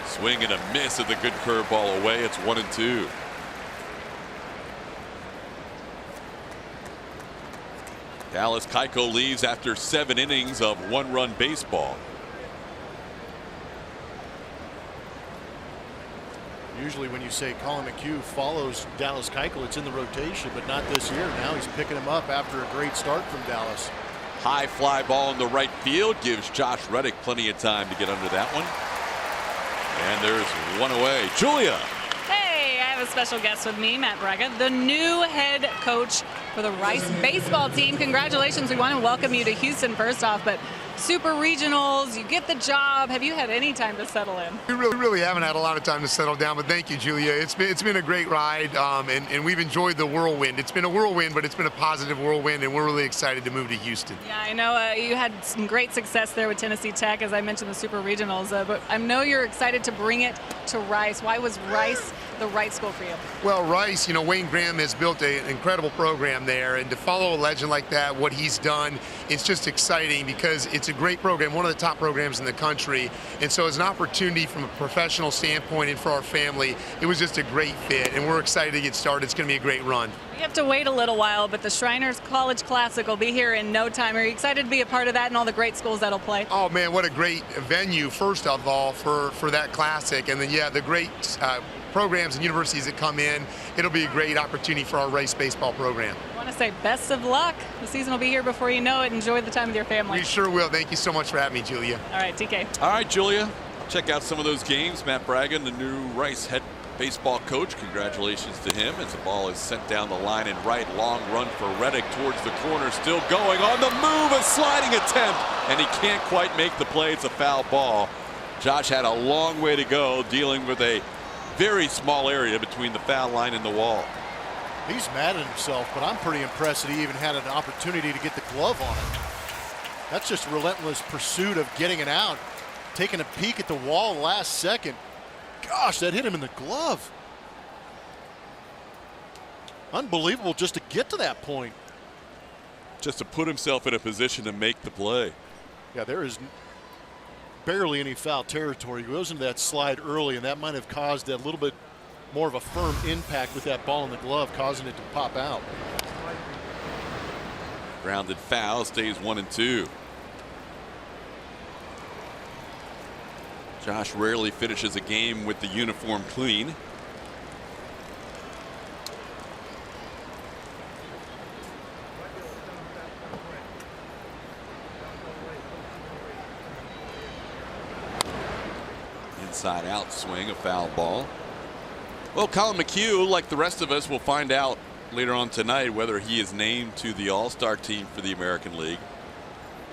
Swing and a miss at the good curveball away. It's 1-2. Dallas Keuchel leaves after 7 innings of 1-run baseball. Usually when you say Colin McHugh follows Dallas Keuchel, it's in the rotation, but not this year. Now he's picking him up after a great start from Dallas. High fly ball in the right field gives Josh Reddick plenty of time to get under that one. And there's one away. Julia. Hey, I have a special guest with me, Matt Braga, the new head coach for the Rice baseball team. Congratulations. We want to welcome you to Houston first off, but super regionals, you get the job. Have you had any time to settle in? We really haven't had a lot of time to settle down, but thank you, Julia. It's been a great ride, and we've enjoyed the whirlwind. It's been a whirlwind, but it's been a positive whirlwind, and we're really excited to move to Houston. Yeah, I know you had some great success there with Tennessee Tech, as I mentioned, the super regionals, but I know you're excited to bring it to Rice. Why was Rice the right school for you? Well, Rice, Wayne Graham has built an incredible program there, and to follow a legend like that, what he's done, it's just exciting because it's a great program, one of the top programs in the country, and so as an opportunity from a professional standpoint and for our family, it was just a great fit, and we're excited to get started. It's going to be a great run. You have to wait a little while, but the Shriners College Classic will be here in no time. Are you excited to be a part of that and all the great schools that'll play? Oh man, what a great venue, first of all, for that classic, and then the great programs and universities that come in. It'll be a great opportunity for our Rice baseball program. I want to say best of luck. The season will be here before you know it. Enjoy the time with your family. We sure will. Thank you so much for having me, Julia. All right, TK. All right, Julia. Check out some of those games. Matt Braga, the new Rice head baseball coach. Congratulations to him as the ball is sent down the line and right. Long run for Reddick towards the corner. Still going on the move. A sliding attempt. And he can't quite make the play. It's a foul ball. Josh had a long way to go dealing with a very small area between the foul line and the wall. He's mad at himself, but I'm pretty impressed that he even had an opportunity to get the glove on it. That's just relentless pursuit of getting it out. Taking a peek at the wall last second. Gosh, that hit him in the glove. Unbelievable just to get to that point. Just to put himself in a position to make the play. Yeah, there is barely any foul territory. He goes into that slide early, and that might have caused a little bit more of a firm impact with that ball in the glove, causing it to pop out. Grounded foul, stays 1-2. Josh rarely finishes a game with the uniform clean. Inside out swing, a foul ball. Well, Colin McHugh, like the rest of us, will find out later on tonight whether he is named to the All-Star team for the American League.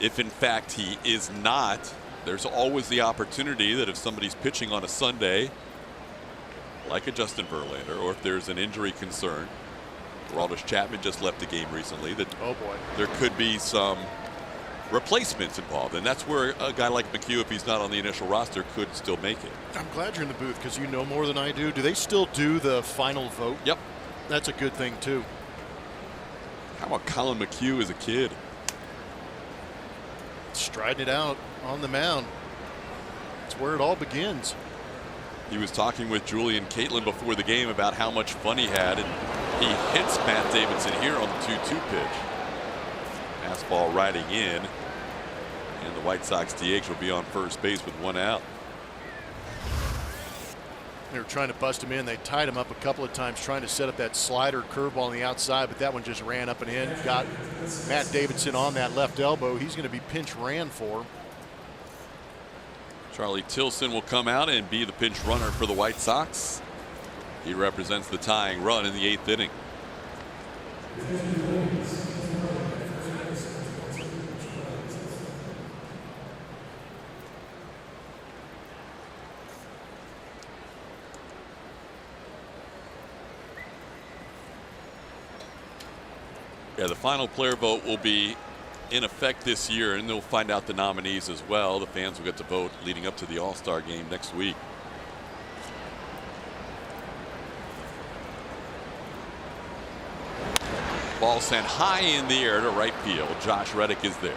If in fact he is not, there's always the opportunity that if somebody's pitching on a Sunday, like a Justin Verlander, or if there's an injury concern, Aroldis Chapman just left the game recently, that there could be some replacements involved, and that's where a guy like McHugh, if he's not on the initial roster, could still make it. I'm glad you're in the booth because you know more than I do. Do they still do the final vote? Yep. That's a good thing too. How about Colin McHugh as a kid? Striding it out on the mound. That's where it all begins. He was talking with Julie and Caitlin before the game about how much fun he had, and he hits Matt Davidson here on the 2-2 pitch. Fastball riding in, and the White Sox DH will be on first base with 1 out. They were trying to bust him in. They tied him up a couple of times trying to set up that slider curveball on the outside, but that one just ran up and in. Got Matt Davidson on that left elbow. He's going to be pinch ran for. Charlie Tilson will come out and be the pinch runner for the White Sox. He represents the tying run in the 8th inning. Yeah, the final player vote will be in effect this year, and they'll find out the nominees as well. The fans will get to vote leading up to the All-Star game next week. Ball sent high in the air to right field. Josh Reddick is there.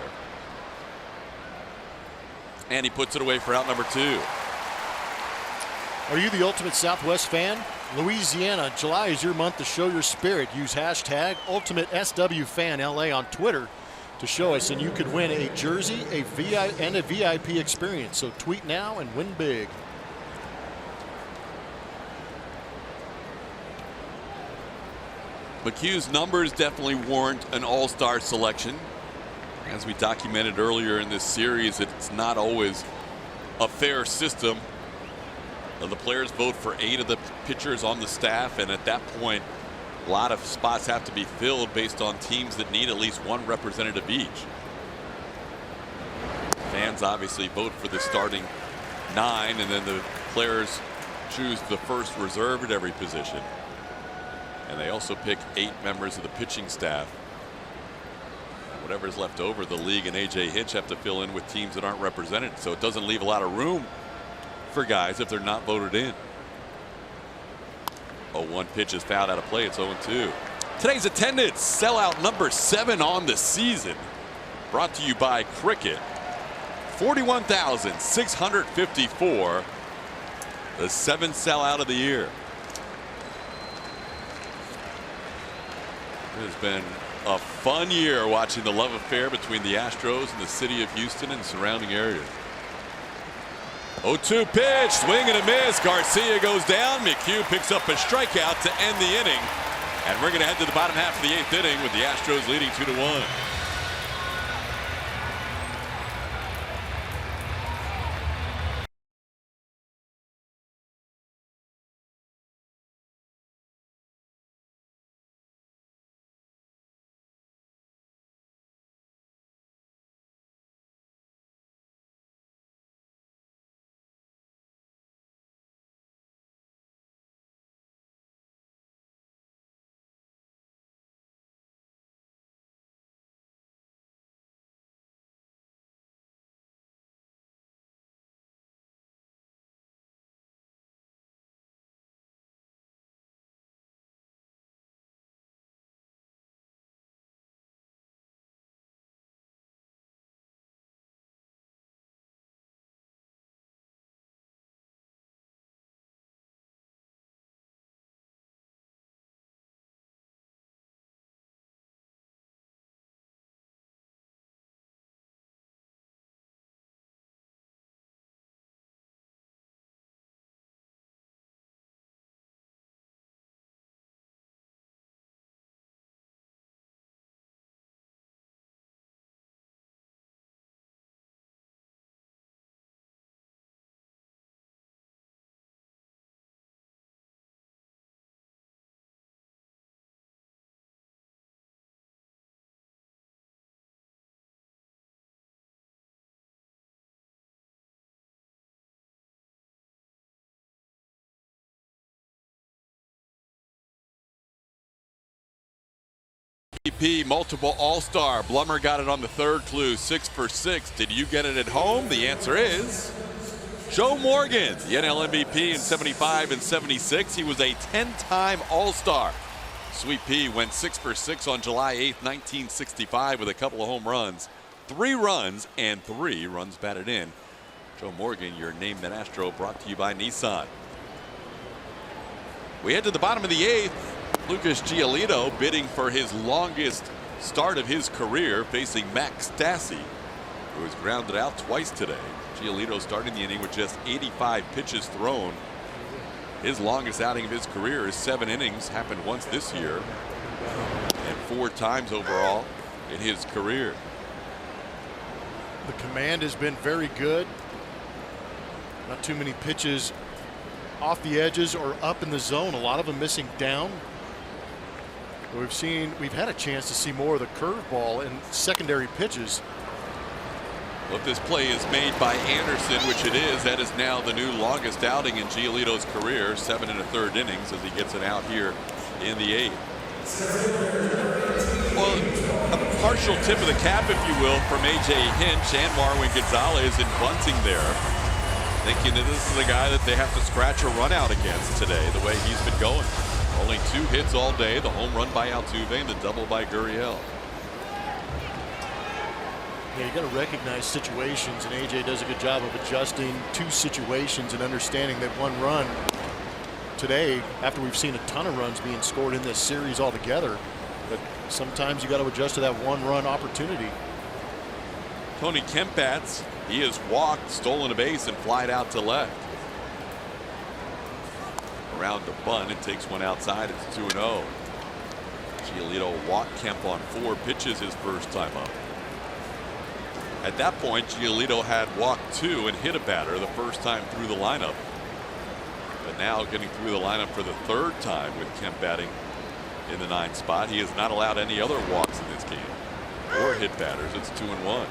And he puts it away for out number 2. Are you the ultimate Southwest fan? Louisiana, July is your month to show your spirit. Use hashtag UltimateSWFanLA on Twitter to show us, and you could win a jersey, a VIP experience. So tweet now and win big. McHugh's numbers definitely warrant an all-star selection. As we documented earlier in this series, it's not always a fair system. The players vote for 8 of the pitchers on the staff, and at that point, a lot of spots have to be filled based on teams that need at least 1 representative each. Fans obviously vote for the starting 9, and then the players choose the first reserve at every position. And they also pick 8 members of the pitching staff. Whatever's left over, the league and AJ Hinch have to fill in with teams that aren't represented. So it doesn't leave a lot of room for guys if they're not voted in. 0-1 pitch is fouled out of play. It's 0-2. Today's attendance, sellout number 7 on the season. Brought to you by Cricket. 41,654. The 7th sellout of the year. It has been a fun year watching the love affair between the Astros and the city of Houston and surrounding areas. 0-2 pitch, swing and a miss. Garcia goes down. McHugh picks up a strikeout to end the inning. And we're going to head to the bottom half of the 8th inning with the Astros leading 2-1. MVP, multiple All-Star. Blummer got it on the 3rd clue, 6 for 6. Did you get it at home? The answer is Joe Morgan, the NL MVP in 75 and 76. He was a 10-time All-Star. Sweet Pea went 6 for 6 on July 8th, 1965 with a couple of home runs, 3 runs, and 3 runs batted in. Joe Morgan, your Name That Astro, brought to you by Nissan. We head to the bottom of the 8th. Lucas Giolito bidding for his longest start of his career, facing Max Stassi, who was grounded out twice today. Giolito starting the inning with just 85 pitches thrown. His longest outing of his career is 7 innings, happened once this year, and 4 times overall in his career. The command has been very good. Not too many pitches off the edges or up in the zone. A lot of them missing down. We've had a chance to see more of the curveball and secondary pitches. Well, if this play is made by Anderson, which it is, that is now the new longest outing in Giolito's career, 7 1/3 innings as he gets it out here in the 8th. Well, a partial tip of the cap, if you will, from A.J. Hinch and Marwin Gonzalez in bunting there. Thinking that this is the guy that they have to scratch a run out against today, the way he's been going. Only 2 hits all day, the home run by Altuve and the double by Gurriel. Yeah, you got to recognize situations, and AJ does a good job of adjusting to situations and understanding that one run today, after we've seen a ton of runs being scored in this series altogether, but sometimes you got to adjust to that one run opportunity. Tony Kemp bats. He has walked, stolen a base, and flied out to left. Around the bunt, it takes one outside. It's 2-0. Giolito walked Kemp on 4 pitches his first time up. At that point, Giolito had walked 2 and hit a batter the first time through the lineup. But now getting through the lineup for the 3rd time with Kemp batting in the 9th spot. He has not allowed any other walks in this game or hit batters. It's 2-1.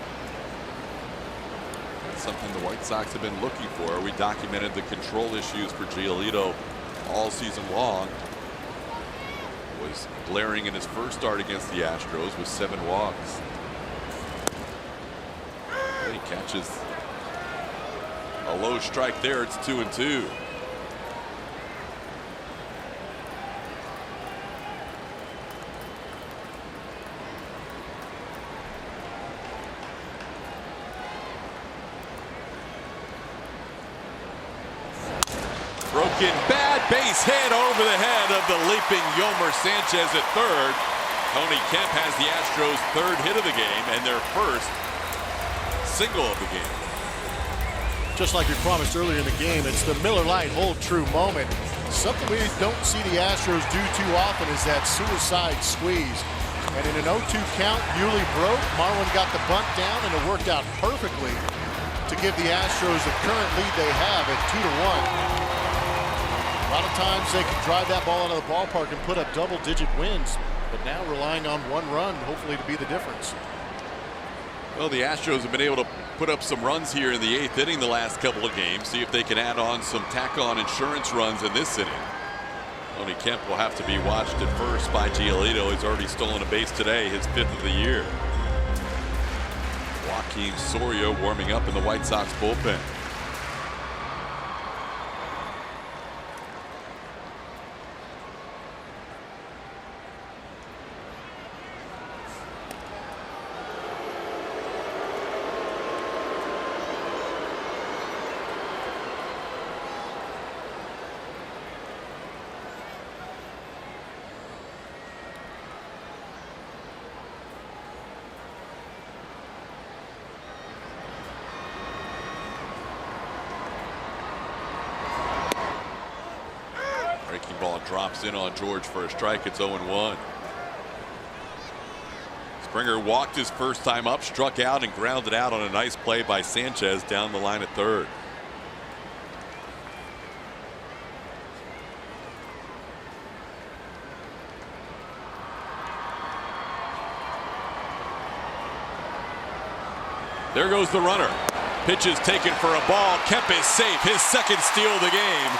That's something the White Sox have been looking for. We documented the control issues for Giolito all season long. Was glaring in his first start against the Astros with 7 walks. He catches a low strike there. It's 2-2. Broken bad base hit over the head of the leaping Yolmer Sanchez at third. Tony Kemp has the Astros' 3rd hit of the game and their first single of the game. Just like we promised earlier in the game, it's the Miller Lite hold true moment. Something we don't see the Astros do too often is that suicide squeeze. And in an 0-2 count, Yuli broke. Marwin got the bunt down, and it worked out perfectly to give the Astros the current lead they have at 2-1. A lot of times they can drive that ball out of the ballpark and put up double-digit wins, but now relying on 1 run, hopefully, to be the difference. Well, the Astros have been able to put up some runs here in the 8th inning the last couple of games. See if they can add on some tack-on insurance runs in this inning. Tony Kemp will have to be watched at first by Giolito. He's already stolen a base today, his 5th of the year. Joakim Soria warming up in the White Sox bullpen. Breaking ball drops in on George for a strike. It's 0-1. Springer walked his first time up, struck out, and grounded out on a nice play by Sanchez down the line at third. There goes the runner. Pitch is taken for a ball. Kemp is safe. His 2nd steal of the game.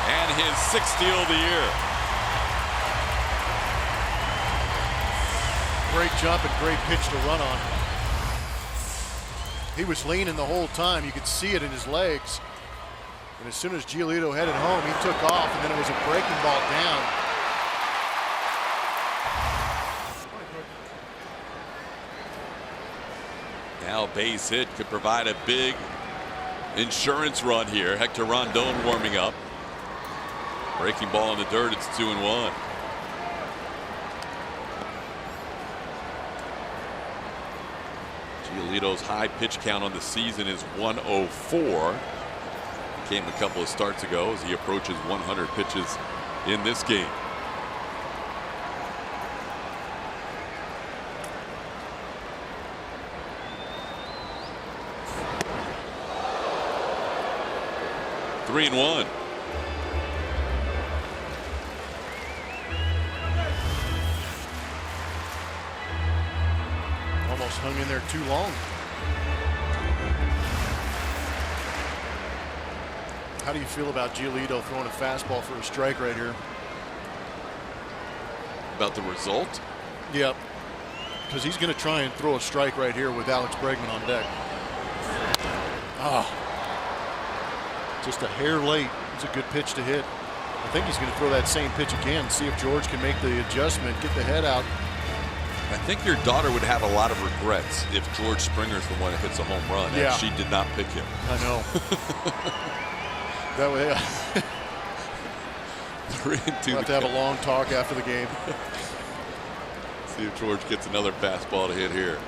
And his 6th steal of the year. Great jump and great pitch to run on. He was leaning the whole time. You could see it in his legs. And as soon as Giolito headed home, he took off, and then it was a breaking ball down. Now base hit could provide a big insurance run here. Hector Rondon warming up. Breaking ball in the dirt. It's 2-1. Giolito's high pitch count on the season is 104. Came a couple of starts ago as he approaches 100 pitches in this game. Three and one. Almost hung in there too long. How do you feel about Giolito throwing a fastball for a strike right here? About the result? Yep. Because he's going to try and throw a strike right here with Alex Bregman on deck. Just a hair late. It's a good pitch to hit. I think he's going to throw that same pitch again, see if George can make the adjustment, get the head out. I think your daughter would have a lot of regrets if George Springer's the one that hits a home run and she did not pick him. I know. That way, 3-2. We'll have to have a long talk after the game. See if George gets another fastball to hit here.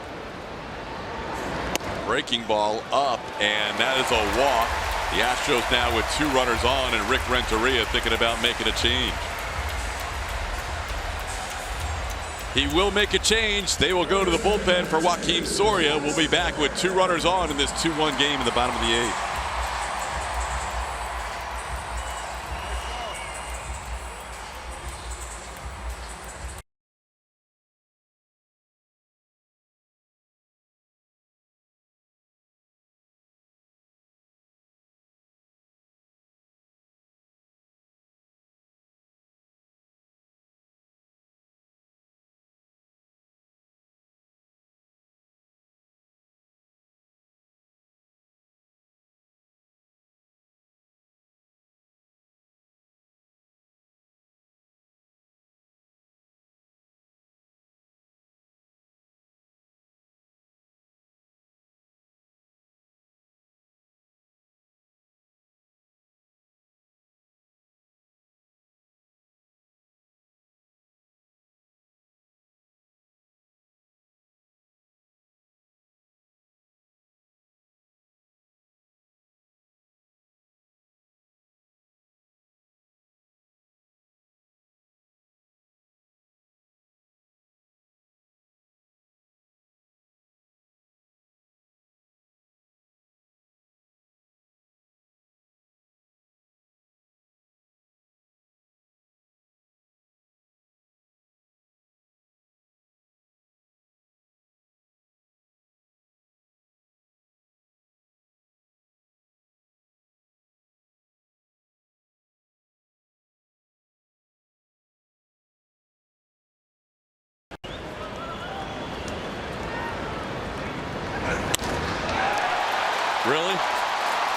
Breaking ball up, and that is a walk. The Astros now with 2 runners on, and Rick Renteria thinking about making a change. He will make a change. They will go to the bullpen for Joakim Soria. We'll be back with 2 runners on in this 2-1 game in the bottom of the 8th. Really?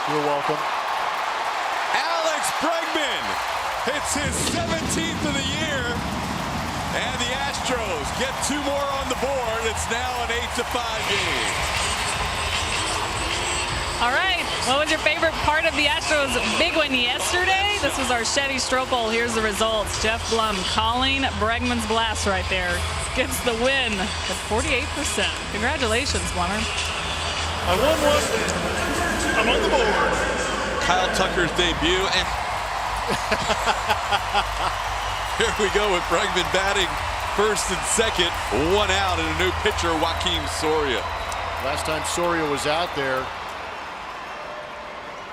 You're welcome. Alex Bregman hits his 17th of the year, and the Astros get 2 more on the board. It's now an 8-5 game. All right, what was your favorite part of the Astros' big win yesterday? This was our Chevy Stropel. Here's the results. Jeff Blum calling Bregman's blast right there. Gets the win at 48%. Congratulations, Blummer. I won one. I'm on the board. Kyle Tucker's debut, and here we go with Bregman batting first and second, 1 out, and a new pitcher, Joakim Soria. Last time Soria was out there,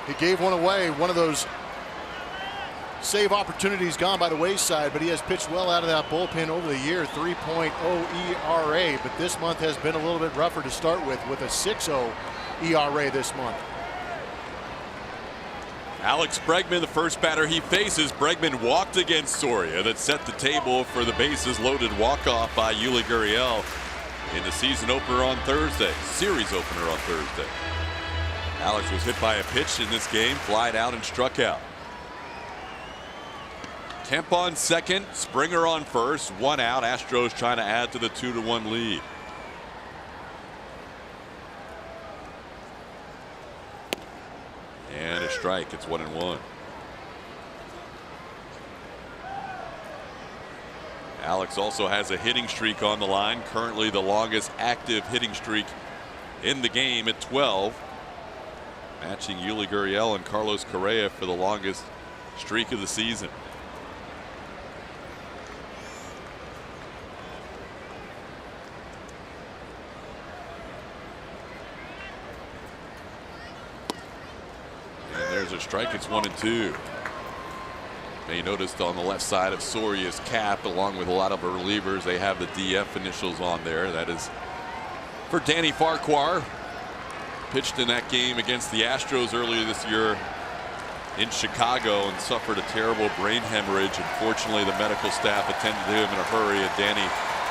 he gave one away. One of those save opportunities gone by the wayside, but he has pitched well out of that bullpen over the year. 3.0 ERA, but this month has been a little bit rougher to start with a 6.0 ERA this month. Alex Bregman, the first batter he faces. Bregman walked against Soria. That set the table for the bases loaded walk-off by Yuli Gurriel in the season opener on Thursday, series opener on Thursday. Alex was hit by a pitch in this game, flied out and struck out. Kemp on second, Springer on first, 1 out. Astros trying to add to the 2-1 lead. And a strike. It's 1-1. Alex also has a hitting streak on the line. Currently the longest active hitting streak in the game at 12. Matching Yuli Gurriel and Carlos Correa for the longest streak of the season. There's a strike. It's 1-2. May noticed on the left side of Soria's cap, along with a lot of relievers, they have the DF initials on there. That is for Danny Farquhar. Pitched in that game against the Astros earlier this year in Chicago and suffered a terrible brain hemorrhage. Unfortunately, the medical staff attended to him in a hurry, and Danny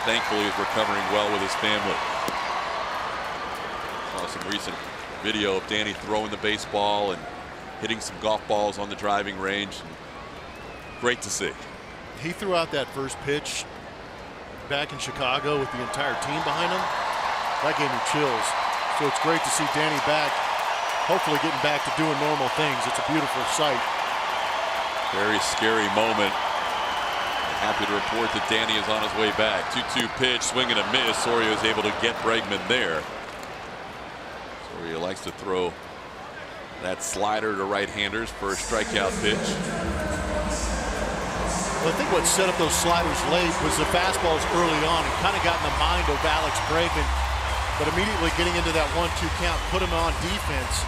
thankfully is recovering well with his family. Saw some recent video of Danny throwing the baseball and hitting some golf balls on the driving range. Great to see. He threw out that first pitch back in Chicago with the entire team behind him. That gave me chills. So it's great to see Danny back, hopefully getting back to doing normal things. It's a beautiful sight. Very scary moment. Happy to report that Danny is on his way back. 2-2 pitch, swing and a miss. Soria is able to get Bregman there. Soria likes to throw that slider to right-handers for a strikeout pitch. Well, I think what set up those sliders late was the fastballs early on and kind of got in the mind of Alex Bregman, but immediately getting into that 1-2 count put him on defense.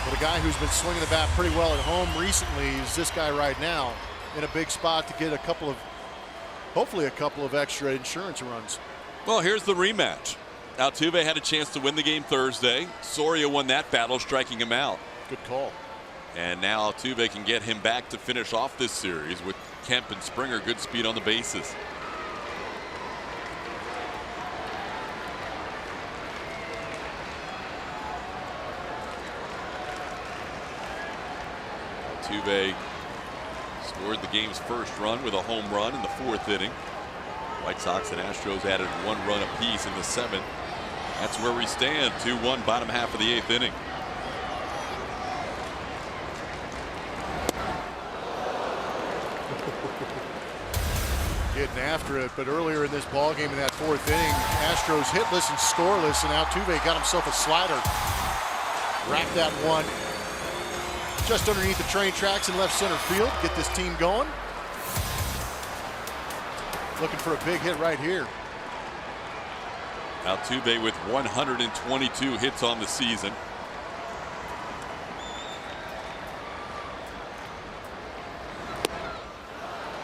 But a guy who's been swinging the bat pretty well at home recently is this guy right now in a big spot to get a couple of, hopefully a couple of extra insurance runs. Well, here's the rematch. Altuve had a chance to win the game Thursday. Soria won that battle, striking him out. Good call. And now Altuve can get him back to finish off this series with Kemp and Springer, good speed on the bases. Altuve scored the game's first run with a home run in the 4th inning. White Sox and Astros added 1 run apiece in the 7th. That's where we stand, 2-1, bottom half of the 8th inning. Getting after it, but earlier in this ball game in that 4th inning, Astros hitless and scoreless, and Altuve got himself a slider. Racked that one just underneath the train tracks in left center field. Get this team going. Looking for a big hit right here. Altuve with 122 hits on the season.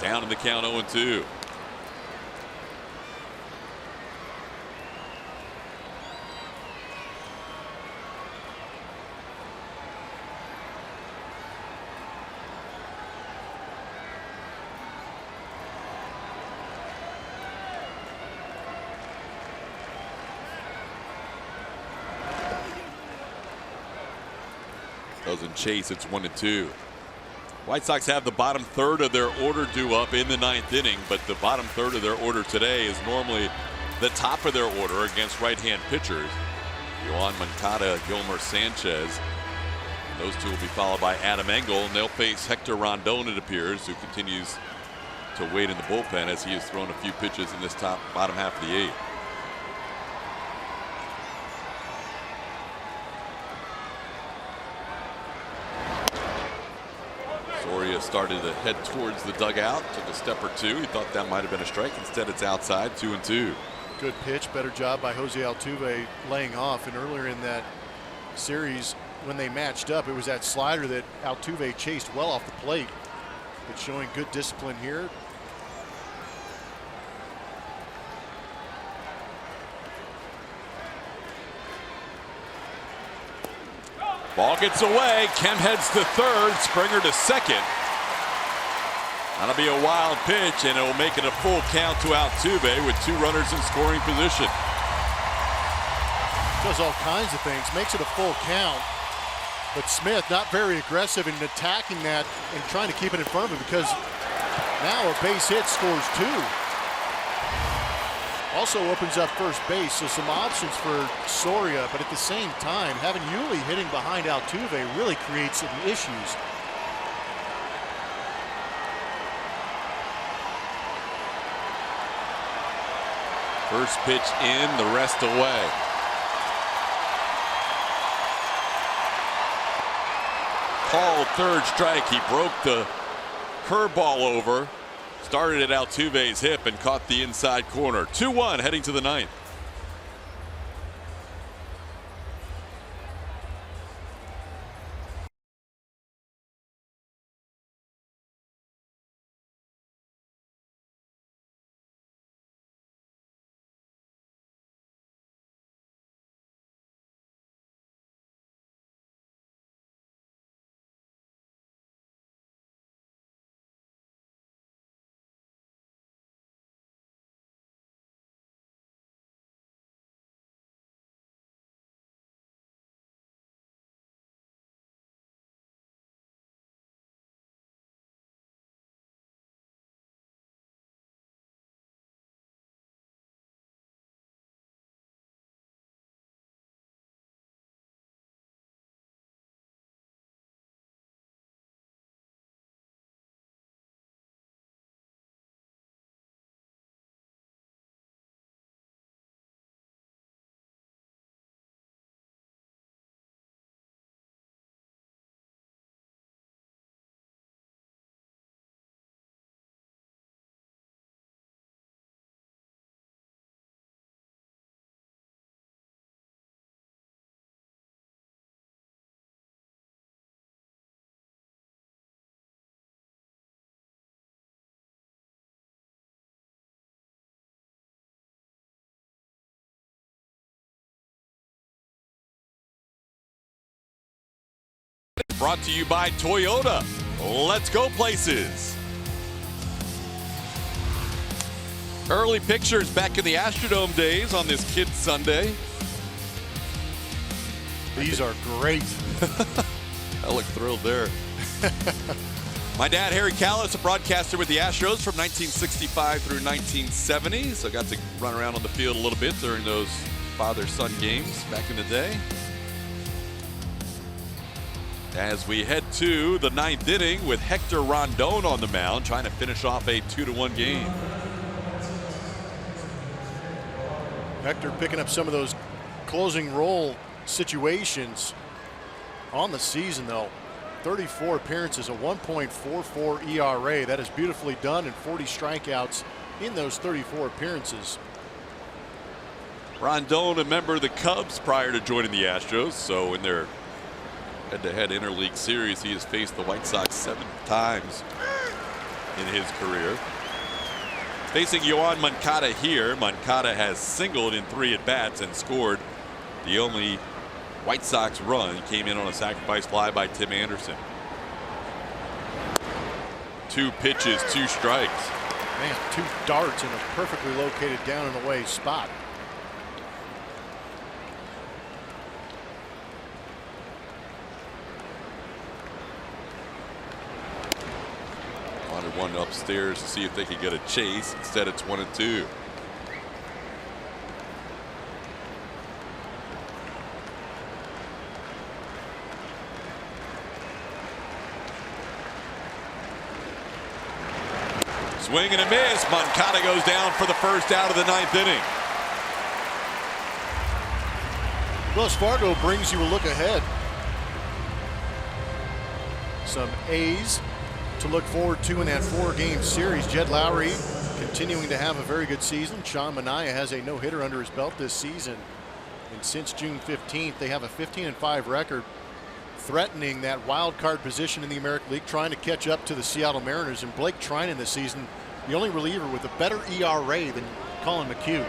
Down in the count, 0-2. Doesn't chase, it's 1-2. White Sox have the bottom third of their order due up in the 9th inning, but the bottom third of their order today is normally the top of their order against right-hand pitchers. Yohan Moncada, Gilmer Sanchez. And those two will be followed by Adam Engel, and they'll face Hector Rondon, it appears, who continues to wait in the bullpen as he has thrown a few pitches in this bottom half of the 8th. Soria started to head towards the dugout, took a step or two. He thought that might have been a strike. Instead, it's outside, 2-2. Good pitch, better job by Jose Altuve laying off. And earlier in that series, when they matched up, it was that slider that Altuve chased well off the plate. But showing good discipline here. Ball gets away. Kemp heads to third. Springer to second. That'll be a wild pitch, and it'll make it a full count to Altuve with 2 runners in scoring position. Does all kinds of things. Makes it a full count. But Smith not very aggressive in attacking that and trying to keep it in front of him, because now a base hit scores 2. Also opens up first base, so some options for Soria, but at the same time, having Yuli hitting behind Altuve really creates some issues. First pitch in, the rest away. Called third strike. He broke the curveball over. Started at Altuve's hip and caught the inside corner. 2-1 heading to the 9th. Brought to you by Toyota. Let's go places. Early pictures back in the Astrodome days on this Kids Sunday. These are great. I look thrilled there. My dad, Harry Callis, a broadcaster with the Astros from 1965 through 1970. So I got to run around on the field a little bit during those father-son games back in the day. As we head to the 9th inning with Hector Rondon on the mound, trying to finish off a 2-1 game. Hector picking up some of those closing role situations on the season, though. 34 appearances, a 1.44 ERA. That is beautifully done, and 40 strikeouts in those 34 appearances. Rondon, a member of the Cubs prior to joining the Astros, so in their head-to-head interleague series, he has faced the White Sox 7 times in his career. Facing Yoan Moncada here, Moncada has singled in 3 at-bats and scored the only White Sox run. Came in on a sacrifice fly by Tim Anderson. 2 pitches, 2 strikes. Man, 2 darts in a perfectly located down and away spot. Wanted one upstairs to see if they could get a chase. Instead, it's 1-2. Swing and a miss. Moncada goes down for the first out of the 9th inning. Wells Fargo brings you a look ahead. Some A's to look forward to in that 4-game series. Jed Lowry continuing to have a very good season. Sean Manaea has a no-hitter under his belt this season. And since June 15th, they have a 15-5 record, threatening that wild card position in the American League, trying to catch up to the Seattle Mariners. And Blake Trinan this season, the only reliever with a better ERA than Colin McHugh.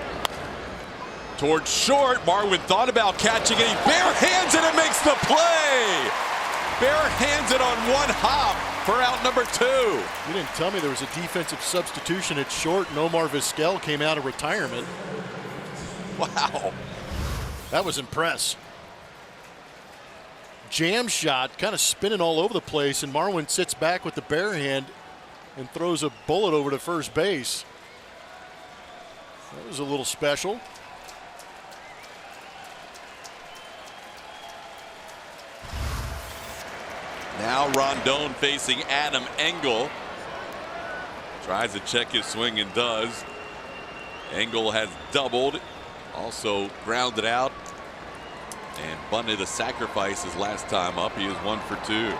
Towards short, Marwin thought about catching it. He barehands it and makes the play. Barehands it on one hop for out number 2. You didn't tell me there was a defensive substitution at short. Nomar Vizquel came out of retirement. Wow. That was impressive. Jam shot, kind of spinning all over the place, and Marwin sits back with the bare hand and throws a bullet over to first base. That was a little special. Now Rondon facing Adam Engel. Tries to check his swing and does. Engel has doubled, also grounded out, and bunted a sacrifice his last time up. He is 1 for 2.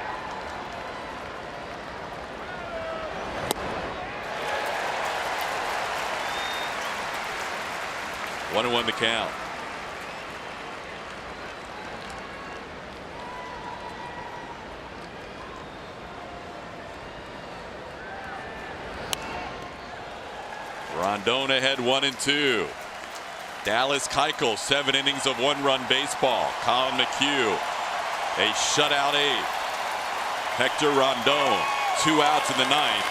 One and 1 to count. Rondon ahead 1-2. Dallas Keuchel, 7 innings of 1-run baseball. Colin McHugh, a shutout 8th. Hector Rondon, 2 outs in the 9th.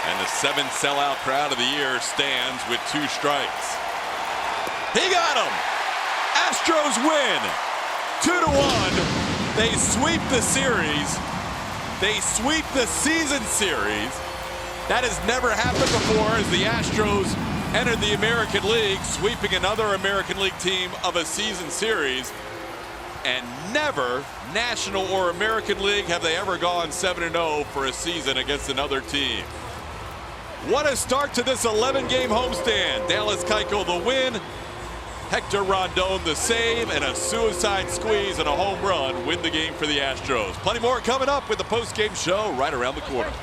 And the 7th sellout crowd of the year stands with 2 strikes. He got him. Astros win 2-1. They sweep the series. They sweep the season series. That has never happened before as the Astros entered the American League, sweeping another American League team of a season series. And never, National or American League, have they ever gone 7-0 for a season against another team. What a start to this 11-game homestand. Dallas Keuchel the win, Hector Rondon the save, and a suicide squeeze and a home run win the game for the Astros. Plenty more coming up with the post-game show right around the corner.